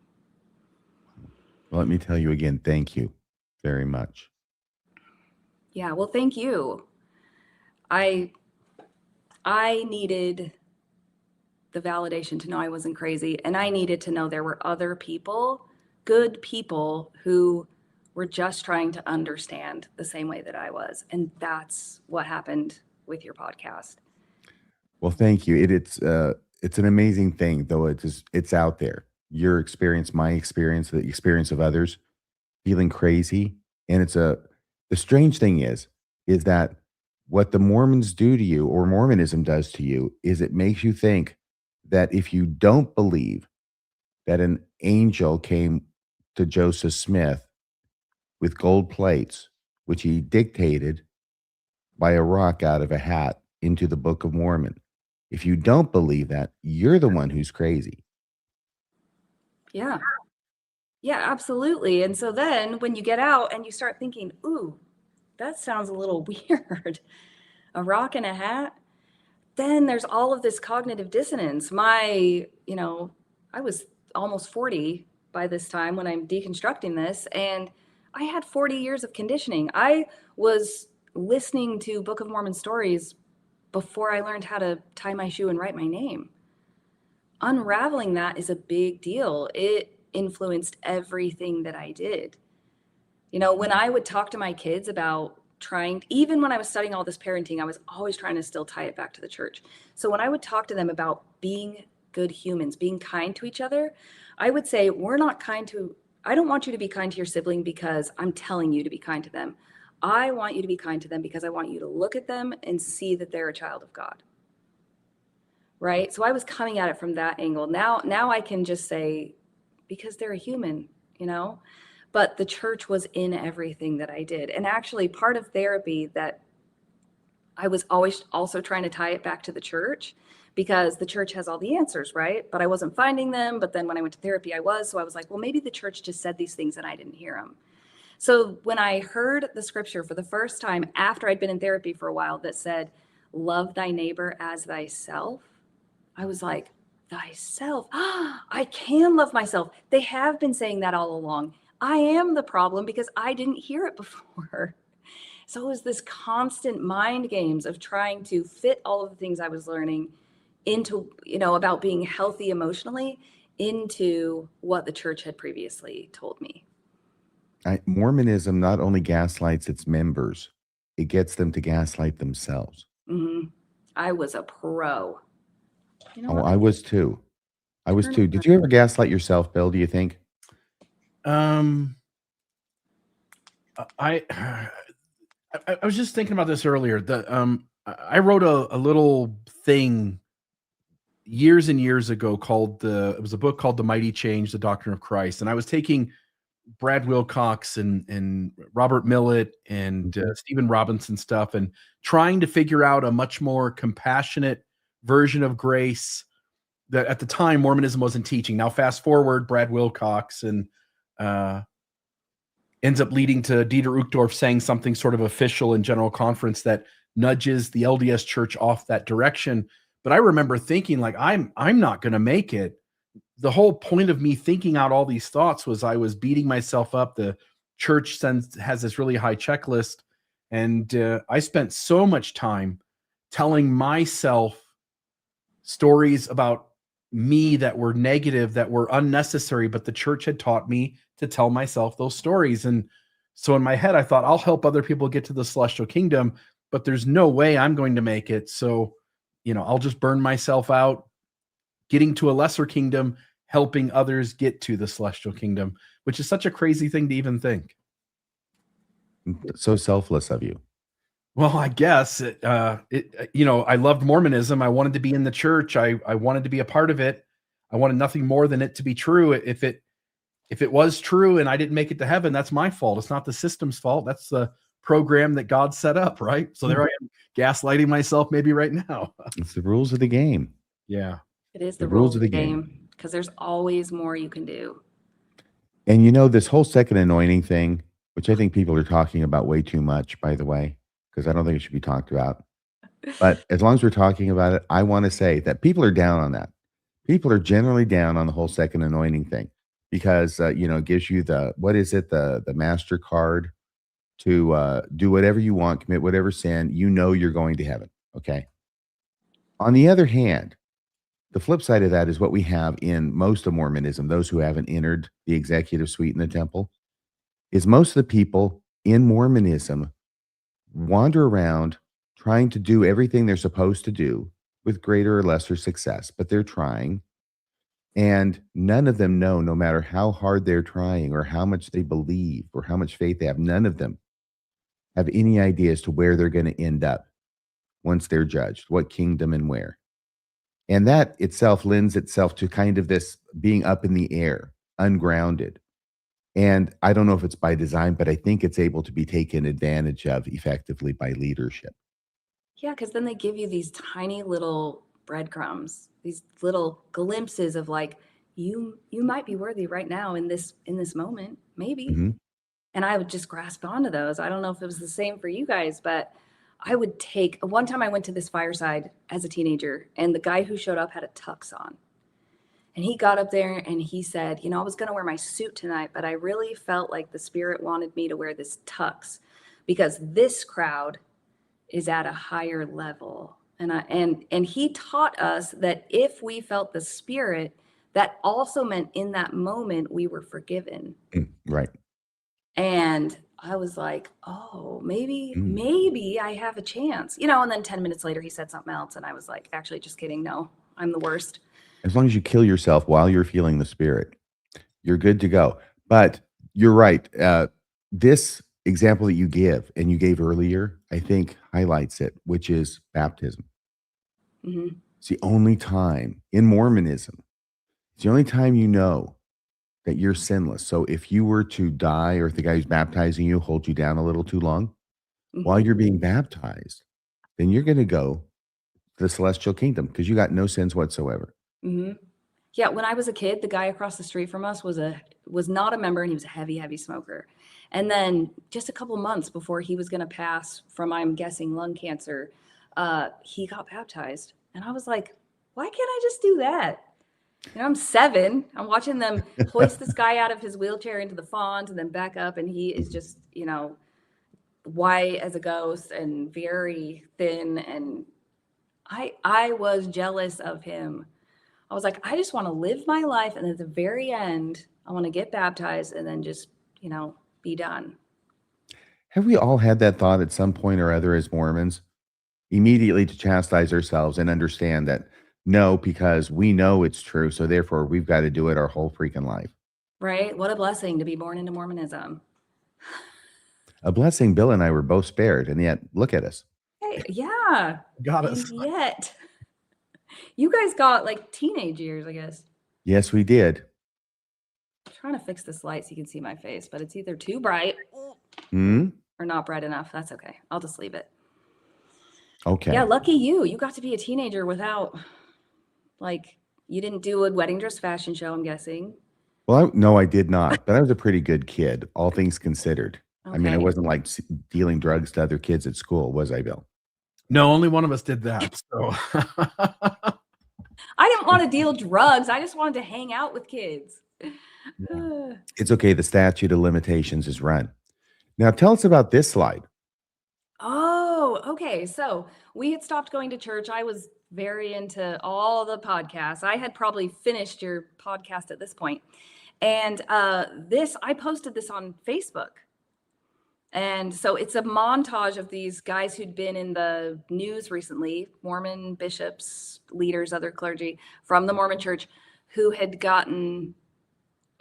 [SPEAKER 1] Well, let me tell you again, thank you very much.
[SPEAKER 3] Yeah, well, thank you. I needed the validation to know I wasn't crazy, and I needed to know there were other people, good people, who were just trying to understand the same way that I was. And that's what happened with your podcast.
[SPEAKER 1] Well, thank you. It's an amazing thing, though. It's out there. Your experience, my experience, the experience of others, feeling crazy, and the strange thing is that what the Mormons do to you, or Mormonism does to you, is it makes you think that if you don't believe that an angel came to Joseph Smith with gold plates, which he dictated by a rock out of a hat into the Book of Mormon, if you don't believe that, you're the one who's crazy.
[SPEAKER 3] Yeah. Yeah, absolutely. And so then when you get out and you start thinking, ooh, that sounds a little weird, a rock and a hat, then there's all of this cognitive dissonance. I was almost 40 by this time when I'm deconstructing this, and I had 40 years of conditioning. I was listening to Book of Mormon stories before I learned how to tie my shoe and write my name. Unraveling that is a big deal. It influenced everything that I did. When I would talk to my kids about even when I was studying all this parenting, I was always trying to still tie it back to the church. So when I would talk to them about being good humans, being kind to each other, I would say, I don't want you to be kind to your sibling because I'm telling you to be kind to them. I want you to be kind to them because I want you to look at them and see that they're a child of God. Right? So I was coming at it from that angle. Now I can just say, because they're a human, but the church was in everything that I did. And actually part of therapy that I was always also trying to tie it back to the church, because the church has all the answers, right? But I wasn't finding them. But then when I went to therapy, I was. So I was like, well, maybe the church just said these things and I didn't hear them. So when I heard the scripture for the first time after I'd been in therapy for a while that said, love thy neighbor as thyself, I was like, thyself. I can love myself. They have been saying that all along. I am the problem because I didn't hear it before. So it was this constant mind games of trying to fit all of the things I was learning into, about being healthy emotionally, into what the church had previously told me.
[SPEAKER 1] Mormonism not only gaslights its members, it gets them to gaslight themselves.
[SPEAKER 3] Mm-hmm. I was a pro.
[SPEAKER 1] I was too. Did you ever gaslight yourself, Bill, do you think?
[SPEAKER 2] I was just thinking about this earlier. I wrote a little thing years and years ago it was a book called The Mighty Change, The Doctrine of Christ. And I was taking Brad Wilcox and Robert Millett and Stephen Robinson stuff and trying to figure out a much more compassionate version of grace that at the time Mormonism wasn't teaching. Now, fast forward, Brad Wilcox and ends up leading to Dieter Uchtdorf saying something sort of official in General Conference that nudges the LDS Church off that direction. But I remember thinking, like, I'm not going to make it. The whole point of me thinking out all these thoughts was I was beating myself up. The church has this really high checklist. And I spent so much time telling myself stories about me that were negative, that were unnecessary, but the church had taught me to tell myself those stories. And so in my head, I thought, I'll help other people get to the celestial kingdom, but there's no way I'm going to make it. So, I'll just burn myself out, getting to a lesser kingdom, helping others get to the celestial kingdom, which is such a crazy thing to even think.
[SPEAKER 1] So selfless of you.
[SPEAKER 2] Well, I guess I loved Mormonism. I wanted to be in the church. I wanted to be a part of it. I wanted nothing more than it to be true. If it was true and I didn't make it to heaven, that's my fault. It's not the system's fault. That's the program that God set up, right? So there I am, gaslighting myself maybe right now.
[SPEAKER 1] It's the rules of the game.
[SPEAKER 2] Yeah.
[SPEAKER 3] It is
[SPEAKER 1] The rules of the game.
[SPEAKER 3] game because there's always more you can do.
[SPEAKER 1] And you know, this whole second anointing thing, which I think people are talking about way too much, by the way, because I don't think it should be talked about. But as long as we're talking about it, I want to say that people are down on that. People are generally down on the whole second anointing thing because, you know, it gives you what is it? The MasterCard to do whatever you want, commit whatever sin, you know, you're going to heaven. Okay. On the other hand, the flip side of that is what we have in most of Mormonism, those who haven't entered the executive suite in the temple, is most of the people in Mormonism wander around trying to do everything they're supposed to do with greater or lesser success, but they're trying. And none of them know, no matter how hard they're trying or how much they believe or how much faith they have, none of them have any idea as to where they're going to end up once they're judged, what kingdom and where. And that itself lends itself to kind of this being up in the air, ungrounded. And I don't know if it's by design, but I think it's able to be taken advantage of effectively by leadership.
[SPEAKER 3] Yeah, because then they give you these tiny little breadcrumbs, these little glimpses of like, you might be worthy right now in this moment, maybe.
[SPEAKER 1] Mm-hmm.
[SPEAKER 3] And I would just grasp onto those. I don't know if it was the same for you guys, but I would take one time I went to this fireside as a teenager, and the guy who showed up had a tux on. And he got up there and he said, you know, I was going to wear my suit tonight, but I really felt like the Spirit wanted me to wear this tux because this crowd is at a higher level. And he taught us that if we felt the Spirit, that also meant in that moment we were forgiven.
[SPEAKER 1] Right.
[SPEAKER 3] And I was like, oh, maybe I have a chance, you know. And then 10 minutes later, he said something else. And I was like, actually, just kidding. No, I'm the worst.
[SPEAKER 1] As long as you kill yourself while you're feeling the Spirit, you're good to go. But you're right. This example that you give and you gave earlier, I think highlights it, which is baptism.
[SPEAKER 3] Mm-hmm.
[SPEAKER 1] It's the only time in Mormonism, it's the only time you know that you're sinless. So if you were to die or if the guy who's baptizing you holds you down a little too long while you're being baptized, then you're going to go to the celestial kingdom because you got no sins whatsoever.
[SPEAKER 3] Mm-hmm. Yeah, when I was a kid, the guy across the street from us was not a member, and he was a heavy smoker. And then just a couple months before he was going to pass from, I'm guessing, lung cancer, he got baptized. And I was like, why can't I just do that? You know, I'm 7. I'm watching them hoist this guy out of his wheelchair into the font and then back up, and he is just, you know, white as a ghost and very thin. And I was jealous of him. I was like, I just want to live my life, and at the very end, I want to get baptized and then just, you know, be done.
[SPEAKER 1] Have we all had that thought at some point or other as Mormons? Immediately to chastise ourselves and understand that no, because we know it's true, so therefore we've got to do it our whole freaking life.
[SPEAKER 3] Right? What a blessing to be born into Mormonism.
[SPEAKER 1] A blessing Bill and I were both spared, and yet look at us.
[SPEAKER 3] Hey, yeah.
[SPEAKER 2] Got
[SPEAKER 3] And
[SPEAKER 2] us.
[SPEAKER 3] yet, you guys got like teenage years, I guess.
[SPEAKER 1] Yes, we did.
[SPEAKER 3] I'm trying to fix this light so you can see my face, but it's either too bright
[SPEAKER 1] Hmm?
[SPEAKER 3] or not bright enough. That's okay. I'll just leave it.
[SPEAKER 1] Okay.
[SPEAKER 3] Yeah, lucky you. You got to be a teenager without, like, you didn't do a wedding dress fashion show, I'm guessing.
[SPEAKER 1] Well, no, I did not, but I was a pretty good kid, all things considered. I mean, I
[SPEAKER 3] Okay.
[SPEAKER 1] wasn't like dealing drugs to other kids at school, was I, Bill?
[SPEAKER 2] No, only one of us did that. So
[SPEAKER 3] I didn't want to deal drugs. I just wanted to hang out with kids.
[SPEAKER 1] It's okay. The statute of limitations is run. Now, tell us about this slide.
[SPEAKER 3] Oh, okay. So we had stopped going to church. I was very into all the podcasts. I had probably finished your podcast at this point. And I posted this on Facebook. And so it's a montage of these guys who'd been in the news recently, Mormon bishops, leaders, other clergy from the Mormon church who had gotten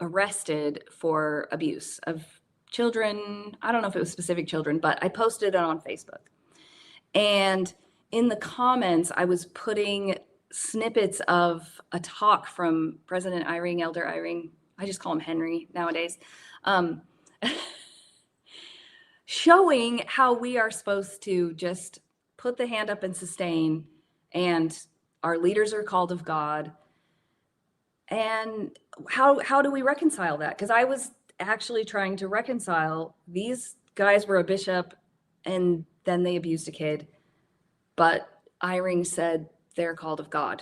[SPEAKER 3] arrested for abuse of children. I don't know if it was specific children, but I posted it on Facebook. And in the comments, I was putting snippets of a talk from President Eyring, Elder Eyring. I just call him Henry nowadays. Showing how we are supposed to just put the hand up and sustain, and our leaders are called of God, And how do we reconcile that? Because I was actually trying to reconcile, these guys were a bishop and then they abused a kid, but Eyring said they're called of God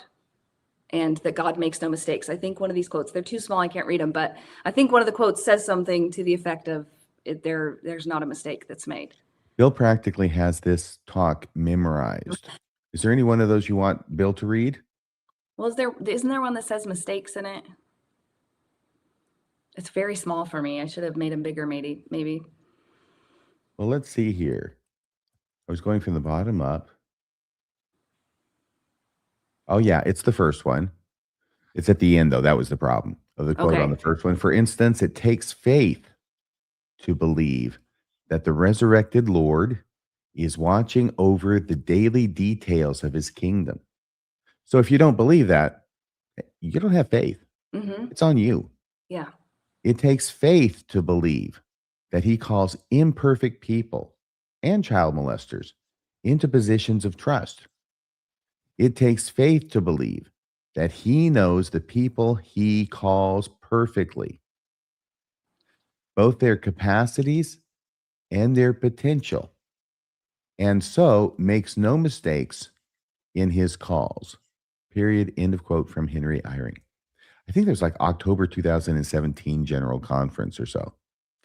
[SPEAKER 3] and that God makes no mistakes. I think one of these quotes, they're too small, I can't read them, but I think one of the quotes says something to the effect of there's not a mistake that's made.
[SPEAKER 1] Bill practically has this talk memorized. Is there any one of those you want Bill to read?
[SPEAKER 3] Well, isn't there one that says mistakes in it? It's very small for me. I should have made them bigger, maybe.
[SPEAKER 1] Well, let's see here. I was going from the bottom up. Oh, yeah, it's the first one. It's at the end, though. That was the problem of the quote on the first one. For instance, it takes faith to believe that the resurrected Lord is watching over the daily details of his kingdom. So if you don't believe that, you don't have faith. It's on you.
[SPEAKER 3] Yeah.
[SPEAKER 1] It takes faith to believe that he calls imperfect people and child molesters into positions of trust. It takes faith to believe that he knows the people he calls perfectly, both their capacities and their potential, and so makes no mistakes in his calls. Period. End of quote from Henry Eyring. I think there's like October 2017 General Conference or so.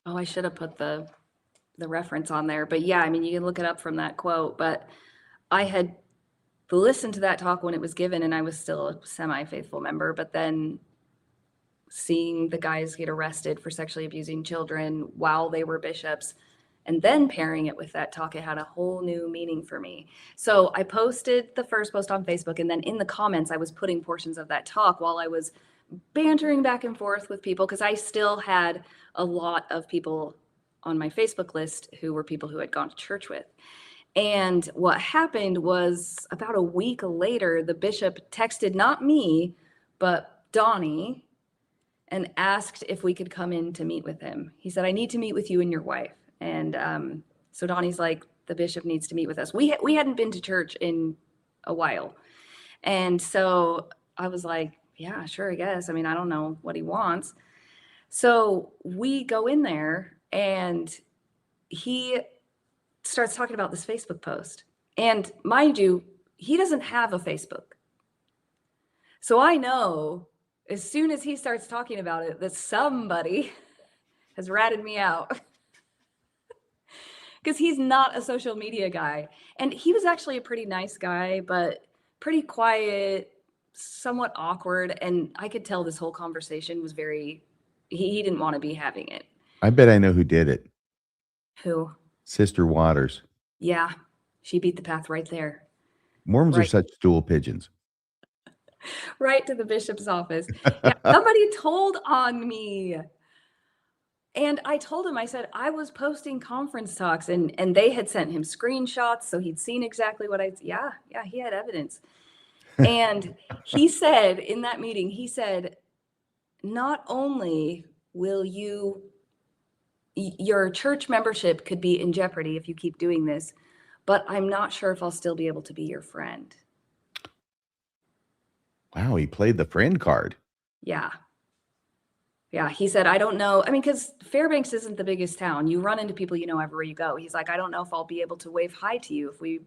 [SPEAKER 3] Oh, I should have put the reference on there. But yeah, I mean, you can look it up from that quote. But I had listened to that talk when it was given, and I was still a semi-faithful member. But then seeing the guys get arrested for sexually abusing children while they were bishops, and then pairing it with that talk, it had a whole new meaning for me. So I posted the first post on Facebook, and then in the comments, I was putting portions of that talk while I was bantering back and forth with people, because I still had a lot of people on my Facebook list who were people who had gone to church with. And what happened was, about a week later, the bishop texted not me, but Donnie, and asked if we could come in to meet with him. He said, I need to meet with you and your wife. And so Donnie's like, the bishop needs to meet with us. We hadn't been to church in a while. And so I was like, yeah, sure, I guess. I mean, I don't know what he wants. So we go in there and he starts talking about this Facebook post. And mind you, he doesn't have a Facebook. So I know as soon as he starts talking about it that somebody has ratted me out. Because he's not a social media guy. And he was actually a pretty nice guy, but pretty quiet, somewhat awkward. And I could tell this whole conversation was he didn't want to be having it.
[SPEAKER 1] I bet I know who did it.
[SPEAKER 3] Who?
[SPEAKER 1] Sister Waters.
[SPEAKER 3] Yeah, she beat the path right there.
[SPEAKER 1] Mormons are such stool pigeons.
[SPEAKER 3] Right to the bishop's office. Yeah, somebody told on me. And I told him, I said, I was posting conference talks, and they had sent him screenshots. So he'd seen exactly what yeah, he had evidence. And he said in that meeting, he said, not only will your church membership could be in jeopardy if you keep doing this, but I'm not sure if I'll still be able to be your friend.
[SPEAKER 1] Wow, he played the friend card.
[SPEAKER 3] Yeah. Yeah, he said, I don't know. I mean, because Fairbanks isn't the biggest town. You run into people, everywhere you go. He's like, I don't know if I'll be able to wave hi to you if we,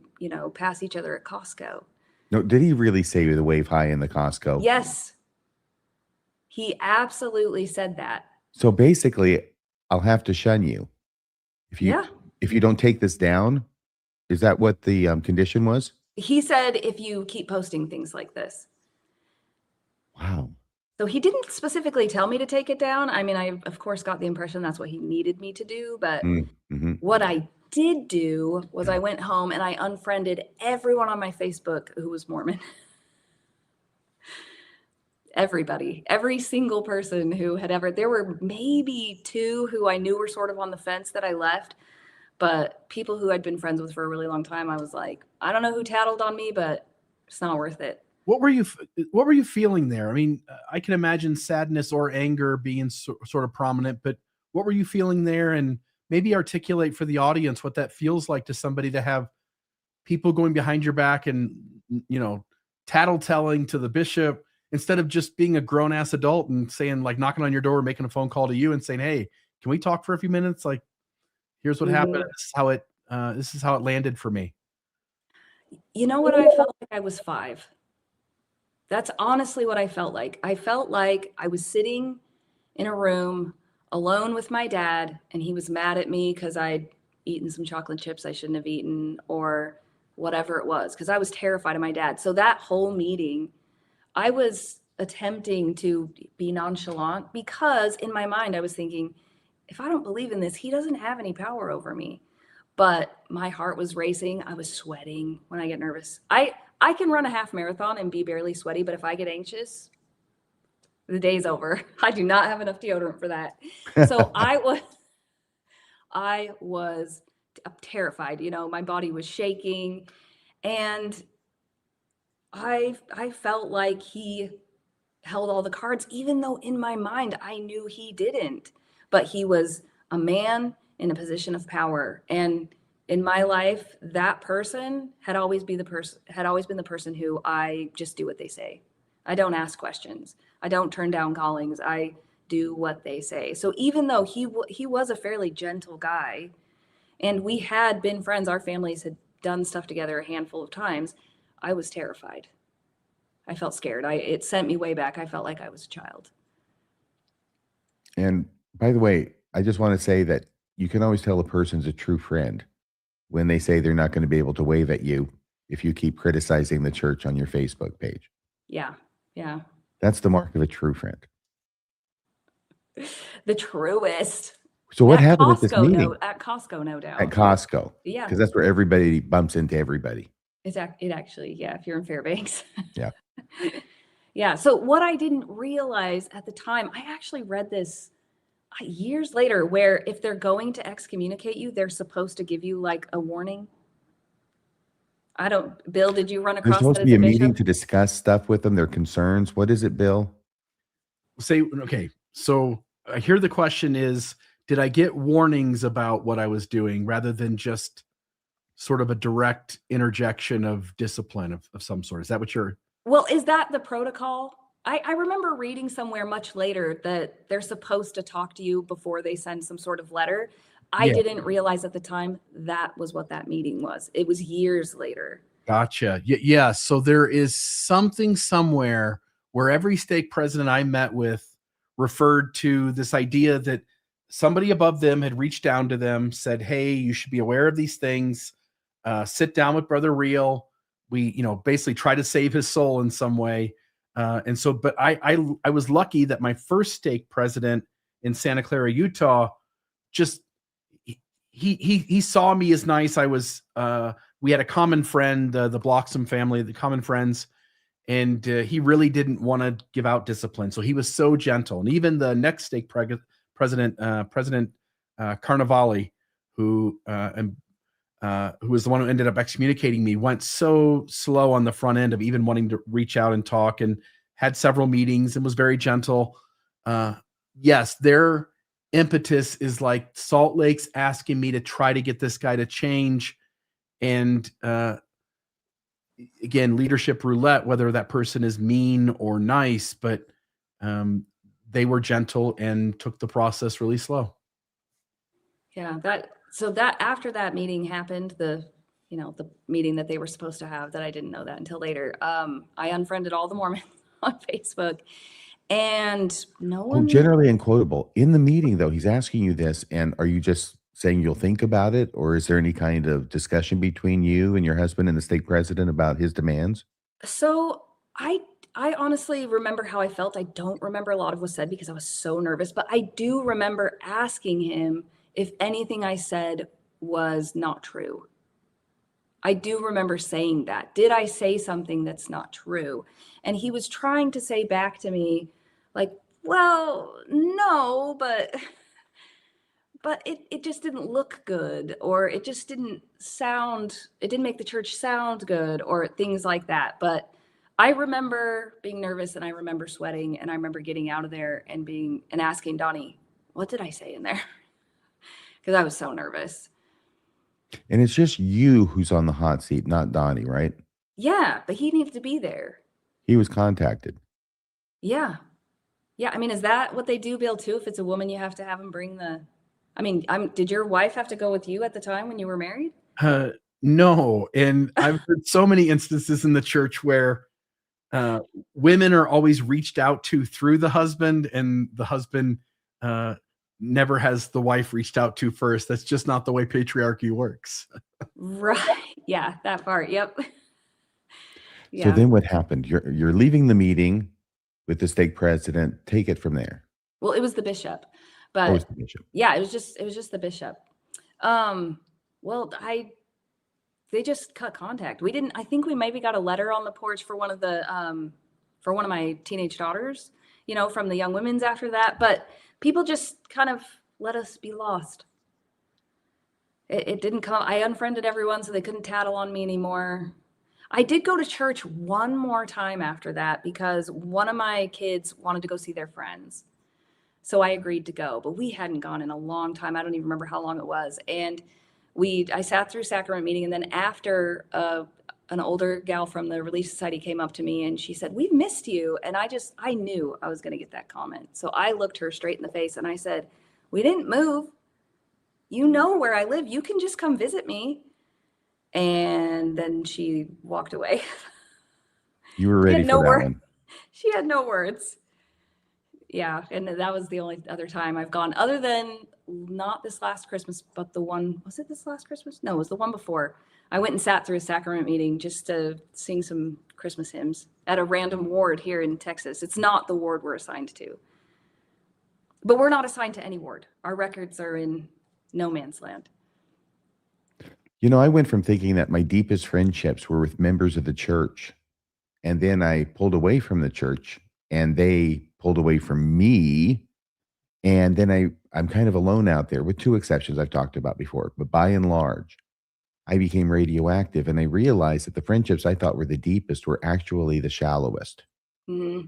[SPEAKER 3] pass each other at Costco.
[SPEAKER 1] No, did he really say the wave hi in the Costco?
[SPEAKER 3] Yes. He absolutely said that.
[SPEAKER 1] So basically, I'll have to shun you. If you don't take this down, is that what the condition was?
[SPEAKER 3] He said, if you keep posting things like this.
[SPEAKER 1] Wow.
[SPEAKER 3] So he didn't specifically tell me to take it down. I mean, I, of course, got the impression that's what he needed me to do. But what I did do was I went home and I unfriended everyone on my Facebook who was Mormon. Everybody, every single person who had ever, there were maybe 2 who I knew were sort of on the fence that I left. But people who I'd been friends with for a really long time, I was like, I don't know who tattled on me, but it's not worth it.
[SPEAKER 2] What were you feeling there? I mean, I can imagine sadness or anger being sort of prominent, but what were you feeling there? And maybe articulate for the audience what that feels like to somebody to have people going behind your back and, tattletelling to the bishop instead of just being a grown ass adult and saying, like, knocking on your door, making a phone call to you and saying, hey, can we talk for a few minutes? Like, here's what happened.
[SPEAKER 3] Mhm.
[SPEAKER 2] This is how it landed for me.
[SPEAKER 3] You know what? I felt like I was 5. That's honestly what I felt like. I felt like I was sitting in a room alone with my dad, and he was mad at me because I'd eaten some chocolate chips I shouldn't have eaten, or whatever it was, because I was terrified of my dad. So that whole meeting, I was attempting to be nonchalant because in my mind I was thinking, if I don't believe in this, he doesn't have any power over me. But my heart was racing. I was sweating when I get nervous. I can run a half marathon and be barely sweaty, but if I get anxious, the day's over. I do not have enough deodorant for that. So I was terrified. You know, my body was shaking, and I felt like he held all the cards, even though in my mind I knew he didn't. But he was a man in a position of power, and in my life, that person had always been the person who I just do what they say. I don't ask questions. I don't turn down callings. I do what they say. So even though he was a fairly gentle guy, and we had been friends, our families had done stuff together a handful of times, I was terrified. I felt scared. It sent me way back. I felt like I was a child.
[SPEAKER 1] And by the way, I just want to say that you can always tell a person's a true friend when they say they're not going to be able to wave at you if you keep criticizing the church on your Facebook page.
[SPEAKER 3] Yeah. Yeah.
[SPEAKER 1] That's the mark of a true friend.
[SPEAKER 3] The truest.
[SPEAKER 1] So what
[SPEAKER 3] At
[SPEAKER 1] happened at this
[SPEAKER 3] Costco,
[SPEAKER 1] meeting?
[SPEAKER 3] at Costco, no doubt.
[SPEAKER 1] At Costco,
[SPEAKER 3] Yeah.
[SPEAKER 1] because that's where everybody bumps into everybody.
[SPEAKER 3] It actually, yeah, if you're in Fairbanks.
[SPEAKER 1] Yeah.
[SPEAKER 3] Yeah. So what I didn't realize at the time, I actually read this years later, where if they're going to excommunicate you, they're supposed to give you like a warning. Bill, did you run
[SPEAKER 1] There's
[SPEAKER 3] across
[SPEAKER 1] supposed
[SPEAKER 3] that
[SPEAKER 1] to
[SPEAKER 3] as
[SPEAKER 1] be
[SPEAKER 3] a
[SPEAKER 1] a meeting
[SPEAKER 3] bishop?
[SPEAKER 1] to discuss stuff with them, their concerns. What is it, Bill?
[SPEAKER 2] Okay. So I hear the question is, did I get warnings about what I was doing rather than just sort of a direct interjection of discipline of some sort? Is that what you're...
[SPEAKER 3] Well, is that the protocol? I remember reading somewhere much later that they're supposed to talk to you before they send some sort of letter. I
[SPEAKER 2] Yeah.
[SPEAKER 3] didn't realize at the time that was what that meeting was. It was years later.
[SPEAKER 2] Gotcha. Yeah. So there is something somewhere where every stake president I met with referred to this idea that somebody above them had reached down to them, said, hey, you should be aware of these things. Sit down with Brother Reel. We, basically try to save his soul in some way. But I was lucky that my first stake president in Santa Clara, Utah, just he saw me as nice. We had a common friend, the Bloxham family, the common friends, and he really didn't want to give out discipline. So he was so gentle. And even the next stake President Carnevale, who was the one who ended up excommunicating me, went so slow on the front end of even wanting to reach out and talk, and had several meetings and was very gentle. Yes, their impetus is like Salt Lake's asking me to try to get this guy to change. And again, leadership roulette, whether that person is mean or nice, but they were gentle and took the process really slow.
[SPEAKER 3] Yeah, that after that meeting happened, the meeting that they were supposed to have, that I didn't know that until later. I unfriended all the Mormons on Facebook, and no one.
[SPEAKER 1] Generally Unquotable. In the meeting, though, he's asking you this, and are you just saying you'll think about it, or is there any kind of discussion between you and your husband and the stake president about his demands?
[SPEAKER 3] So I honestly remember how I felt. I don't remember a lot of what was said because I was so nervous, but I do remember asking him if anything I said was not true. I do remember saying that. Did I say something that's not true? And he was trying to say back to me, like, well, no, but it just didn't look good, or it just didn't make the church sound good, or things like that. But I remember being nervous, and I remember sweating, and I remember getting out of there and asking Donnie, what did I say in there? Because I was so nervous.
[SPEAKER 1] And it's just you who's on the hot seat, not Donnie, right?
[SPEAKER 3] Yeah, but he needed to be there.
[SPEAKER 1] He was contacted.
[SPEAKER 3] Yeah. Yeah. I mean, is that what they do, Bill, too? If it's a woman, you have to have them bring I mean, did your wife have to go with you at the time when you were married?
[SPEAKER 2] Uh, no, and I've heard so many instances in the church where uh, women are always reached out to through the husband, and the husband uh, never has the wife reached out to first. That's just not the way patriarchy works.
[SPEAKER 3] Right. Yeah. That part. Yep.
[SPEAKER 1] So
[SPEAKER 3] Yeah.
[SPEAKER 1] then what happened? You're leaving the meeting with the stake president. Take it from there.
[SPEAKER 3] Well, it was the bishop,
[SPEAKER 1] Oh, it's
[SPEAKER 3] but
[SPEAKER 1] the bishop.
[SPEAKER 3] yeah, it was just the bishop. Um, well, they just cut contact. I think we maybe got a letter on the porch for one of my teenage daughters, from the young women's after that, but people just kind of let us be lost. It didn't come. I unfriended everyone so they couldn't tattle on me anymore. I did go to church one more time after that because one of my kids wanted to go see their friends. So I agreed to go, but we hadn't gone in a long time. I don't even remember how long it was. And I sat through sacrament meeting, and then after an older gal from the Relief Society came up to me and she said, "We've missed you." And I knew I was going to get that comment. So I looked her straight in the face and I said, "We didn't move. You know where I live. You can just come visit me." And then she walked away.
[SPEAKER 1] You were
[SPEAKER 3] She
[SPEAKER 1] ready
[SPEAKER 3] had
[SPEAKER 1] for
[SPEAKER 3] no
[SPEAKER 1] that
[SPEAKER 3] word.
[SPEAKER 1] one.
[SPEAKER 3] She had no words. Yeah, and that was the only other time I've gone, other than not this last Christmas, but was it this last Christmas? No, it was the one before. I went and sat through a sacrament meeting just to sing some Christmas hymns at a random ward here in Texas. It's not the ward we're assigned to, but we're not assigned to any ward. Our records are in no man's land.
[SPEAKER 1] I went from thinking that my deepest friendships were with members of the church, and then I pulled away from the church, and they pulled away from me, and then I'm kind of alone out there with two exceptions I've talked about before, but by and large, I became radioactive, and I realized that the friendships I thought were the deepest were actually the shallowest.
[SPEAKER 3] Hmm.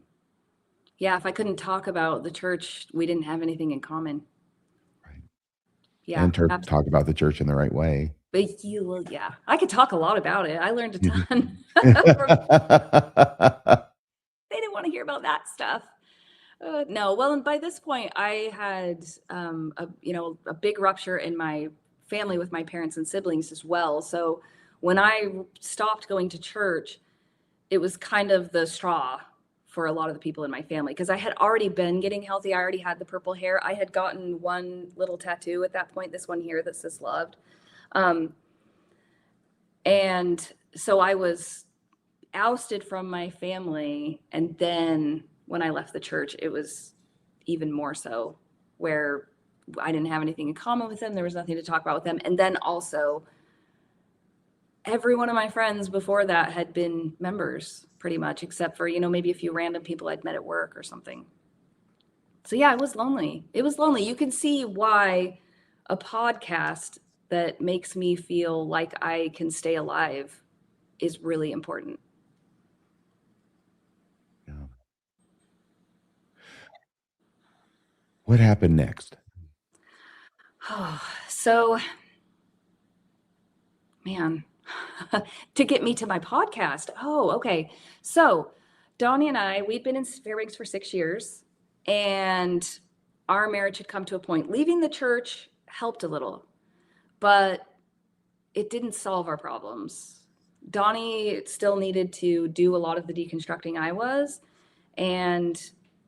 [SPEAKER 3] Yeah, if I couldn't talk about the church, we didn't have anything in common.
[SPEAKER 1] Right.
[SPEAKER 3] Yeah,
[SPEAKER 1] And talk about the church in the right way.
[SPEAKER 3] but yeah, I could talk a lot about it. I learned a
[SPEAKER 1] Mhm.
[SPEAKER 3] ton. They didn't want to hear about that stuff. No, well, and by this point, I had a big rupture in my family with my parents and siblings as well. So when I stopped going to church, it was kind of the straw for a lot of the people in my family because I had already been getting healthy. I already had the purple hair. I had gotten one little tattoo at that point, this one here that says loved. Um, and so I was ousted from my family. And then when I left the church, it was even more so, where I didn't have anything in common with them. There was nothing to talk about with them. And then also, every one of my friends before that had been members pretty much, except for, maybe a few random people I'd met at work or something. So yeah, it was lonely. It was lonely. You can see why a podcast that makes me feel like I can stay alive is really important.
[SPEAKER 1] Yeah. What happened next?
[SPEAKER 3] So, man, to get me to my podcast. Oh, okay. So, Donnie and we'd been in Fairbanks for 6 years, and our marriage had come to a point. Leaving the church helped a little, but it didn't solve our problems. Donnie still needed to do a lot of the deconstructing I was, and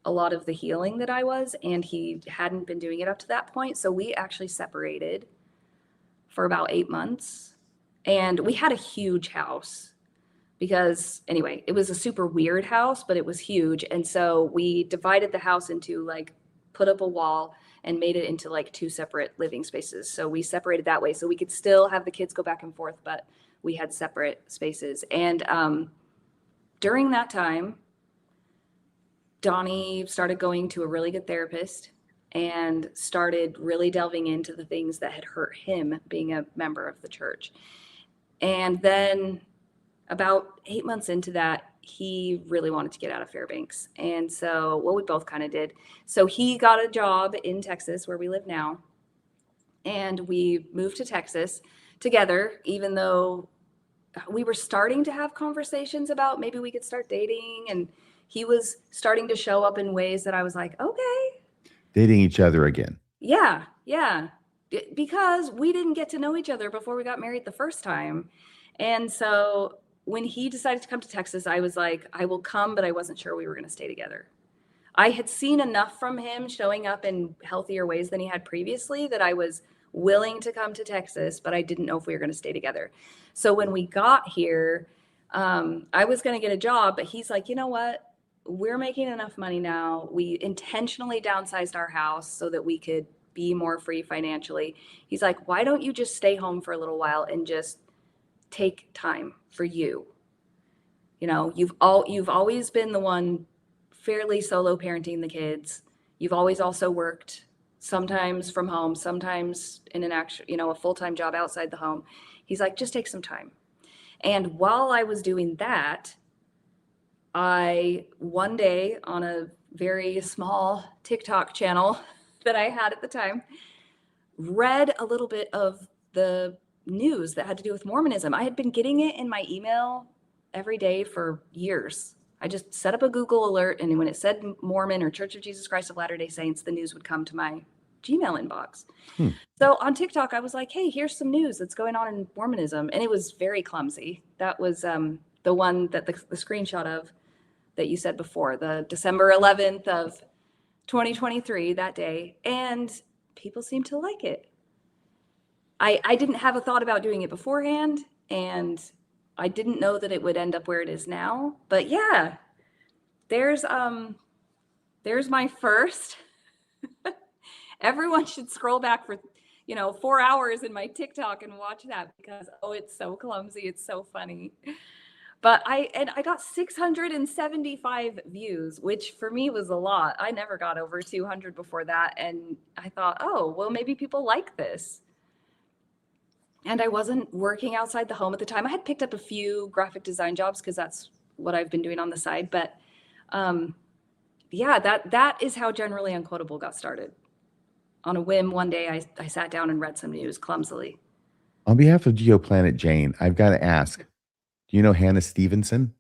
[SPEAKER 3] a lot of the healing that I was, and he hadn't been doing it up to that point. So we actually separated for about 8 months, and we had a huge house because, anyway, it was a super weird house, but it was huge. And so we divided the house into, like, put up a wall and made it into like two separate living spaces. So we separated that way so we could still have the kids go back and forth, but we had separate spaces. And during that time, Donnie started going to a really good therapist and started really delving into the things that had hurt him being a member of the church. And then about 8 months into that, he really wanted to get out of Fairbanks. And so, well, we both kind of did. So he got a job in Texas where we live now. And we moved to Texas together, even though we were starting to have conversations about maybe we could start dating. And he was starting to show up in ways that I was like, okay,
[SPEAKER 1] Dating each other again.
[SPEAKER 3] yeah, yeah. Because we didn't get to know each other before we got married the first time. And so when he decided to come to Texas, I was like, I will come, but I wasn't sure we were going to stay together. I had seen enough from him showing up in healthier ways than he had previously that I was willing to come to Texas, but I didn't know if we were going to stay together. So when we got here, I was going to get a job, but he's like, you know what? We're making enough money now. We intentionally downsized our house so that we could be more free financially. He's like, why don't you just stay home for a little while and just take time for you? You know, you've always been the one fairly solo parenting the kids. You've always also worked, sometimes from home, sometimes in an actual, you know, a full-time job outside the home. He's like, just take some time. And while I was doing that, I one day on a very small TikTok channel that I had at the time, read a little bit of the news that had to do with Mormonism. I had been getting it in my email every day for years. I just set up a Google alert, and when it said Mormon or Church of Jesus Christ of Latter-day Saints, the news would come to my Gmail inbox. So on TikTok, I was like, hey, here's some news that's going on in Mormonism. And it was very clumsy. That was the one that the screenshot of that you said before, the December 11th of 2023, that day. And people seemed to like it. I didn't have a thought about doing it beforehand, and I didn't know that it would end up where it is now. But yeah, there's my first. Everyone should scroll back for 4 hours in my TikTok and watch that, because it's so clumsy, it's so funny. But I got 675 views, which for me was a lot. I never got over 200 before that, and I thought, oh, well, maybe people like this. And I wasn't working outside the home at the time. I had picked up a few graphic design jobs because that's what I've been doing on the side. But yeah, that is how Generally Unquotable got started. On a whim, one day I sat down and read some news clumsily.
[SPEAKER 1] On behalf of GeoPlanet Jane, I've got to ask, do you know Hannah Stevenson?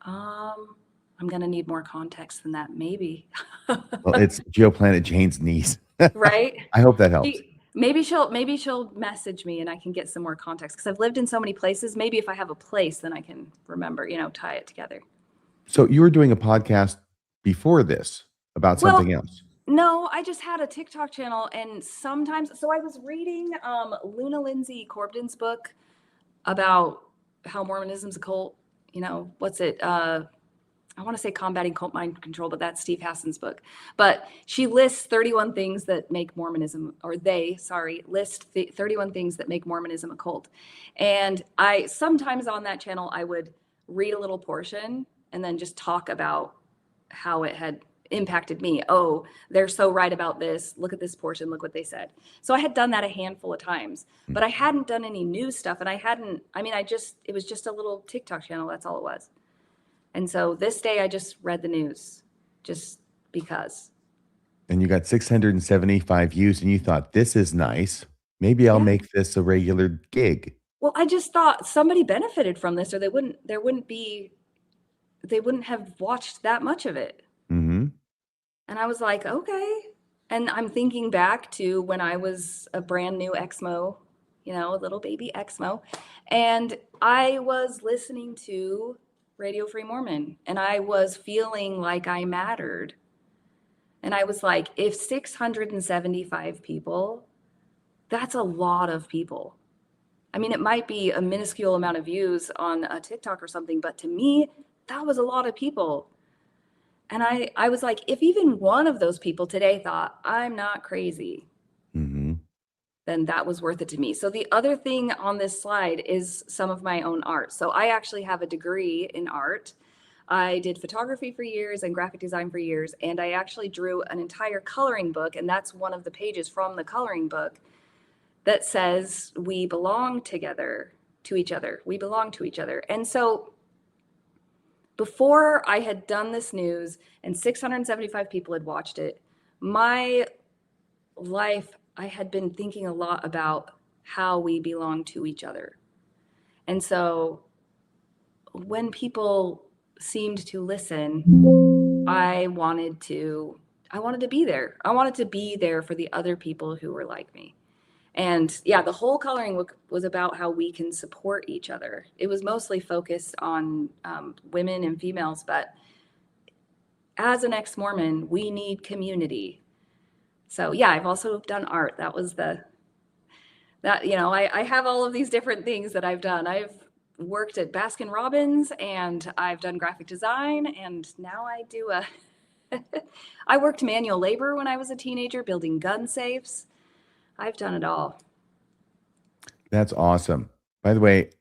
[SPEAKER 3] I'm going to need more context than that, maybe.
[SPEAKER 1] Well, it's GeoPlanet Jane's niece.
[SPEAKER 3] Right?
[SPEAKER 1] I hope that helps.
[SPEAKER 3] Maybe she'll message me and I can get some more context, because I've lived in so many places. Maybe if I have a place, then I can remember, tie it together.
[SPEAKER 1] So you were doing a podcast before this about something else.
[SPEAKER 3] No, I just had a TikTok channel, and sometimes, so I was reading Luna Lindsay Corbden's book about how Mormonism's a cult. What's it? I want to say Combating Cult Mind Control, but that's Steve Hassan's book. But she lists 31 things that make Mormonism, list 31 things that make Mormonism a cult. And I sometimes on that channel, I would read a little portion and then just talk about how it had impacted me. Oh, they're so right about this. Look at this portion. Look what they said. So I had done that a handful of times, but I hadn't done any news stuff. And it was just a little TikTok channel. That's all it was. And so this day I just read the news just because.
[SPEAKER 1] And you got 675 views and you thought, this is nice. Maybe I'll make this a regular gig.
[SPEAKER 3] Well, I just thought somebody benefited from this, or they wouldn't have watched that much of it.
[SPEAKER 1] Mm-hmm.
[SPEAKER 3] And I was like, okay. And I'm thinking back to when I was a brand new Exmo, a little baby Exmo. And I was listening to Radio Free Mormon, and I was feeling like I mattered. And I was like, if 675 people, that's a lot of people. I mean, it might be a minuscule amount of views on a TikTok or something, but to me, that was a lot of people. And I was like, if even one of those people today thought I'm not crazy, then that was worth it to me. So the other thing on this slide is some of my own art. So I actually have a degree in art. I did photography for years and graphic design for years. And I actually drew an entire coloring book. And that's one of the pages from the coloring book that says, we belong together to each other. We belong to each other. And so before I had done this news and 675 people had watched it, my life, I had been thinking a lot about how we belong to each other. And so when people seemed to listen, I wanted to be there. I wanted to be there for the other people who were like me. And yeah, the whole coloring book was about how we can support each other. It was mostly focused on women and females, but as an ex-Mormon, we need community. So yeah, I've also done art. That was I have all of these different things that I've done. I've worked at Baskin Robbins, and I've done graphic design, and now I do I worked manual labor when I was a teenager, building gun safes. I've done it all.
[SPEAKER 1] That's awesome. By the way,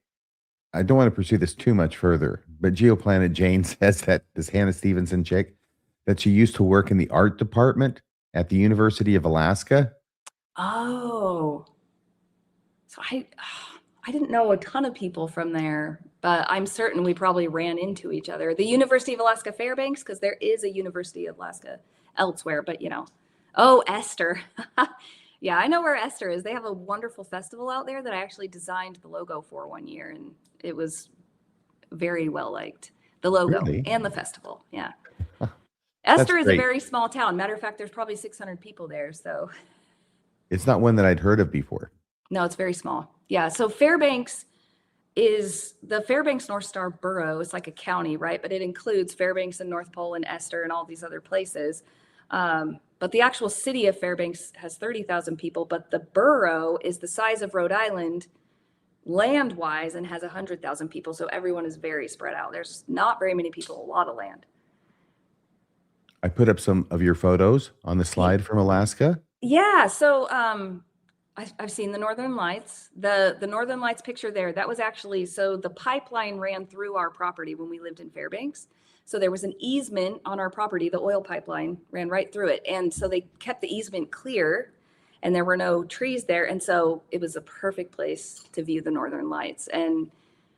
[SPEAKER 1] I don't want to pursue this too much further, but Geoplanet Jane says that this Hannah Stevenson chick, that she used to work in the art department at the University of Alaska.
[SPEAKER 3] Oh, so I didn't know a ton of people from there, but I'm certain we probably ran into each other. The University of Alaska Fairbanks, because there is a University of Alaska elsewhere, but oh, Esther. Yeah, I know where Esther is. They have a wonderful festival out there that I actually designed the logo for one year, and it was very well liked. The logo
[SPEAKER 1] Really?
[SPEAKER 3] and the festival. Yeah. Esther is
[SPEAKER 1] great.
[SPEAKER 3] a very small town. Matter of fact, there's probably 600 people there. So
[SPEAKER 1] It's not one that I'd heard of before.
[SPEAKER 3] no, it's very small. Yeah. So Fairbanks is the Fairbanks North Star borough. It's like a county, right? But it includes Fairbanks and North Pole and Esther and all these other places. But the actual city of Fairbanks has 30,000 people, but the borough is the size of Rhode Island land-wise and has 100,000 people. So everyone is very spread out. There's not very many people, a lot of land.
[SPEAKER 1] I put up some of your photos on the slide from Alaska.
[SPEAKER 3] Yeah. So I've seen the Northern Lights. The Northern Lights picture there, that was actually, so the pipeline ran through our property when we lived in Fairbanks. So there was an easement on our property. The oil pipeline ran right through it. And so they kept the easement clear and there were no trees there. And so it was a perfect place to view the Northern Lights. And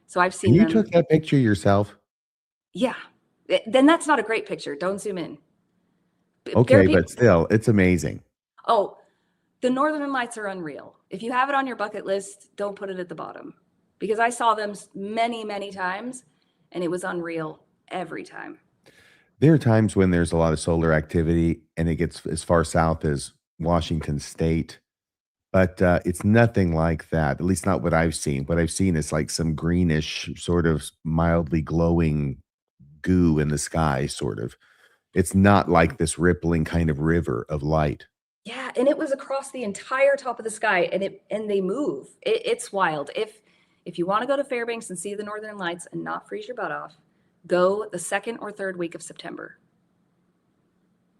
[SPEAKER 3] so I've seen
[SPEAKER 1] And you
[SPEAKER 3] them.
[SPEAKER 1] took that picture yourself?
[SPEAKER 3] Yeah. Then that's not a great picture. Don't zoom in.
[SPEAKER 1] Okay, but still, it's amazing.
[SPEAKER 3] Oh, the Northern Lights are unreal. If you have it on your bucket list, don't put it at the bottom, because I saw them many, many times and it was unreal every time.
[SPEAKER 1] There are times when there's a lot of solar activity and it gets as far south as Washington State, but it's nothing like that, at least not what I've seen. What I've seen is like some greenish, sort of mildly glowing goo in the sky, sort of. It's not like this rippling kind of river of light.
[SPEAKER 3] Yeah, and it was across the entire top of the sky, and they move. It's wild. If you want to go to Fairbanks and see the Northern Lights and not freeze your butt off, go the second or third week of September.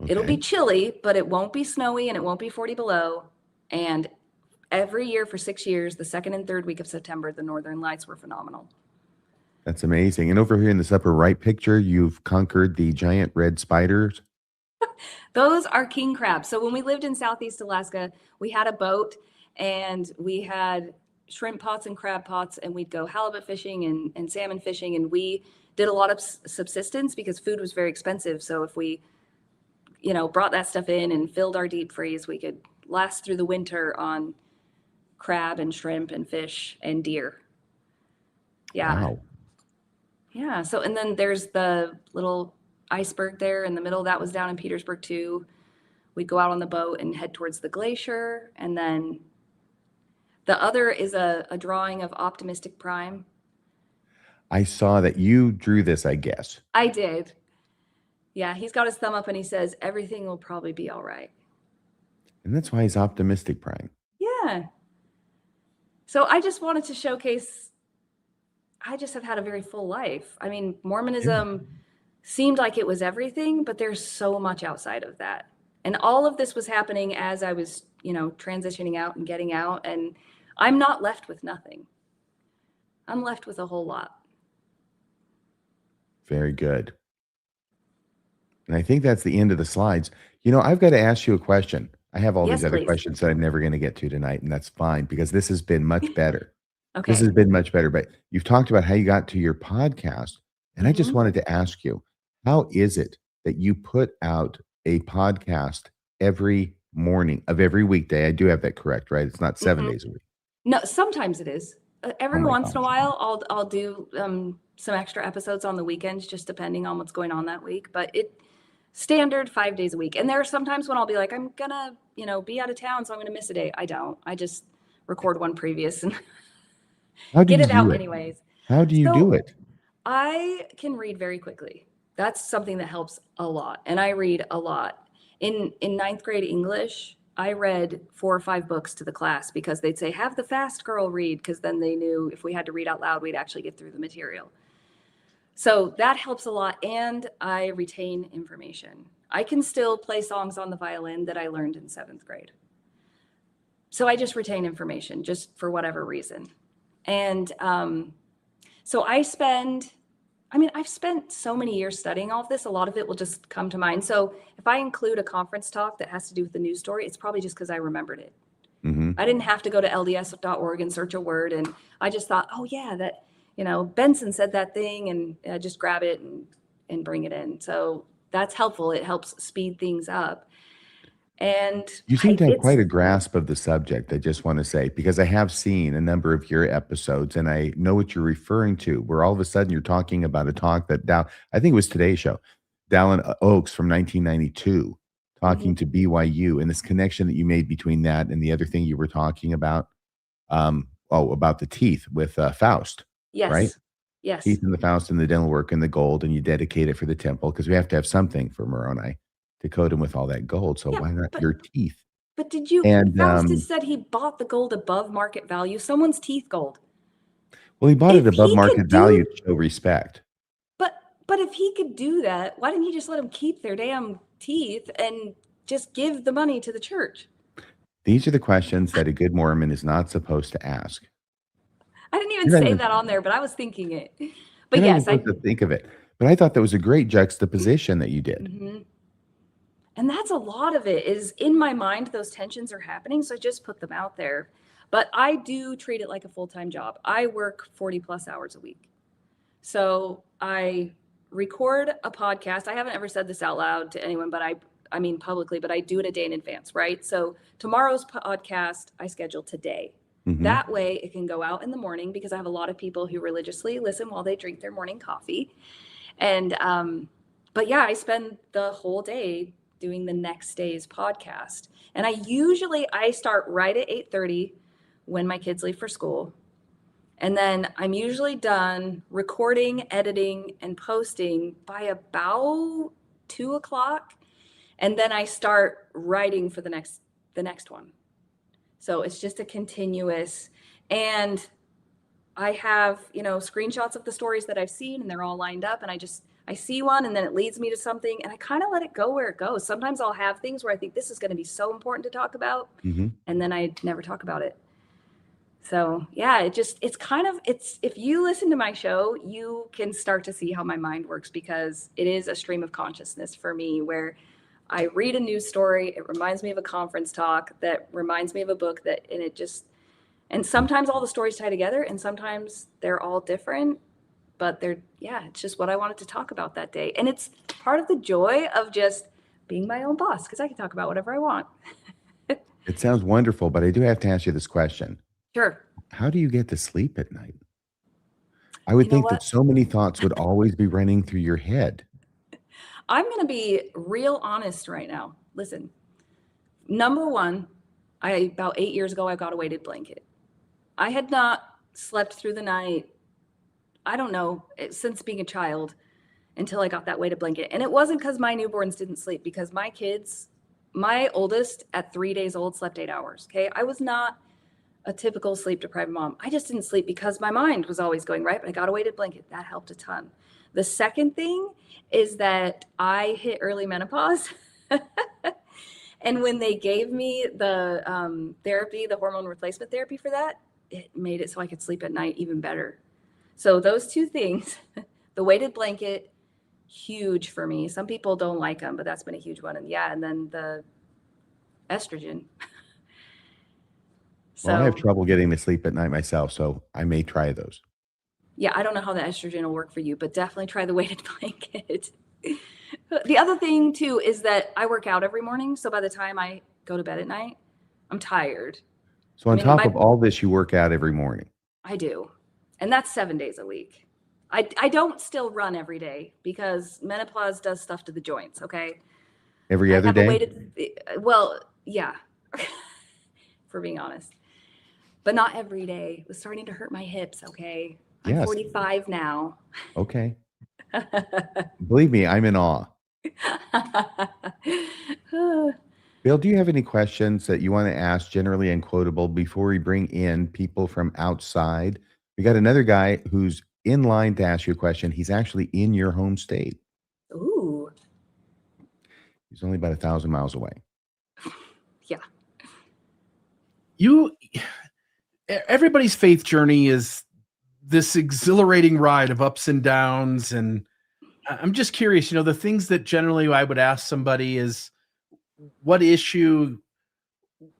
[SPEAKER 3] Okay. It'll be chilly, but it won't be snowy and it won't be 40 below. And every year for 6 years, the second and third week of September, the Northern Lights were phenomenal.
[SPEAKER 1] That's amazing. And over here in this upper right picture, you've conquered the giant red spiders.
[SPEAKER 3] Those are king crabs. So when we lived in Southeast Alaska, we had a boat and we had shrimp pots and crab pots, and we'd go halibut fishing and salmon fishing. And we did a lot of subsistence because food was very expensive. So if we, brought that stuff in and filled our deep freeze, we could last through the winter on crab and shrimp and fish and deer. Yeah.
[SPEAKER 1] Wow.
[SPEAKER 3] Yeah. So, and then there's the little iceberg there in the middle. That was down in Petersburg too. We'd go out on the boat and head towards the glacier. And then the other is a drawing of Optimistic Prime.
[SPEAKER 1] I saw that you drew this, I guess.
[SPEAKER 3] I did. Yeah. He's got his thumb up and he says, everything will probably be all right.
[SPEAKER 1] And that's why he's Optimistic Prime.
[SPEAKER 3] Yeah. So I just wanted to showcase, I just have had a very full life. I mean, Mormonism seemed like it was everything, but there's so much outside of that. And all of this was happening as I was, transitioning out and getting out. And I'm not left with nothing. I'm left with a whole lot.
[SPEAKER 1] Very good. And I think that's the end of the slides. I've got to ask you a question. I have all these other questions that I'm never going to get to tonight, and that's fine because this has been much better.
[SPEAKER 3] Okay.
[SPEAKER 1] This has been much better, but you've talked about how you got to your podcast, and I just wanted to ask you, how is it that you put out a podcast every morning of every weekday? I do have that correct, right? It's not 7 days a week.
[SPEAKER 3] No, sometimes it is. Every once in a while, I'll do some extra episodes on the weekends, just depending on what's going on that week. But it standard 5 days a week. And there are sometimes when I'll be like, I'm gonna, be out of town, so I'm gonna miss a day. I don't. I just record one previous and
[SPEAKER 1] How do
[SPEAKER 3] get
[SPEAKER 1] you
[SPEAKER 3] it out
[SPEAKER 1] do it?
[SPEAKER 3] anyways.
[SPEAKER 1] How do you do
[SPEAKER 3] So
[SPEAKER 1] it?
[SPEAKER 3] I can read very quickly. That's something that helps a lot. And I read a lot. In ninth grade English, I read 4 or 5 books to the class because they'd say, have the fast girl read, because then they knew if we had to read out loud, we'd actually get through the material. So that helps a lot. And I retain information. I can still play songs on the violin that I learned in 7th grade. So I just retain information just for whatever reason. And so I've spent so many years studying all of this. A lot of it will just come to mind. So if I include a conference talk that has to do with the news story, it's probably just because I remembered it.
[SPEAKER 1] Mm-hmm.
[SPEAKER 3] I didn't have to go to lds.org and search a word. And I just thought, oh yeah, that, Benson said that thing, and just grab it and bring it in. So that's helpful. It helps speed things up. And
[SPEAKER 1] You seem to have
[SPEAKER 3] it's
[SPEAKER 1] quite a grasp of the subject, I just want to say, because I have seen a number of your episodes and I know what you're referring to, where all of a sudden you're talking about a talk that I think it was Today's Show, Dallin Oaks from 1992, talking to BYU, and this connection that you made between that and the other thing you were talking about, about the teeth with Faust, right?
[SPEAKER 3] yes, yes.
[SPEAKER 1] Teeth and the Faust and the dental work and the gold, and you dedicate it for the temple because we have to have something for Moroni to coat him with all that gold. So
[SPEAKER 3] Yeah,
[SPEAKER 1] why not
[SPEAKER 3] but-
[SPEAKER 1] your teeth?
[SPEAKER 3] But did you,
[SPEAKER 1] And
[SPEAKER 3] Faustus said he bought the gold above market value, someone's teeth gold.
[SPEAKER 1] well, he bought it
[SPEAKER 3] If
[SPEAKER 1] above
[SPEAKER 3] he
[SPEAKER 1] market
[SPEAKER 3] could do-
[SPEAKER 1] value to show respect.
[SPEAKER 3] But if he could do that, why didn't he just let them keep their damn teeth and just give the money to the church?
[SPEAKER 1] These are the questions that a good Mormon is not supposed to ask.
[SPEAKER 3] I didn't even
[SPEAKER 1] You're not
[SPEAKER 3] say
[SPEAKER 1] even-
[SPEAKER 3] that on there, but I was thinking it. But
[SPEAKER 1] You're not
[SPEAKER 3] yes,
[SPEAKER 1] even supposed to think of it. But I thought that was a great juxtaposition that you did.
[SPEAKER 3] Mhm. And that's a lot of it is in my mind, those tensions are happening. So I just put them out there. But I do treat it like a full-time job. I work 40 plus hours a week. So I record a podcast. I haven't ever said this out loud to anyone, but I mean publicly, but I do it a day in advance, right? So tomorrow's podcast I schedule today.
[SPEAKER 1] Mhm.
[SPEAKER 3] That way it can go out in the morning because I have a lot of people who religiously listen while they drink their morning coffee. And but yeah, I spend the whole day doing the next day's podcast. And I start right at 8:30 when my kids leave for school. And then I'm usually done recording, editing, and posting by about 2:00. And then I start writing for the next one. So it's just a continuous, and I have, screenshots of the stories that I've seen and they're all lined up, and I see one and then it leads me to something and I kind of let it go where it goes. Sometimes I'll have things where I think this is going to be so important to talk about,
[SPEAKER 1] Mhm.
[SPEAKER 3] and then I never talk about it. So yeah, it's if you listen to my show, you can start to see how my mind works, because it is a stream of consciousness for me where I read a news story. It reminds me of a conference talk that reminds me of a book and sometimes all the stories tie together and sometimes they're all different, but it's just what I wanted to talk about that day. And it's part of the joy of just being my own boss, because I can talk about whatever I want.
[SPEAKER 1] It sounds wonderful, but I do have to ask you this question.
[SPEAKER 3] Sure.
[SPEAKER 1] How do you get to sleep at night? I would
[SPEAKER 3] You know
[SPEAKER 1] think that
[SPEAKER 3] what?
[SPEAKER 1] so many thoughts would always be running through your head.
[SPEAKER 3] I'm going to be real honest right now. Listen, number one, about 8 years ago, I got a weighted blanket. I had not slept through the night, I don't know, since being a child until I got that weighted blanket. And it wasn't because my newborns didn't sleep, because my kids, my oldest at 3 days old slept 8 hours. Okay. I was not a typical sleep deprived mom. I just didn't sleep because my mind was always going right, but I got a weighted blanket. That helped a ton. The second thing is that I hit early menopause. And when they gave me the therapy, the hormone replacement therapy for that, it made it so I could sleep at night even better. So those two things, the weighted blanket, huge for me. Some people don't like them, but that's been a huge one. And then the estrogen.
[SPEAKER 1] Well, I have trouble getting to sleep at night myself, so I may try those.
[SPEAKER 3] Yeah, I don't know how the estrogen will work for you, but definitely try the weighted blanket. The other thing too is that I work out every morning. So by the time I go to bed at night, I'm tired.
[SPEAKER 1] So on top of all this, you work out every morning.
[SPEAKER 3] I do. And that's 7 days a week. I don't still run every day because menopause does stuff to the joints. Okay.
[SPEAKER 1] Every
[SPEAKER 3] I
[SPEAKER 1] other
[SPEAKER 3] have a
[SPEAKER 1] day?
[SPEAKER 3] way to, well, yeah, for being honest, but not every day. It was starting to hurt my hips. Okay. I'm
[SPEAKER 1] Yes.
[SPEAKER 3] 45 now.
[SPEAKER 1] Okay. Believe me, I'm in awe. Bill, do you have any questions that you want to ask generally Unquotable before we bring in people from outside? We got another guy who's in line to ask you a question. He's actually in your home state.
[SPEAKER 3] Ooh,
[SPEAKER 1] He's only about 1,000 miles away.
[SPEAKER 3] yeah.
[SPEAKER 2] Everybody's faith journey is this exhilarating ride of ups and downs. And I'm just curious, the things that generally I would ask somebody is what issue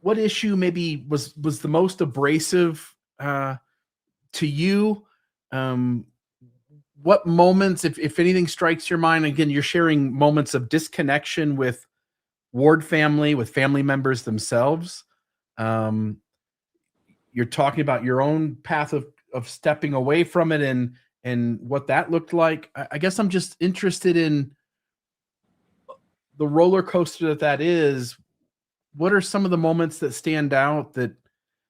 [SPEAKER 2] maybe was the most abrasive to you? What moments, if anything strikes your mind, again, you're sharing moments of disconnection with Ward family, with family members themselves. You're talking about your own path of stepping away from it and what that looked like. I guess I'm just interested in the roller coaster that is. What are some of the moments that stand out that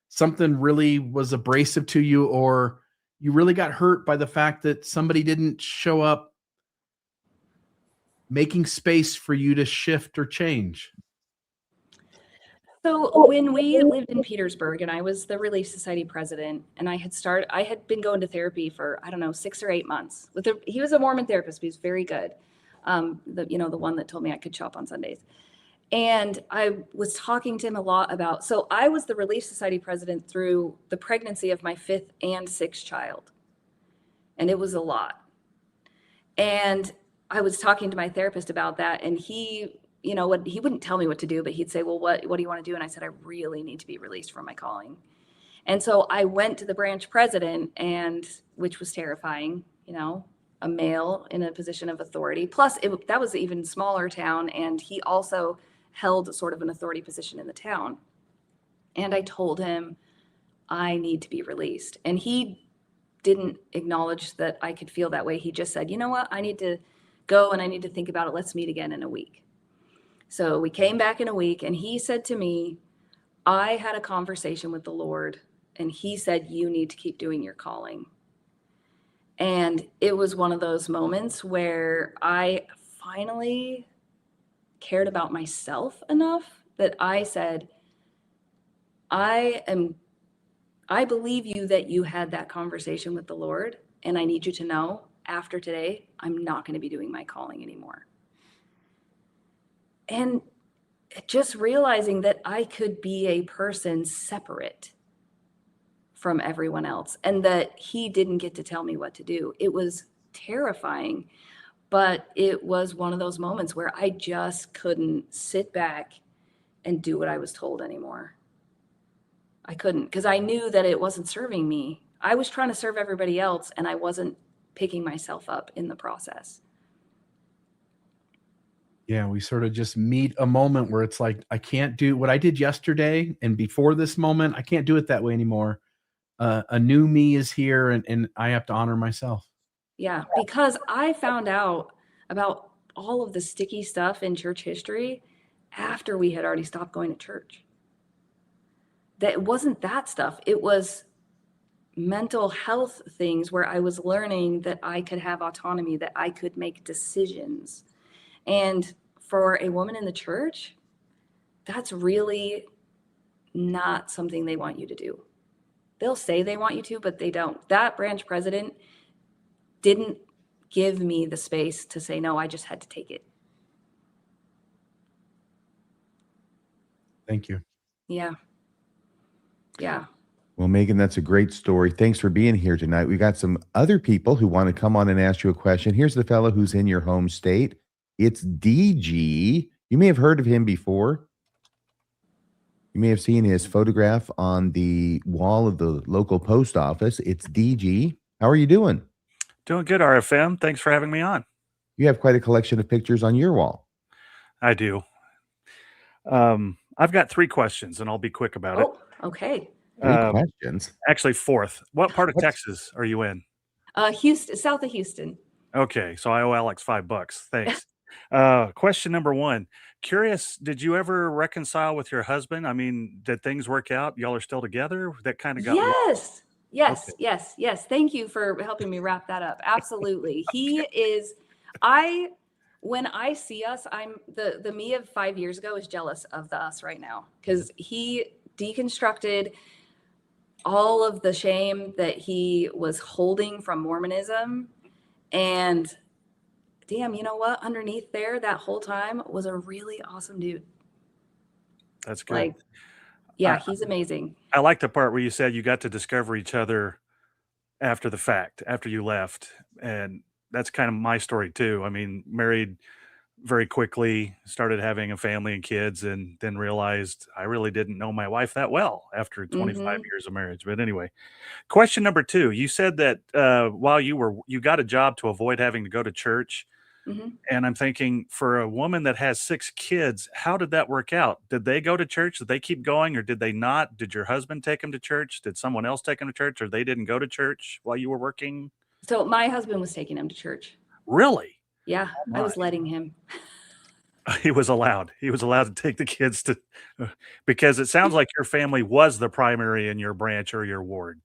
[SPEAKER 2] something really was abrasive to you, or you really got hurt by the fact that somebody didn't show up making space for you to shift or change?
[SPEAKER 3] So when we lived in Petersburg and I was the Relief Society president, and I had been going to therapy for, I don't know, 6 or 8 months he was a Mormon therapist, but he was very good. The one that told me I could shop on Sundays. And I was talking to him a lot about, so I was the Relief Society president through the pregnancy of my 5th and 6th child. And it was a lot. And I was talking to my therapist about that, and he wouldn't tell me what to do, but he'd say, well, what do you want to do? And I said, I really need to be released from my calling. And so I went to the branch president, which was terrifying, a male in a position of authority. Plus that was an even smaller town. And he also held sort of an authority position in the town. And I told him I need to be released. And he didn't acknowledge that I could feel that way. He just said, you know what? I need to go and I need to think about it. Let's meet again in a week. So we came back in a week, and he said to me, I had a conversation with the Lord, and he said, you need to keep doing your calling. And it was one of those moments where I finally cared about myself enough that I said, I believe you that you had that conversation with the Lord, and I need you to know after today, I'm not going to be doing my calling anymore. And just realizing that I could be a person separate from everyone else, and that he didn't get to tell me what to do. It was terrifying, but it was one of those moments where I just couldn't sit back and do what I was told anymore. I couldn't, because I knew that it wasn't serving me. I was trying to serve everybody else, and I wasn't picking myself up in the process.
[SPEAKER 2] Yeah, we sort of just meet a moment where it's like, I can't do what I did yesterday and before this moment. I can't do it that way anymore. A new me is here, and I have to honor myself.
[SPEAKER 3] Yeah, because I found out about all of the sticky stuff in church history after we had already stopped going to church. That it wasn't that stuff. It was mental health things where I was learning that I could have autonomy, that I could make decisions. And for a woman in the church, that's really not something they want you to do. They'll say they want you to, but they don't. That branch president didn't give me the space to say, no, I just had to take it.
[SPEAKER 2] Thank you.
[SPEAKER 3] Yeah. Yeah.
[SPEAKER 1] Well, Meggan, that's a great story. Thanks for being here tonight. We got some other people who want to come on and ask you a question. Here's the fellow who's in your home state. It's DG. You may have heard of him before. You may have seen his photograph on the wall of the local post office. It's DG. How are you doing?
[SPEAKER 4] Doing good, RFM. Thanks for having me on.
[SPEAKER 1] You have quite a collection of pictures on your wall.
[SPEAKER 4] I do. I've got 3 questions, and I'll be quick about it.
[SPEAKER 3] Oh, okay.
[SPEAKER 1] 3 questions.
[SPEAKER 4] Actually, 4th. What part of Texas are you in?
[SPEAKER 3] Houston, south of Houston.
[SPEAKER 4] Okay, so I owe Alex $5. Thanks. Question number one. Curious, did you ever reconcile with your husband? I mean, did things work out? Y'all are still together? That kind of got lost.
[SPEAKER 3] Yes. Yes,
[SPEAKER 4] Okay.
[SPEAKER 3] yes, yes. Thank you for helping me wrap that up. Absolutely. He is, when I see us, I'm the me of 5 years ago is jealous of the us right now because he deconstructed all of the shame that he was holding from Mormonism. And damn, you know what? Underneath there, that whole time was a really awesome dude.
[SPEAKER 4] That's good.
[SPEAKER 3] Like, yeah,
[SPEAKER 4] I,
[SPEAKER 3] he's amazing.
[SPEAKER 4] I like the part where you said you got to discover each other after the fact, after you left. And that's kind of my story too. I mean, married very quickly, started having a family and kids, and then realized I really didn't know my wife that well after 25
[SPEAKER 3] Mhm.
[SPEAKER 4] years of marriage. But anyway, question number two, you said that while you got a job to avoid having to go to church.
[SPEAKER 3] Mhm.
[SPEAKER 4] And I'm thinking, for a woman that has 6 kids, how did that work out? Did they go to church? Did they keep going or did they not? Did your husband take them to church? Did someone else take them to church or they didn't go to church while you were working?
[SPEAKER 3] So my husband was taking him to church.
[SPEAKER 4] Really?
[SPEAKER 3] Yeah,
[SPEAKER 4] Oh
[SPEAKER 3] I
[SPEAKER 4] my.
[SPEAKER 3] was letting him.
[SPEAKER 4] He was allowed. He was allowed to take the kids to because it sounds like your family was the primary in your branch or your ward.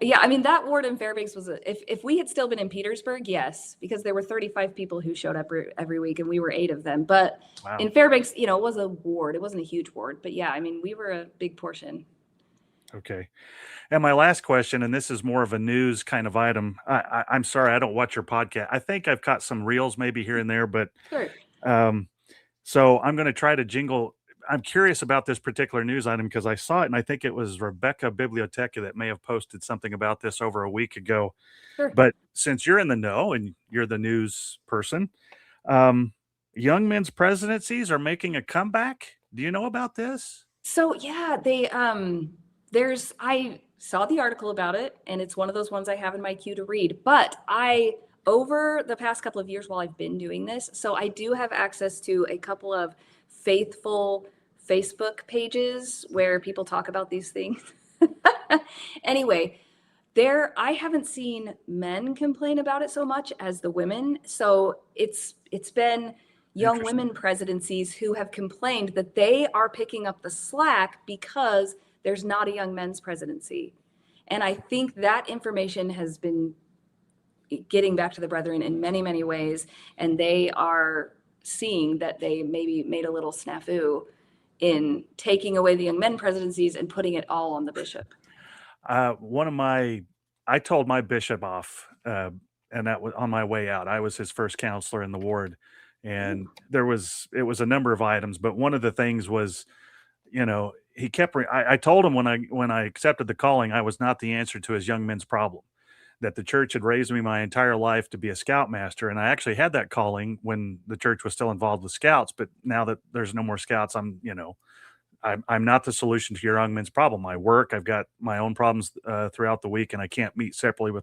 [SPEAKER 3] Yeah, I mean that ward in Fairbanks was if we had still been in Petersburg, yes, because there were 35 people who showed up every week and we were 8 of them. But
[SPEAKER 4] Wow.
[SPEAKER 3] in Fairbanks, it was a ward. It wasn't a huge ward, but yeah, I mean we were a big portion.
[SPEAKER 4] Okay. And my last question, and this is more of a news kind of item. I'm sorry, I don't watch your podcast. I think I've caught some reels maybe here and there, but
[SPEAKER 3] Sure.
[SPEAKER 4] so I'm going to try to jingle. I'm curious about this particular news item because I saw it and I think it was Rebecca Biblioteca that may have posted something about this over a week ago.
[SPEAKER 3] Sure.
[SPEAKER 4] But since you're in the know and you're the news person, um, young men's presidencies are making a comeback. Do you know about this?
[SPEAKER 3] So yeah, I saw the article about it and it's one of those ones I have in my queue to read, but over the past couple of years while I've been doing this, so I do have access to a couple of faithful Facebook pages where people talk about these things. Anyway, I haven't seen men complain about it so much as the women. So it's been young
[SPEAKER 4] Interesting.
[SPEAKER 3] women presidencies who have complained that they are picking up the slack because there's not a young men's presidency. And I think that information has been getting back to the brethren in many, many ways. And they are seeing that they maybe made a little snafu in taking away the young men presidencies and putting it all on the bishop.
[SPEAKER 4] I told my bishop off, and that was on my way out. I was his first counselor in the ward, and it was a number of items, but one of the things was, he kept. I told him when I accepted the calling, I was not the answer to his young men's problem. That the church had raised me my entire life to be a scoutmaster, and I actually had that calling when the church was still involved with scouts. But now that there's no more scouts, I'm not the solution to your young men's problem. I work, I've got my own problems throughout the week, and I can't meet separately with.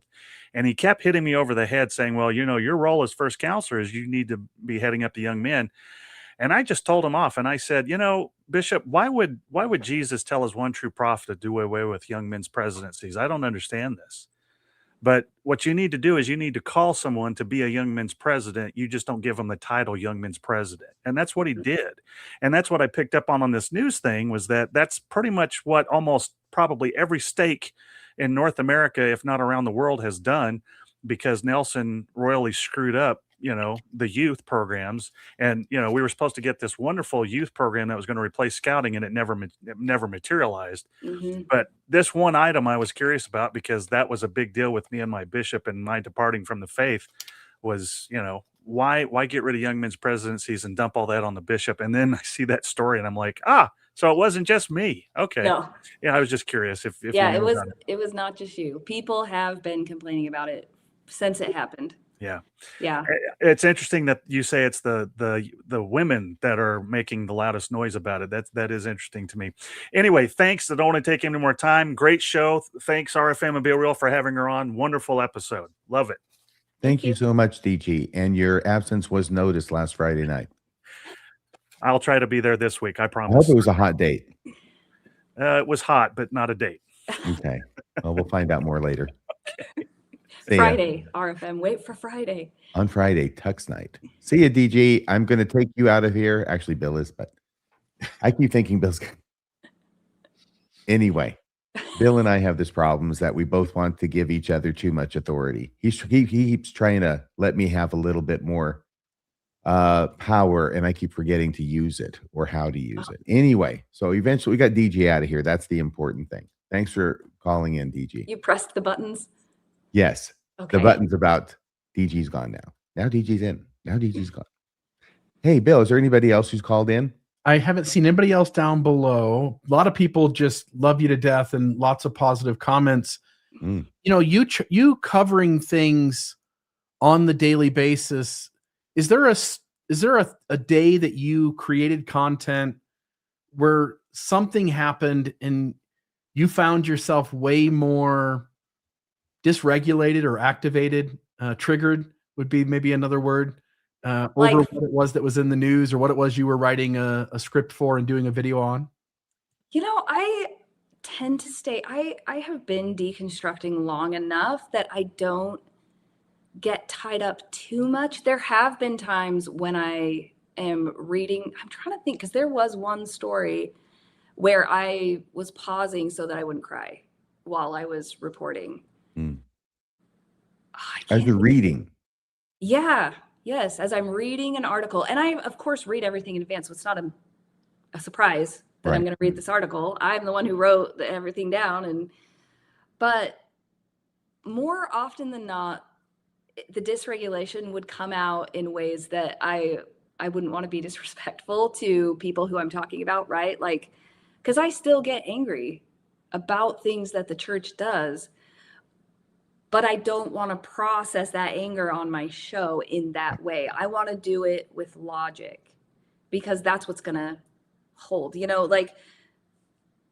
[SPEAKER 4] And he kept hitting me over the head saying, well, your role as first counselor is you need to be heading up the young men. And I just told him off. And I said, Bishop, why would Jesus tell his one true prophet to do away with young men's presidencies? I don't understand this. But what you need to do is you need to call someone to be a young men's president. You just don't give them the title young men's president. And that's what he did. And that's what I picked up on this news thing was that's pretty much what almost probably every stake in North America, if not around the world, has done because Nelson royally screwed up, the youth programs. And, we were supposed to get this wonderful youth program that was going to replace scouting and it never materialized.
[SPEAKER 3] Mm-hmm.
[SPEAKER 4] But this one item I was curious about because that was a big deal with me and my bishop and my departing from the faith was, why get rid of young men's presidencies and dump all that on the bishop? And then I see that story and I'm like, so it wasn't just me. Okay.
[SPEAKER 3] No.
[SPEAKER 4] Yeah, I was just curious if
[SPEAKER 3] yeah,
[SPEAKER 4] you knew
[SPEAKER 3] it was not just you. People have been complaining about it since it happened.
[SPEAKER 4] Yeah.
[SPEAKER 3] Yeah.
[SPEAKER 4] It's interesting that you say it's the women that are making the loudest noise about it. That is interesting to me. Anyway, thanks. I don't want to take any more time. Great show. Thanks, RFM and Be Real, for having her on. Wonderful episode. Love it.
[SPEAKER 1] Thank you so much, DG. And your absence was noticed last Friday night.
[SPEAKER 4] I'll try to be there this week. I
[SPEAKER 1] I
[SPEAKER 4] promise.
[SPEAKER 1] hope it was a hot date.
[SPEAKER 4] It was hot, but not a date.
[SPEAKER 1] Okay. Well, we'll find out more later.
[SPEAKER 4] Okay.
[SPEAKER 1] See ya.
[SPEAKER 3] Friday, RFM. Wait for Friday.
[SPEAKER 1] On Friday, Tux night. See ya, DG. I'm going to take you out of here. Actually, Bill is, but I keep thinking Bill's. Anyway, Bill and I have this problem is that we both want to give each other too much authority. He keeps trying to let me have a little bit more power, and I keep forgetting to use it or how to use it. Anyway, so eventually we got DG out of here. That's the important thing. Thanks for calling in, DG.
[SPEAKER 3] You pressed the buttons?
[SPEAKER 1] Yes.
[SPEAKER 3] Okay.
[SPEAKER 1] The button's about DG's gone now. Now DG's in. Now DG's gone. Hey, Bill, is there anybody else who's called in?
[SPEAKER 2] I haven't seen anybody else down below. A lot of people just love you to death and lots of positive comments.
[SPEAKER 1] Mm.
[SPEAKER 2] You know, you covering things on the daily basis. Is there a day that you created content where something happened and you found yourself way more dysregulated or activated, triggered would be maybe another word, over
[SPEAKER 3] Like-
[SPEAKER 2] what it was that was in the news or what it was you were writing a script for and doing a video on?
[SPEAKER 3] You know, I tend to stay, I have been deconstructing long enough that I don't get tied up too much. There have been times when I am reading, I'm trying to think, because there was one story where I was pausing so that I wouldn't cry while I was reporting.
[SPEAKER 1] Mm.
[SPEAKER 3] I
[SPEAKER 1] As
[SPEAKER 3] can't
[SPEAKER 1] you're
[SPEAKER 3] think-
[SPEAKER 1] reading.
[SPEAKER 3] Yeah, yes, as I'm reading an article. And I, of course, read everything in advance, so it's not a surprise that I'm
[SPEAKER 1] Right.
[SPEAKER 3] going to read this article. I'm the one who wrote everything down. But more often than not, the dysregulation would come out in ways that I wouldn't want to be disrespectful to people who I'm talking about, right? Like, because I still get angry about things that the church does, but I don't want to process that anger on my show in that way. I want to do it with logic because that's what's going to hold. You know, like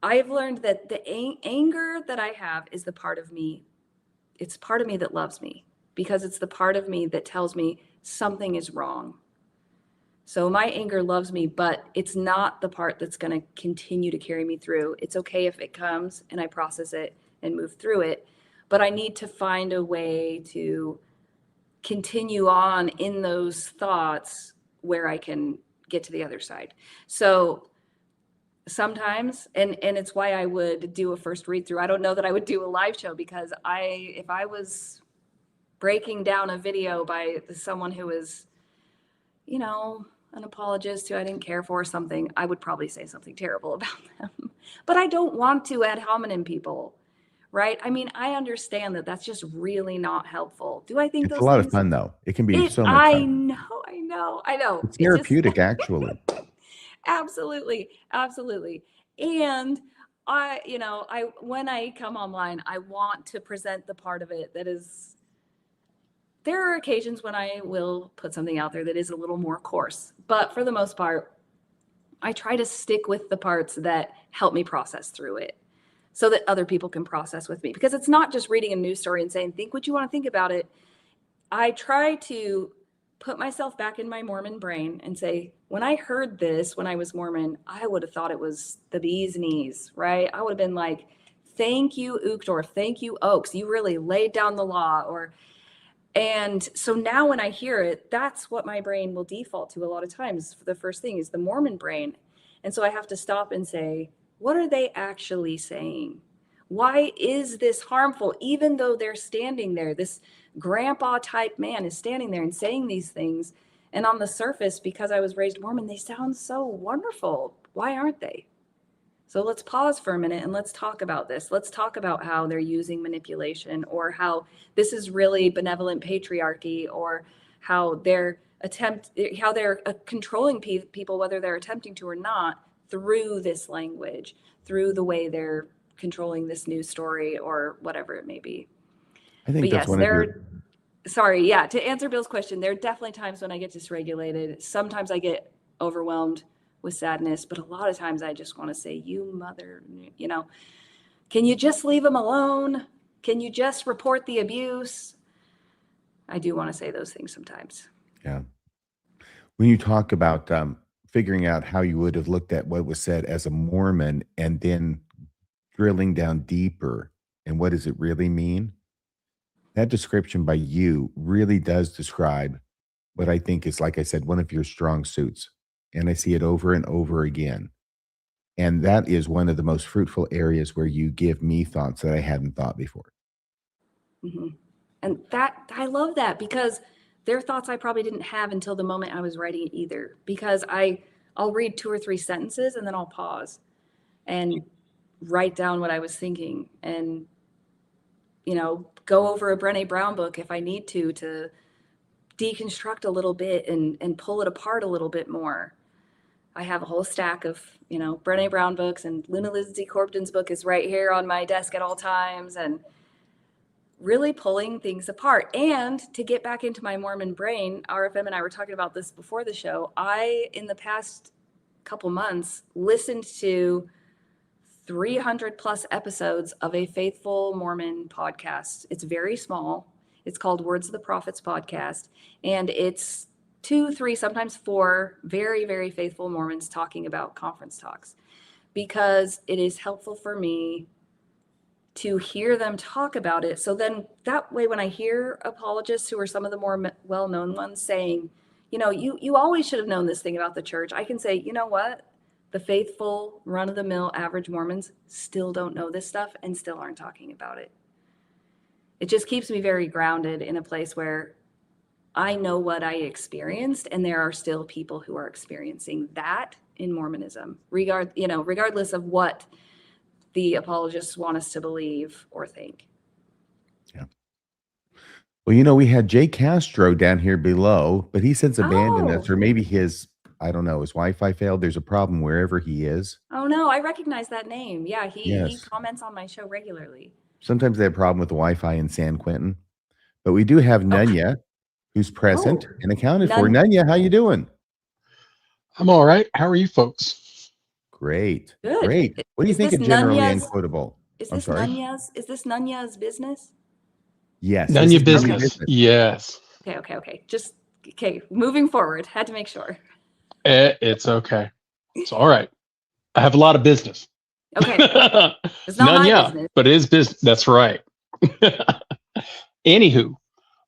[SPEAKER 3] I've learned that the anger that I have is the part of me. It's part of me that loves me because it's the part of me that tells me something is wrong. So my anger loves me, but it's not the part that's going to continue to carry me through. It's okay if it comes and I process it and move through it, but I need to find a way to continue on in those thoughts where I can get to the other side. So sometimes, and it's why I would do a first read through. I don't know that I would do a live show because if I was breaking down a video by someone who is, you know, an apologist who I didn't care for or something, I would probably say something terrible about them. But I don't want to ad hominem people, right? I mean, I understand that that's just really not helpful. Do I think
[SPEAKER 1] It's
[SPEAKER 3] those
[SPEAKER 1] a lot of
[SPEAKER 3] things?
[SPEAKER 1] fun, though. It can be so much
[SPEAKER 3] I
[SPEAKER 1] fun.
[SPEAKER 3] know.
[SPEAKER 1] It's
[SPEAKER 3] just-
[SPEAKER 1] therapeutic, actually.
[SPEAKER 3] Absolutely. And when I come online, I want to present the part of it that is, there are occasions when I will put something out there that is a little more coarse, but for the most part, I try to stick with the parts that help me process through it so that other people can process with me, because it's not just reading a news story and saying, think what you want to think about it. I try to put myself back in my Mormon brain and say, when I heard this, when I was Mormon, I would have thought it was the bee's knees, right? I would have been like, thank you, Uchtdorf. Thank you, Oaks. You really laid down the law. And so now when I hear it, that's what my brain will default to a lot of times. The first thing is the Mormon brain. And so I have to stop and say, what are they actually saying? Why is this harmful? Even though they're standing there, this grandpa type man is standing there and saying these things. And on the surface, because I was raised Mormon, they sound so wonderful. Why aren't they? So let's pause for a minute and let's talk about this. Let's talk about how they're using manipulation, or how this is really benevolent patriarchy, or how they're controlling people, whether they're attempting to or not, through this language, through the way they're controlling this news story or whatever it may be.
[SPEAKER 1] I think
[SPEAKER 3] But
[SPEAKER 1] that's
[SPEAKER 3] yes,
[SPEAKER 1] one of your.
[SPEAKER 3] to answer Bill's question, there are definitely times when I get dysregulated. Sometimes I get overwhelmed with sadness, but a lot of times I just want to say, you mother, can you just leave them alone? Can you just report the abuse? I do want to say those things sometimes.
[SPEAKER 1] Yeah. When you talk about figuring out how you would have looked at what was said as a Mormon and then drilling down deeper and what does it really mean? that description by you really does describe what I think is, like I said, one of your strong suits. And I see it over and over again. And that is one of the most fruitful areas where you give me thoughts that I hadn't thought before.
[SPEAKER 3] Hmm. And that I love that, because there are thoughts I probably didn't have until the moment I was writing it either. Because I'll read 2 or 3 sentences and then I'll pause and write down what I was thinking, and go over a Brené Brown book if I need to deconstruct a little bit and pull it apart a little bit more. I have a whole stack of, Brené Brown books, and Luna Lindsay Corben's book is right here on my desk at all times, and really pulling things apart. And to get back into my Mormon brain, RFM and I were talking about this before the show. I, in the past couple months, listened to 300 plus episodes of a faithful Mormon podcast. It's very small. It's called Words of the Prophets podcast. And it's 2, 3, sometimes 4 very, very faithful Mormons talking about conference talks, because it is helpful for me to hear them talk about it. So then that way, when I hear apologists who are some of the more well-known ones saying, you always should have known this thing about the church, I can say, you know what? The faithful, run-of-the-mill, average Mormons still don't know this stuff and still aren't talking about it. It just keeps me very grounded in a place where I know what I experienced, and there are still people who are experiencing that in Mormonism, regardless of what the apologists want us to believe or think.
[SPEAKER 1] Yeah. Well, we had Jay Castro down here below, but he since abandoned us,
[SPEAKER 3] Oh.
[SPEAKER 1] or maybe his Wi-Fi failed. There's a problem wherever he is.
[SPEAKER 3] Oh no, I recognize that name. Yeah, he
[SPEAKER 1] Yes.
[SPEAKER 3] comments on my show regularly.
[SPEAKER 1] Sometimes they have a problem with the Wi-Fi in San Quentin. But we do have Nunya, who's present and accounted for. Nunya, how you doing?
[SPEAKER 5] I'm all right. How are you folks?
[SPEAKER 1] Great.
[SPEAKER 3] Good.
[SPEAKER 1] Great. What do you think of generally Unquotable?
[SPEAKER 3] Is this Nunya's business?
[SPEAKER 1] Yes.
[SPEAKER 5] Nunya business. Yes.
[SPEAKER 3] Okay. Just moving forward. Had to make sure.
[SPEAKER 5] It's okay. It's all right. I have a lot of business.
[SPEAKER 3] Okay. It's not my business.
[SPEAKER 5] But it is business. That's right. Anywho,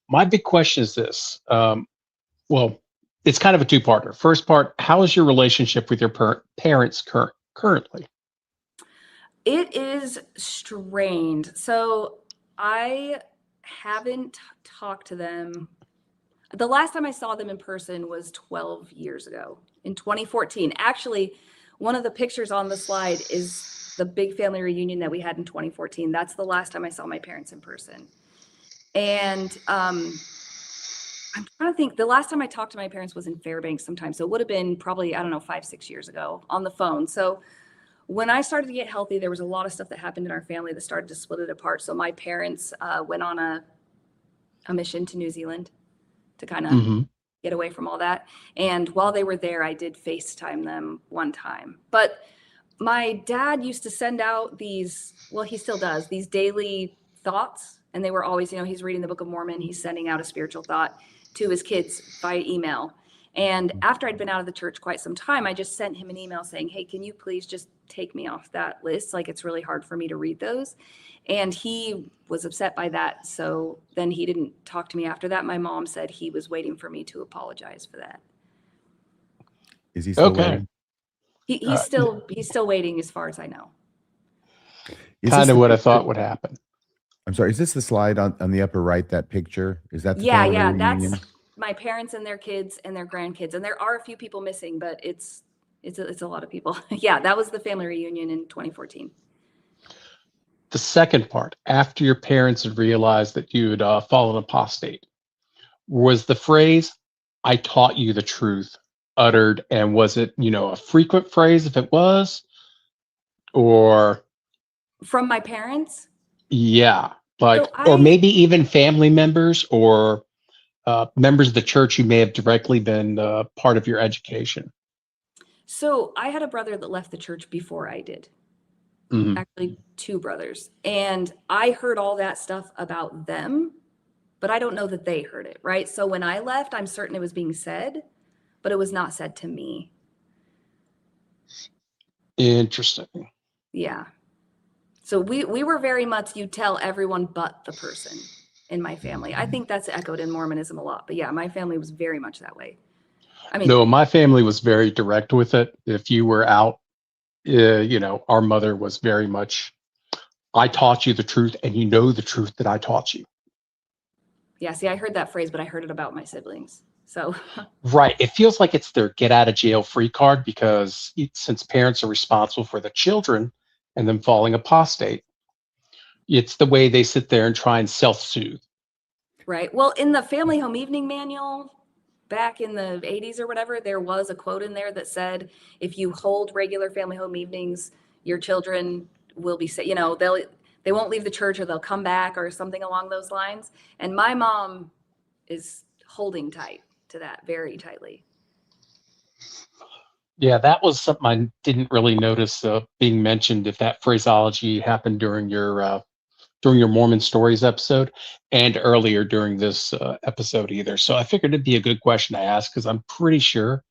[SPEAKER 5] my big question is this. Well, it's kind of a two-parter. First part, how is your relationship with your parents currently?
[SPEAKER 3] It is strained. So I haven't talked to them. The last time I saw them in person was 12 years ago, in 2014. Actually, one of the pictures on the slide is the big family reunion that we had in 2014. That's the last time I saw my parents in person. And I'm trying to think, the last time I talked to my parents was in Fairbanks sometime. So it would have been probably, 5, 6 years ago on the phone. So when I started to get healthy, there was a lot of stuff that happened in our family that started to split it apart. So my parents went on a mission to New Zealand to kind of get away from all that. And while they were there, I did FaceTime them one time. But my dad used to send out these, well, he still does, these daily thoughts. And they were always, he's reading the Book of Mormon. He's sending out a spiritual thought to his kids via email. And after I'd been out of the church quite some time, I just sent him an email saying, hey, can you please just take me off that list? Like, it's really hard for me to read those. And he was upset by that. So then he didn't talk to me after that. My mom said he was waiting for me to apologize for that.
[SPEAKER 1] Is he still waiting?
[SPEAKER 3] He's still waiting, as far as I know.
[SPEAKER 5] Kind of what I thought would happen.
[SPEAKER 1] I'm sorry. Is this the slide on the upper right, that picture? Is that the
[SPEAKER 3] family
[SPEAKER 1] reunion?
[SPEAKER 3] That's my parents and their kids and their grandkids. And there are a few people missing, but it's a lot of people. Yeah, that was the family reunion in 2014.
[SPEAKER 5] The second part, after your parents had realized that you had fallen apostate, was the phrase, I taught you the truth, uttered? And was it, a frequent phrase if it was? Or?
[SPEAKER 3] From my parents?
[SPEAKER 5] Yeah. Or maybe even family members or members of the church who may have directly been part of your education.
[SPEAKER 3] So I had a brother that left the church before I did. Actually, 2 brothers. And I heard all that stuff about them, but I don't know that they heard it, right? So when I left, I'm certain it was being said, but it was not said to me.
[SPEAKER 5] Interesting.
[SPEAKER 3] Yeah. So we were very much, you tell everyone but the person. in my family. I think that's echoed in Mormonism a lot. But yeah, my family was very much that way. I mean,
[SPEAKER 5] No, my family was very direct with it. If you were out, our mother was very much, I taught you the truth, and you know the truth that I taught you.
[SPEAKER 3] yeah, see, I heard that phrase, but I heard it about my siblings. So
[SPEAKER 5] Right. It feels like it's their get out of jail free card because since parents are responsible for the children and them falling apostate, it's the way they sit there and try and self-soothe.
[SPEAKER 3] right. Well, in the family home evening manual back in the 80s or whatever, there was a quote in there that said, if you hold regular family home evenings, your children will be, they won't leave the church or they'll come back or something along those lines. And my mom is holding tight to that very tightly.
[SPEAKER 5] Yeah, that was something I didn't really notice being mentioned, if that phraseology happened during your Mormon Stories episode and earlier during this episode either. So I figured it'd be a good question to ask because I'm pretty sure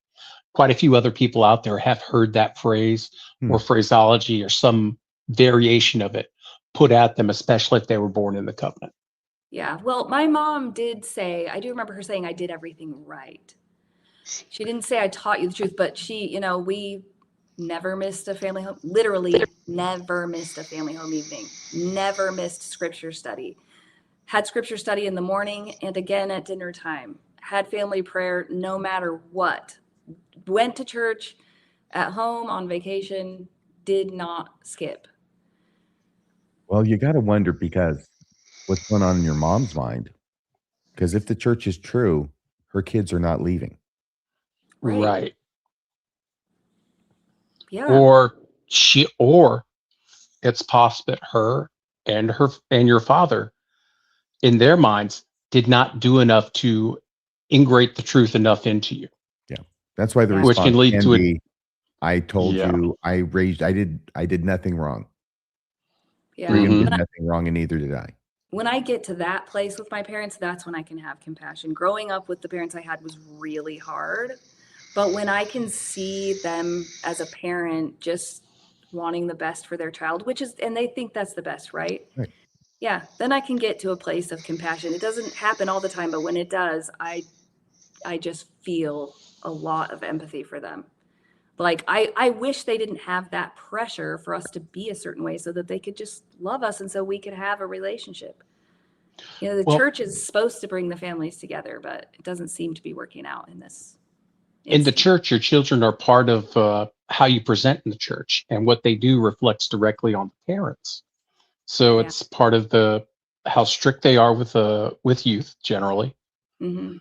[SPEAKER 5] quite a few other people out there have heard that phrase or phraseology or some variation of it put at them, especially if they were born in the covenant.
[SPEAKER 3] Yeah. Well, my mom did say, I do remember her saying I did everything right. She didn't say I taught you the truth, but we never missed a family home, literally never missed a family home evening, never missed scripture study, had scripture study in the morning and again at dinner time, had family prayer no matter what, went to church at home on vacation, did not skip.
[SPEAKER 1] Well, you got to wonder because what's going on in your mom's mind? Because if the church is true, her kids are not leaving.
[SPEAKER 5] Right.
[SPEAKER 3] Yeah.
[SPEAKER 5] Or it's possible that her and your father, in their minds, did not do enough to ingrate the truth enough into you.
[SPEAKER 1] Yeah. That's why the
[SPEAKER 3] Yeah.
[SPEAKER 1] response
[SPEAKER 5] Which can lead
[SPEAKER 1] can
[SPEAKER 5] to
[SPEAKER 1] be, I told
[SPEAKER 5] Yeah.
[SPEAKER 1] you, I did nothing wrong.
[SPEAKER 3] Yeah.
[SPEAKER 1] Brigham
[SPEAKER 5] Mhm.
[SPEAKER 1] did nothing wrong, and neither did I.
[SPEAKER 3] When I get to that place with my parents, that's when I can have compassion. Growing up with the parents I had was really hard. But when I can see them as a parent just wanting the best for their child, and they think that's the best, right?
[SPEAKER 1] Right.
[SPEAKER 3] Yeah, then I can get to a place of compassion. It doesn't happen all the time, but when it does, I just feel a lot of empathy for them. Like I wish they didn't have that pressure for us to be a certain way so that they could just love us and so we could have a relationship. The
[SPEAKER 5] Well,
[SPEAKER 3] church is supposed to bring the families together, but it doesn't seem to be working out in this
[SPEAKER 5] in the
[SPEAKER 3] instance.
[SPEAKER 5] church, your children are part of how you present in the church, and what they do reflects directly on the parents. So
[SPEAKER 3] Yeah.
[SPEAKER 5] it's part of how strict they are with youth generally.
[SPEAKER 3] Mm-hmm.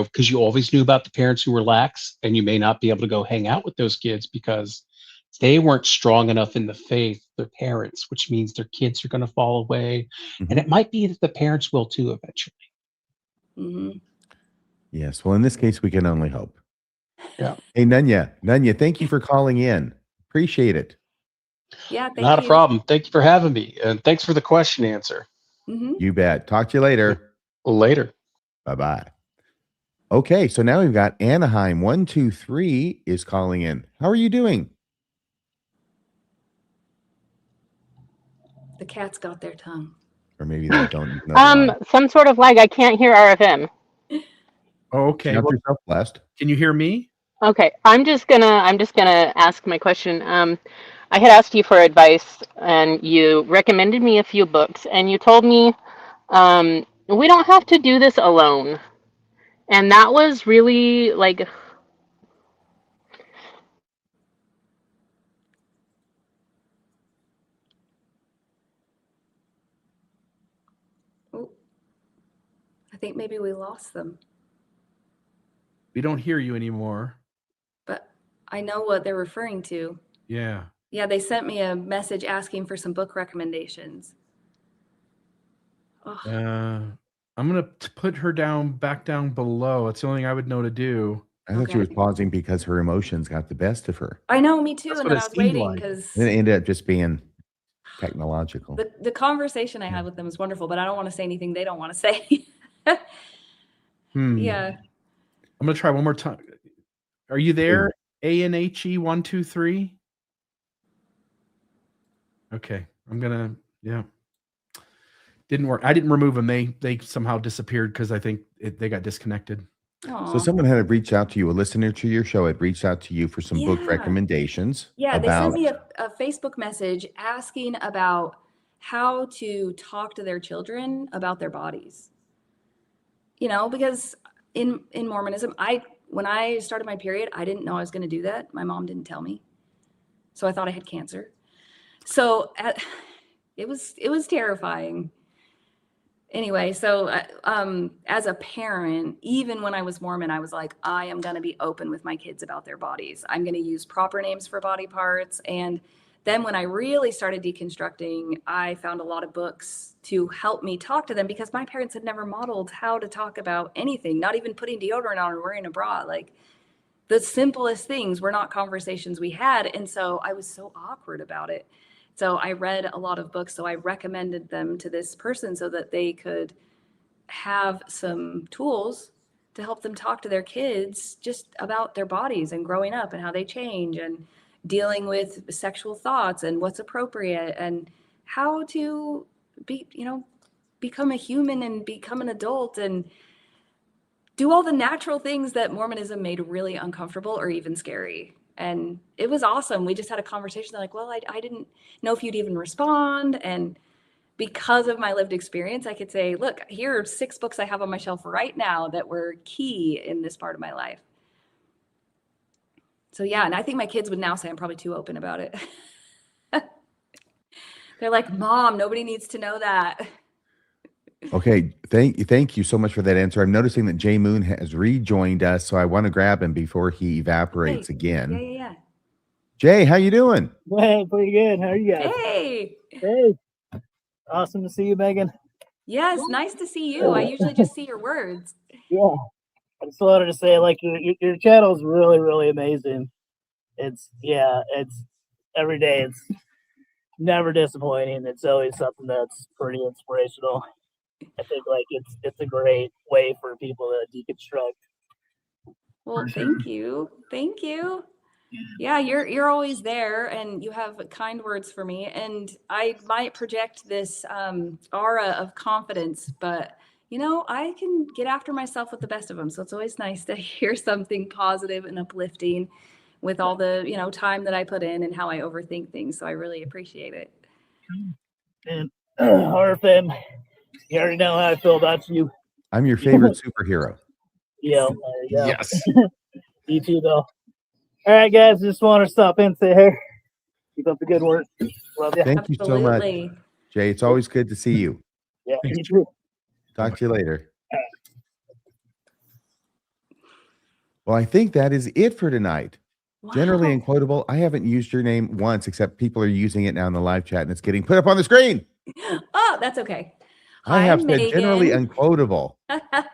[SPEAKER 5] Because you always knew about the parents who were lax, and you may not be able to go hang out with those kids because they weren't strong enough in the faith, their parents, which means their kids are going to fall away.
[SPEAKER 1] Mhm.
[SPEAKER 5] And it might be that the parents will too eventually.
[SPEAKER 3] Mm-hmm.
[SPEAKER 1] Yes. Well, in this case, we can only hope.
[SPEAKER 5] Yeah.
[SPEAKER 1] Hey, Nunya, thank you for calling in. Appreciate it.
[SPEAKER 3] Yeah, thank
[SPEAKER 5] Not
[SPEAKER 3] you.
[SPEAKER 5] a problem. Thank you for having me. And thanks for the question answer.
[SPEAKER 3] Mm-hmm.
[SPEAKER 1] You bet. Talk to you later.
[SPEAKER 5] Later.
[SPEAKER 1] Bye-bye. Okay, so now we've got Anaheim 123 is calling in. How are you doing?
[SPEAKER 3] The cat's got their tongue.
[SPEAKER 1] Or maybe they don't know why.
[SPEAKER 6] Some sort of lag. I can't hear RFM.
[SPEAKER 2] Oh, okay.
[SPEAKER 1] Count
[SPEAKER 2] Well,
[SPEAKER 1] yourself blessed.
[SPEAKER 2] can you hear me?
[SPEAKER 6] Okay, I'm just gonna ask my question. I had asked you for advice, and you recommended me a few books, and you told me we don't have to do this alone, and that was really like.
[SPEAKER 3] Oh, I think maybe we lost them,
[SPEAKER 2] We don't hear you anymore.
[SPEAKER 3] but I know what they're referring to.
[SPEAKER 2] Yeah.
[SPEAKER 3] Yeah, they sent me a message asking for some book recommendations. Oh,
[SPEAKER 2] I'm gonna put her back down below. It's the only thing I would know to do.
[SPEAKER 1] I thought she
[SPEAKER 3] okay.
[SPEAKER 1] was pausing because her emotions got the best of her.
[SPEAKER 3] I know, me too.
[SPEAKER 2] That's
[SPEAKER 3] And
[SPEAKER 2] what
[SPEAKER 3] then
[SPEAKER 2] it
[SPEAKER 3] I was
[SPEAKER 2] seemed
[SPEAKER 3] waiting
[SPEAKER 2] like.
[SPEAKER 3] because
[SPEAKER 1] And it ended up just being technological.
[SPEAKER 3] the conversation I had with them was wonderful, but I don't want to say anything they don't want to say. Yeah.
[SPEAKER 2] I'm gonna try one more time. Are you there? ANHE 123. Okay. Yeah. didn't work. I didn't remove them. They somehow disappeared because I think they got disconnected.
[SPEAKER 1] So
[SPEAKER 3] Aw.
[SPEAKER 1] someone had reached out to you, a listener to your show had reached out to you for some book
[SPEAKER 3] Yeah.
[SPEAKER 1] recommendations
[SPEAKER 3] Yeah, they sent
[SPEAKER 1] about,
[SPEAKER 3] me a Facebook message asking about how to talk to their children about their bodies. Because in Mormonism, when I started my period, I didn't know I was going to do that. My mom didn't tell me. So I thought I had cancer. So it was terrifying. Anyway, so as a parent, even when I was Mormon, I was like, I am going to be open with my kids about their bodies. I'm going to use proper names for body parts. And then when I really started deconstructing, I found a lot of books to help me talk to them because my parents had never modeled how to talk about anything, not even putting deodorant on or wearing a bra. Like the simplest things were not conversations we had. And so I was so awkward about it. So I read a lot of books. So I recommended them to this person so that they could have some tools to help them talk to their kids just about their bodies and growing up and how they change and dealing with sexual thoughts and what's appropriate and how to become a human and become an adult and do all the natural things that Mormonism made really uncomfortable or even scary. And it was awesome. We just had a conversation. They're like, well, I didn't know if you'd even respond. And because of my lived experience, I could say, look, here are 6 books I have on my shelf right now that were key in this part of my life. So yeah, and I think my kids would now say I'm probably too open about it. They're like, Mom, nobody needs to know that.
[SPEAKER 1] okay, thank you so much for that answer. I'm noticing that Jay Moon has rejoined us, so I want to grab him before he evaporates
[SPEAKER 3] Hey,
[SPEAKER 1] again.
[SPEAKER 3] yeah.
[SPEAKER 1] Jay, how you doing?
[SPEAKER 7] Hey, pretty good. How are you guys?
[SPEAKER 3] Hey.
[SPEAKER 7] Hey, awesome to see you, Megan.
[SPEAKER 3] Yes, nice to see you. I usually just see your words.
[SPEAKER 7] Yeah, I just wanted to say, like, your channel is really, really amazing. It's every day. It's never disappointing. It's always something that's pretty inspirational. I think like it's a great way for people to deconstruct.
[SPEAKER 3] Well,
[SPEAKER 7] For sure.
[SPEAKER 3] Thank you. Yeah, you're always there and you have kind words for me. And I might project this aura of confidence, but I can get after myself with the best of them. So it's always nice to hear something positive and uplifting with all the, time that I put in and how I overthink things. So I really appreciate it.
[SPEAKER 7] And RFM, you already know how I feel about you.
[SPEAKER 1] I'm your favorite superhero.
[SPEAKER 7] Yeah, there you go.
[SPEAKER 1] Yes.
[SPEAKER 7] You too, though. All right, guys, just want to stop in and say hey. Keep up the good work. Love you.
[SPEAKER 1] Thank you so much,
[SPEAKER 3] Absolutely.
[SPEAKER 1] Jay. It's always good to see you.
[SPEAKER 7] Yeah, you too.
[SPEAKER 1] Talk to you later. Well, I think that is it for tonight. Generally
[SPEAKER 3] Wow.
[SPEAKER 1] Unquotable, I haven't used your name once, except people are using it now in the live chat, and it's getting put up on the screen.
[SPEAKER 3] Oh, that's okay.
[SPEAKER 1] I
[SPEAKER 3] Hi,
[SPEAKER 1] have said generally
[SPEAKER 3] Megan.
[SPEAKER 1] Unquotable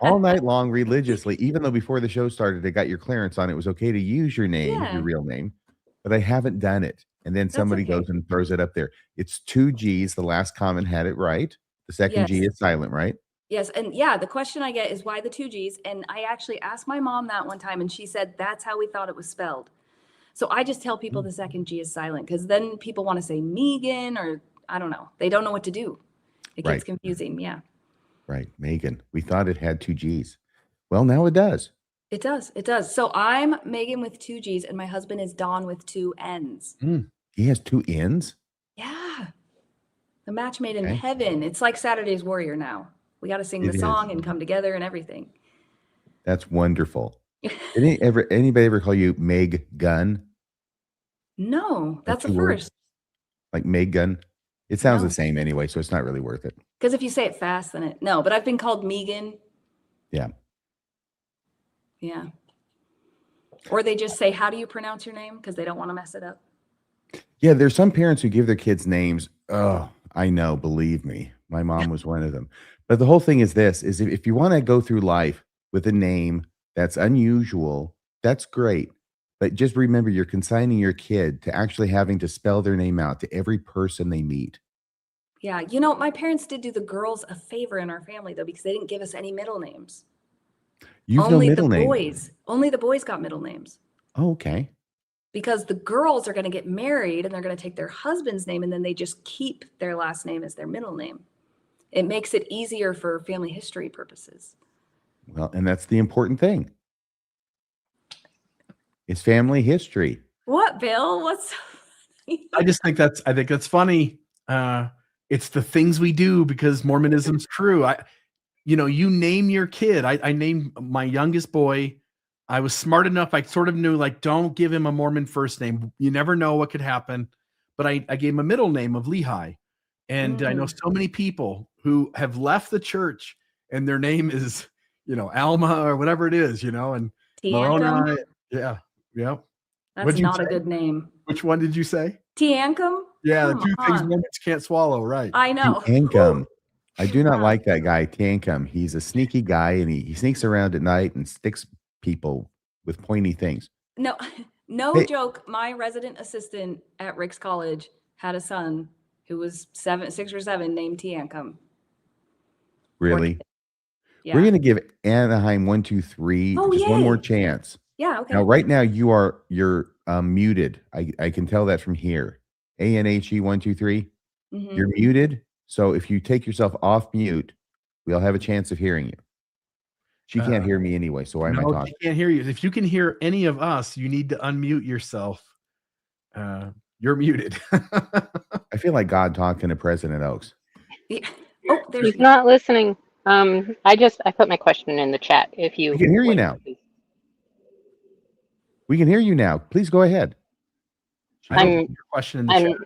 [SPEAKER 1] all night long religiously, even though before the show started, I got your clearance on it was okay to use your name,
[SPEAKER 3] Yeah.
[SPEAKER 1] your real name, but I haven't done it. And then somebody
[SPEAKER 3] okay.
[SPEAKER 1] goes and throws it up there. It's 2 G's. The last comment had it right. The second G
[SPEAKER 3] Yes.
[SPEAKER 1] is silent, right?
[SPEAKER 3] Yes. And yeah, the question I get is why the 2 G's? And I actually asked my mom that one time and she said that's how we thought it was spelled. So I just tell people the second G is silent because then people want to say Megan or I don't know. They don't know what to do. It gets
[SPEAKER 1] Right.
[SPEAKER 3] confusing. Yeah.
[SPEAKER 1] Right. Megan. We thought it had 2 G's. Well, now it does.
[SPEAKER 3] It does. It does. So I'm Megan with 2 G's and my husband is Don with 2 N's.
[SPEAKER 1] He has 2 N's?
[SPEAKER 3] Yeah. The match made in
[SPEAKER 1] Okay.
[SPEAKER 3] heaven. It's like Saturday's Warrior now. We got to sing
[SPEAKER 1] It
[SPEAKER 3] the
[SPEAKER 1] is.
[SPEAKER 3] song and come together and everything.
[SPEAKER 1] That's wonderful. Did anybody ever call you Meg Gun?
[SPEAKER 3] No, that's a
[SPEAKER 1] 2 words?
[SPEAKER 3] first.
[SPEAKER 1] Like Meg Gun? It sounds
[SPEAKER 3] No.
[SPEAKER 1] the same anyway, so it's not really worth it.
[SPEAKER 3] Because if you say it fast, then no, but I've been called Megan.
[SPEAKER 1] Yeah.
[SPEAKER 3] Yeah. Or they just say, how do you pronounce your name? Because they don't want to mess it up.
[SPEAKER 1] Yeah, there's some parents who give their kids names. Oh, I know, believe me. My mom was one of them. But the whole thing is this, is if you want to go through life with a name that's unusual, that's great. But just remember, you're consigning your kid to actually having to spell their name out to every person they meet.
[SPEAKER 3] Yeah. My parents did do the girls a favor in our family, though, because they didn't give us any middle names.
[SPEAKER 1] You've no
[SPEAKER 3] Only
[SPEAKER 1] middle
[SPEAKER 3] the
[SPEAKER 1] name.
[SPEAKER 3] boys. Only the boys got middle names.
[SPEAKER 1] Oh, okay.
[SPEAKER 3] Because the girls are going to get married and they're going to take their husband's name and then they just keep their last name as their middle name. It makes it easier for family history purposes.
[SPEAKER 1] Well, and that's the important thing. It's family history.
[SPEAKER 3] What, Bill? What's so funny?
[SPEAKER 2] I think that's funny. It's the things we do because Mormonism's true. You name your kid. I named my youngest boy. I was smart enough. I sort of knew, like, don't give him a Mormon first name. You never know what could happen. But I gave him a middle name of Lehi. And I know so many people who have left the church and their name is, Alma or whatever it is, and Moroni. Yeah. Yeah.
[SPEAKER 3] That's not a good name.
[SPEAKER 2] Which one did you say?
[SPEAKER 3] Tiancum?
[SPEAKER 2] Yeah,
[SPEAKER 3] Come
[SPEAKER 2] the two things
[SPEAKER 3] on.
[SPEAKER 2] Mormons can't swallow, right?
[SPEAKER 3] I know.
[SPEAKER 1] Tiancum. I do not
[SPEAKER 3] Yeah.
[SPEAKER 1] like that guy, Tiancum. He's a sneaky guy, and he sneaks around at night and sticks people with pointy things.
[SPEAKER 3] No
[SPEAKER 1] Hey.
[SPEAKER 3] joke. My resident assistant at Rick's College had a son who was 6 or 7 named Tiancum.
[SPEAKER 1] Really?
[SPEAKER 3] Yeah.
[SPEAKER 1] We're going to give Anaheim 1, 2, 3
[SPEAKER 3] Oh,
[SPEAKER 1] just one more
[SPEAKER 3] yay.
[SPEAKER 1] chance.
[SPEAKER 3] Yeah, okay.
[SPEAKER 1] Now, right now, you're muted. I can tell that from here. ANHE 1, 2, 3.
[SPEAKER 3] Mhm.
[SPEAKER 1] You're muted. So if you take yourself off mute, we'll have a chance of hearing you. She can't hear me anyway, so why am I
[SPEAKER 2] No,
[SPEAKER 1] talking?
[SPEAKER 2] she can't hear you. If you can hear any of us, you need to unmute yourself. You're muted.
[SPEAKER 1] I feel like God talking to President Oaks.
[SPEAKER 3] Yeah. Oh, there
[SPEAKER 6] He's
[SPEAKER 3] she
[SPEAKER 6] not listening. I put my question in the chat. If you
[SPEAKER 1] We can hear you
[SPEAKER 6] would,
[SPEAKER 1] now.
[SPEAKER 6] please.
[SPEAKER 1] We can hear you now. Please go ahead.
[SPEAKER 2] I don't put your question in the chat.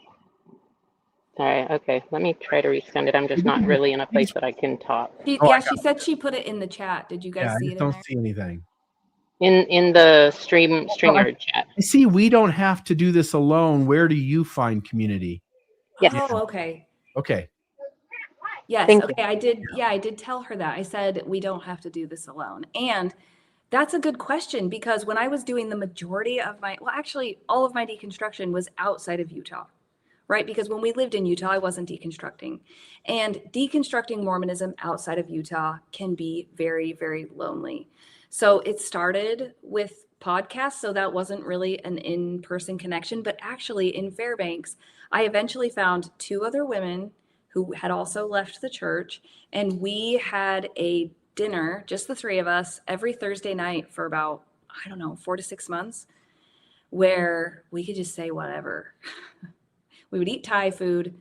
[SPEAKER 6] All right. Okay. Let me try to resend it. I'm just not really in a place that I can talk.
[SPEAKER 3] She said she put it in the chat. Did you guys see
[SPEAKER 2] I
[SPEAKER 3] it in
[SPEAKER 2] don't
[SPEAKER 3] there?
[SPEAKER 2] see anything.
[SPEAKER 6] In the StreamYard chat.
[SPEAKER 2] I see we don't have to do this alone. Where do you find community?
[SPEAKER 6] Yes.
[SPEAKER 3] Oh, okay.
[SPEAKER 2] Okay.
[SPEAKER 3] Yes.
[SPEAKER 6] Thank
[SPEAKER 3] Okay. I did tell her that. I said we don't have to do this alone. And that's a good question because when I was doing the majority of all of my deconstruction was outside of Utah, right? Because when we lived in Utah, I wasn't deconstructing. And deconstructing Mormonism outside of Utah can be very, very lonely. So it started with podcasts. So that wasn't really an in-person connection, but actually in Fairbanks, I eventually found 2 other women who had also left the church. And we had a dinner, just the 3 of us, every Thursday night for about, 4 to 6 months, where we could just say whatever. We would eat Thai food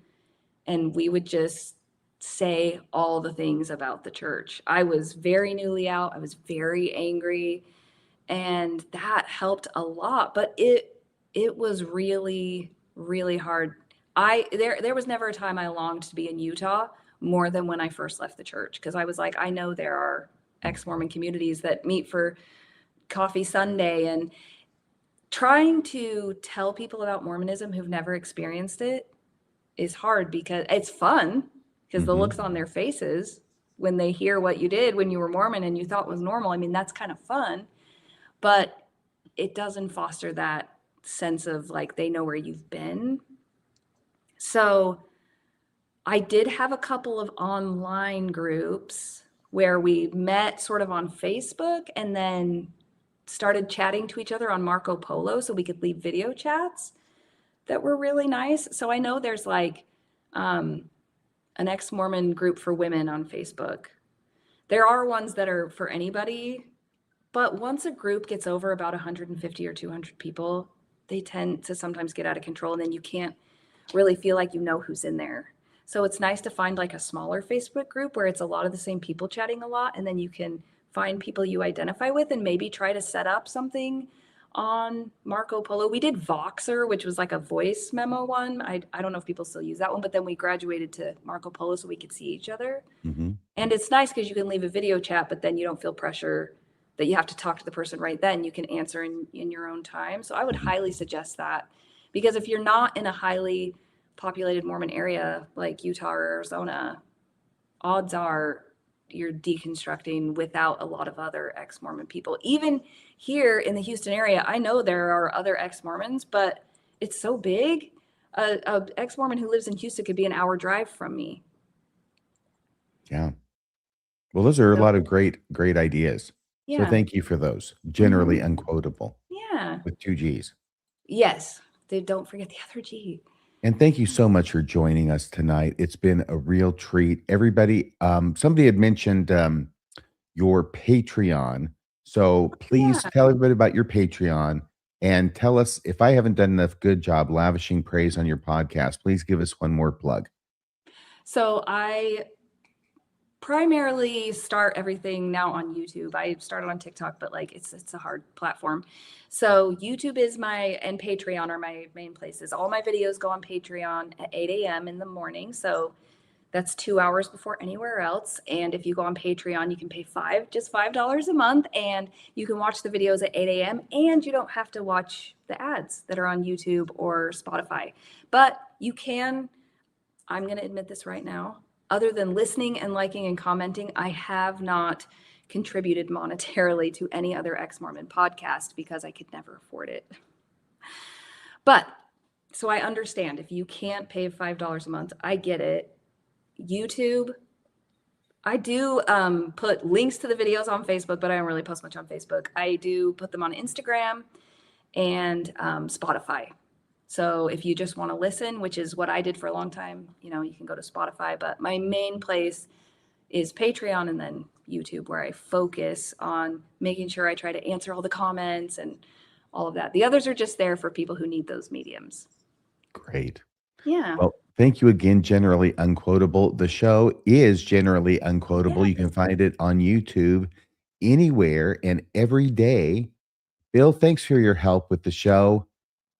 [SPEAKER 3] and we would just say all the things about the church. I was very newly out. I was very angry, and that helped a lot, but it was really, really hard. There was never a time I longed to be in Utah more than when I first left the church, because I was like, I know there are ex-Mormon communities that meet for coffee Sunday, and trying to tell people about Mormonism who've never experienced it is hard because it's fun, because the looks on their faces when they hear what you did when you were Mormon and you thought was normal. I mean, that's kind of fun, but it doesn't foster that sense of like they know where you've been. So I did have a couple of online groups where we met sort of on Facebook and then started chatting to each other on Marco Polo so we could leave video chats that were really nice. So I know there's like an ex-Mormon group for women on Facebook. There are ones that are for anybody, but once a group gets over about 150 or 200 people, they tend to sometimes get out of control, and then you can't really feel like you know who's in there. So it's nice to find like a smaller Facebook group where it's a lot of the same people chatting a lot, and then you can find people you identify with and maybe try to set up something on Marco Polo. We did Voxer, which was like a voice memo one. I don't know if people still use that one, but then we graduated to Marco Polo so we could see each other. And it's nice because you can leave a video chat, but then you don't feel pressure that you have to talk to the person right then. You can answer in your own time. So I would highly suggest that, because if you're not in a highly populated Mormon area like Utah or Arizona, odds are you're deconstructing without a lot of other ex-Mormon people. Even here in the Houston area, I know there are other ex-Mormons, but it's so big. A ex-Mormon who lives in Houston could be an hour drive from me.
[SPEAKER 1] Yeah. Well, those are a lot of great ideas.
[SPEAKER 3] Yeah.
[SPEAKER 1] So thank you for those. Generally unquotable.
[SPEAKER 3] Yeah.
[SPEAKER 1] With 2 G's.
[SPEAKER 3] Yes. Don't forget the other G.
[SPEAKER 1] And thank you so much for joining us tonight. It's been a real treat. Everybody, somebody had mentioned your Patreon. So please
[SPEAKER 3] Yeah.
[SPEAKER 1] tell everybody about your Patreon and tell us if I haven't done enough good job lavishing praise on your podcast. Please give us one more plug.
[SPEAKER 3] So I primarily start everything now on YouTube. I started on TikTok, but like it's a hard platform. So YouTube is and Patreon are my main places. All my videos go on Patreon at 8 a.m. in the morning. So that's 2 hours before anywhere else. And if you go on Patreon, you can pay just $5 a month, and you can watch the videos at 8 a.m. and you don't have to watch the ads that are on YouTube or Spotify. But you can, I'm going to admit this right now, other than listening and liking and commenting, I have not contributed monetarily to any other ex-Mormon podcast because I could never afford it. But so I understand if you can't pay $5 a month, I get it. YouTube, I do put links to the videos on Facebook, but I don't really post much on Facebook. I do put them on Instagram and Spotify. So if you just want to listen, which is what I did for a long time, you can go to Spotify. But my main place is Patreon and then YouTube, where I focus on making sure I try to answer all the comments and all of that. The others are just there for people who need those mediums.
[SPEAKER 1] Great.
[SPEAKER 3] Yeah.
[SPEAKER 1] Well, thank you again, Generally Unquotable. The show is Generally Unquotable. You can find it on YouTube anywhere and every day. Bill, thanks for your help with the show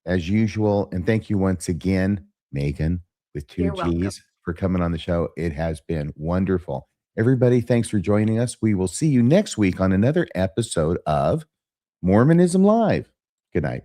[SPEAKER 1] as usual. And thank you once again, Meggan, with 2
[SPEAKER 3] You're welcome.
[SPEAKER 1] G's, for coming on the show. It has been wonderful. Everybody, thanks for joining us. We will see you next week on another episode of Mormonism Live. Good night.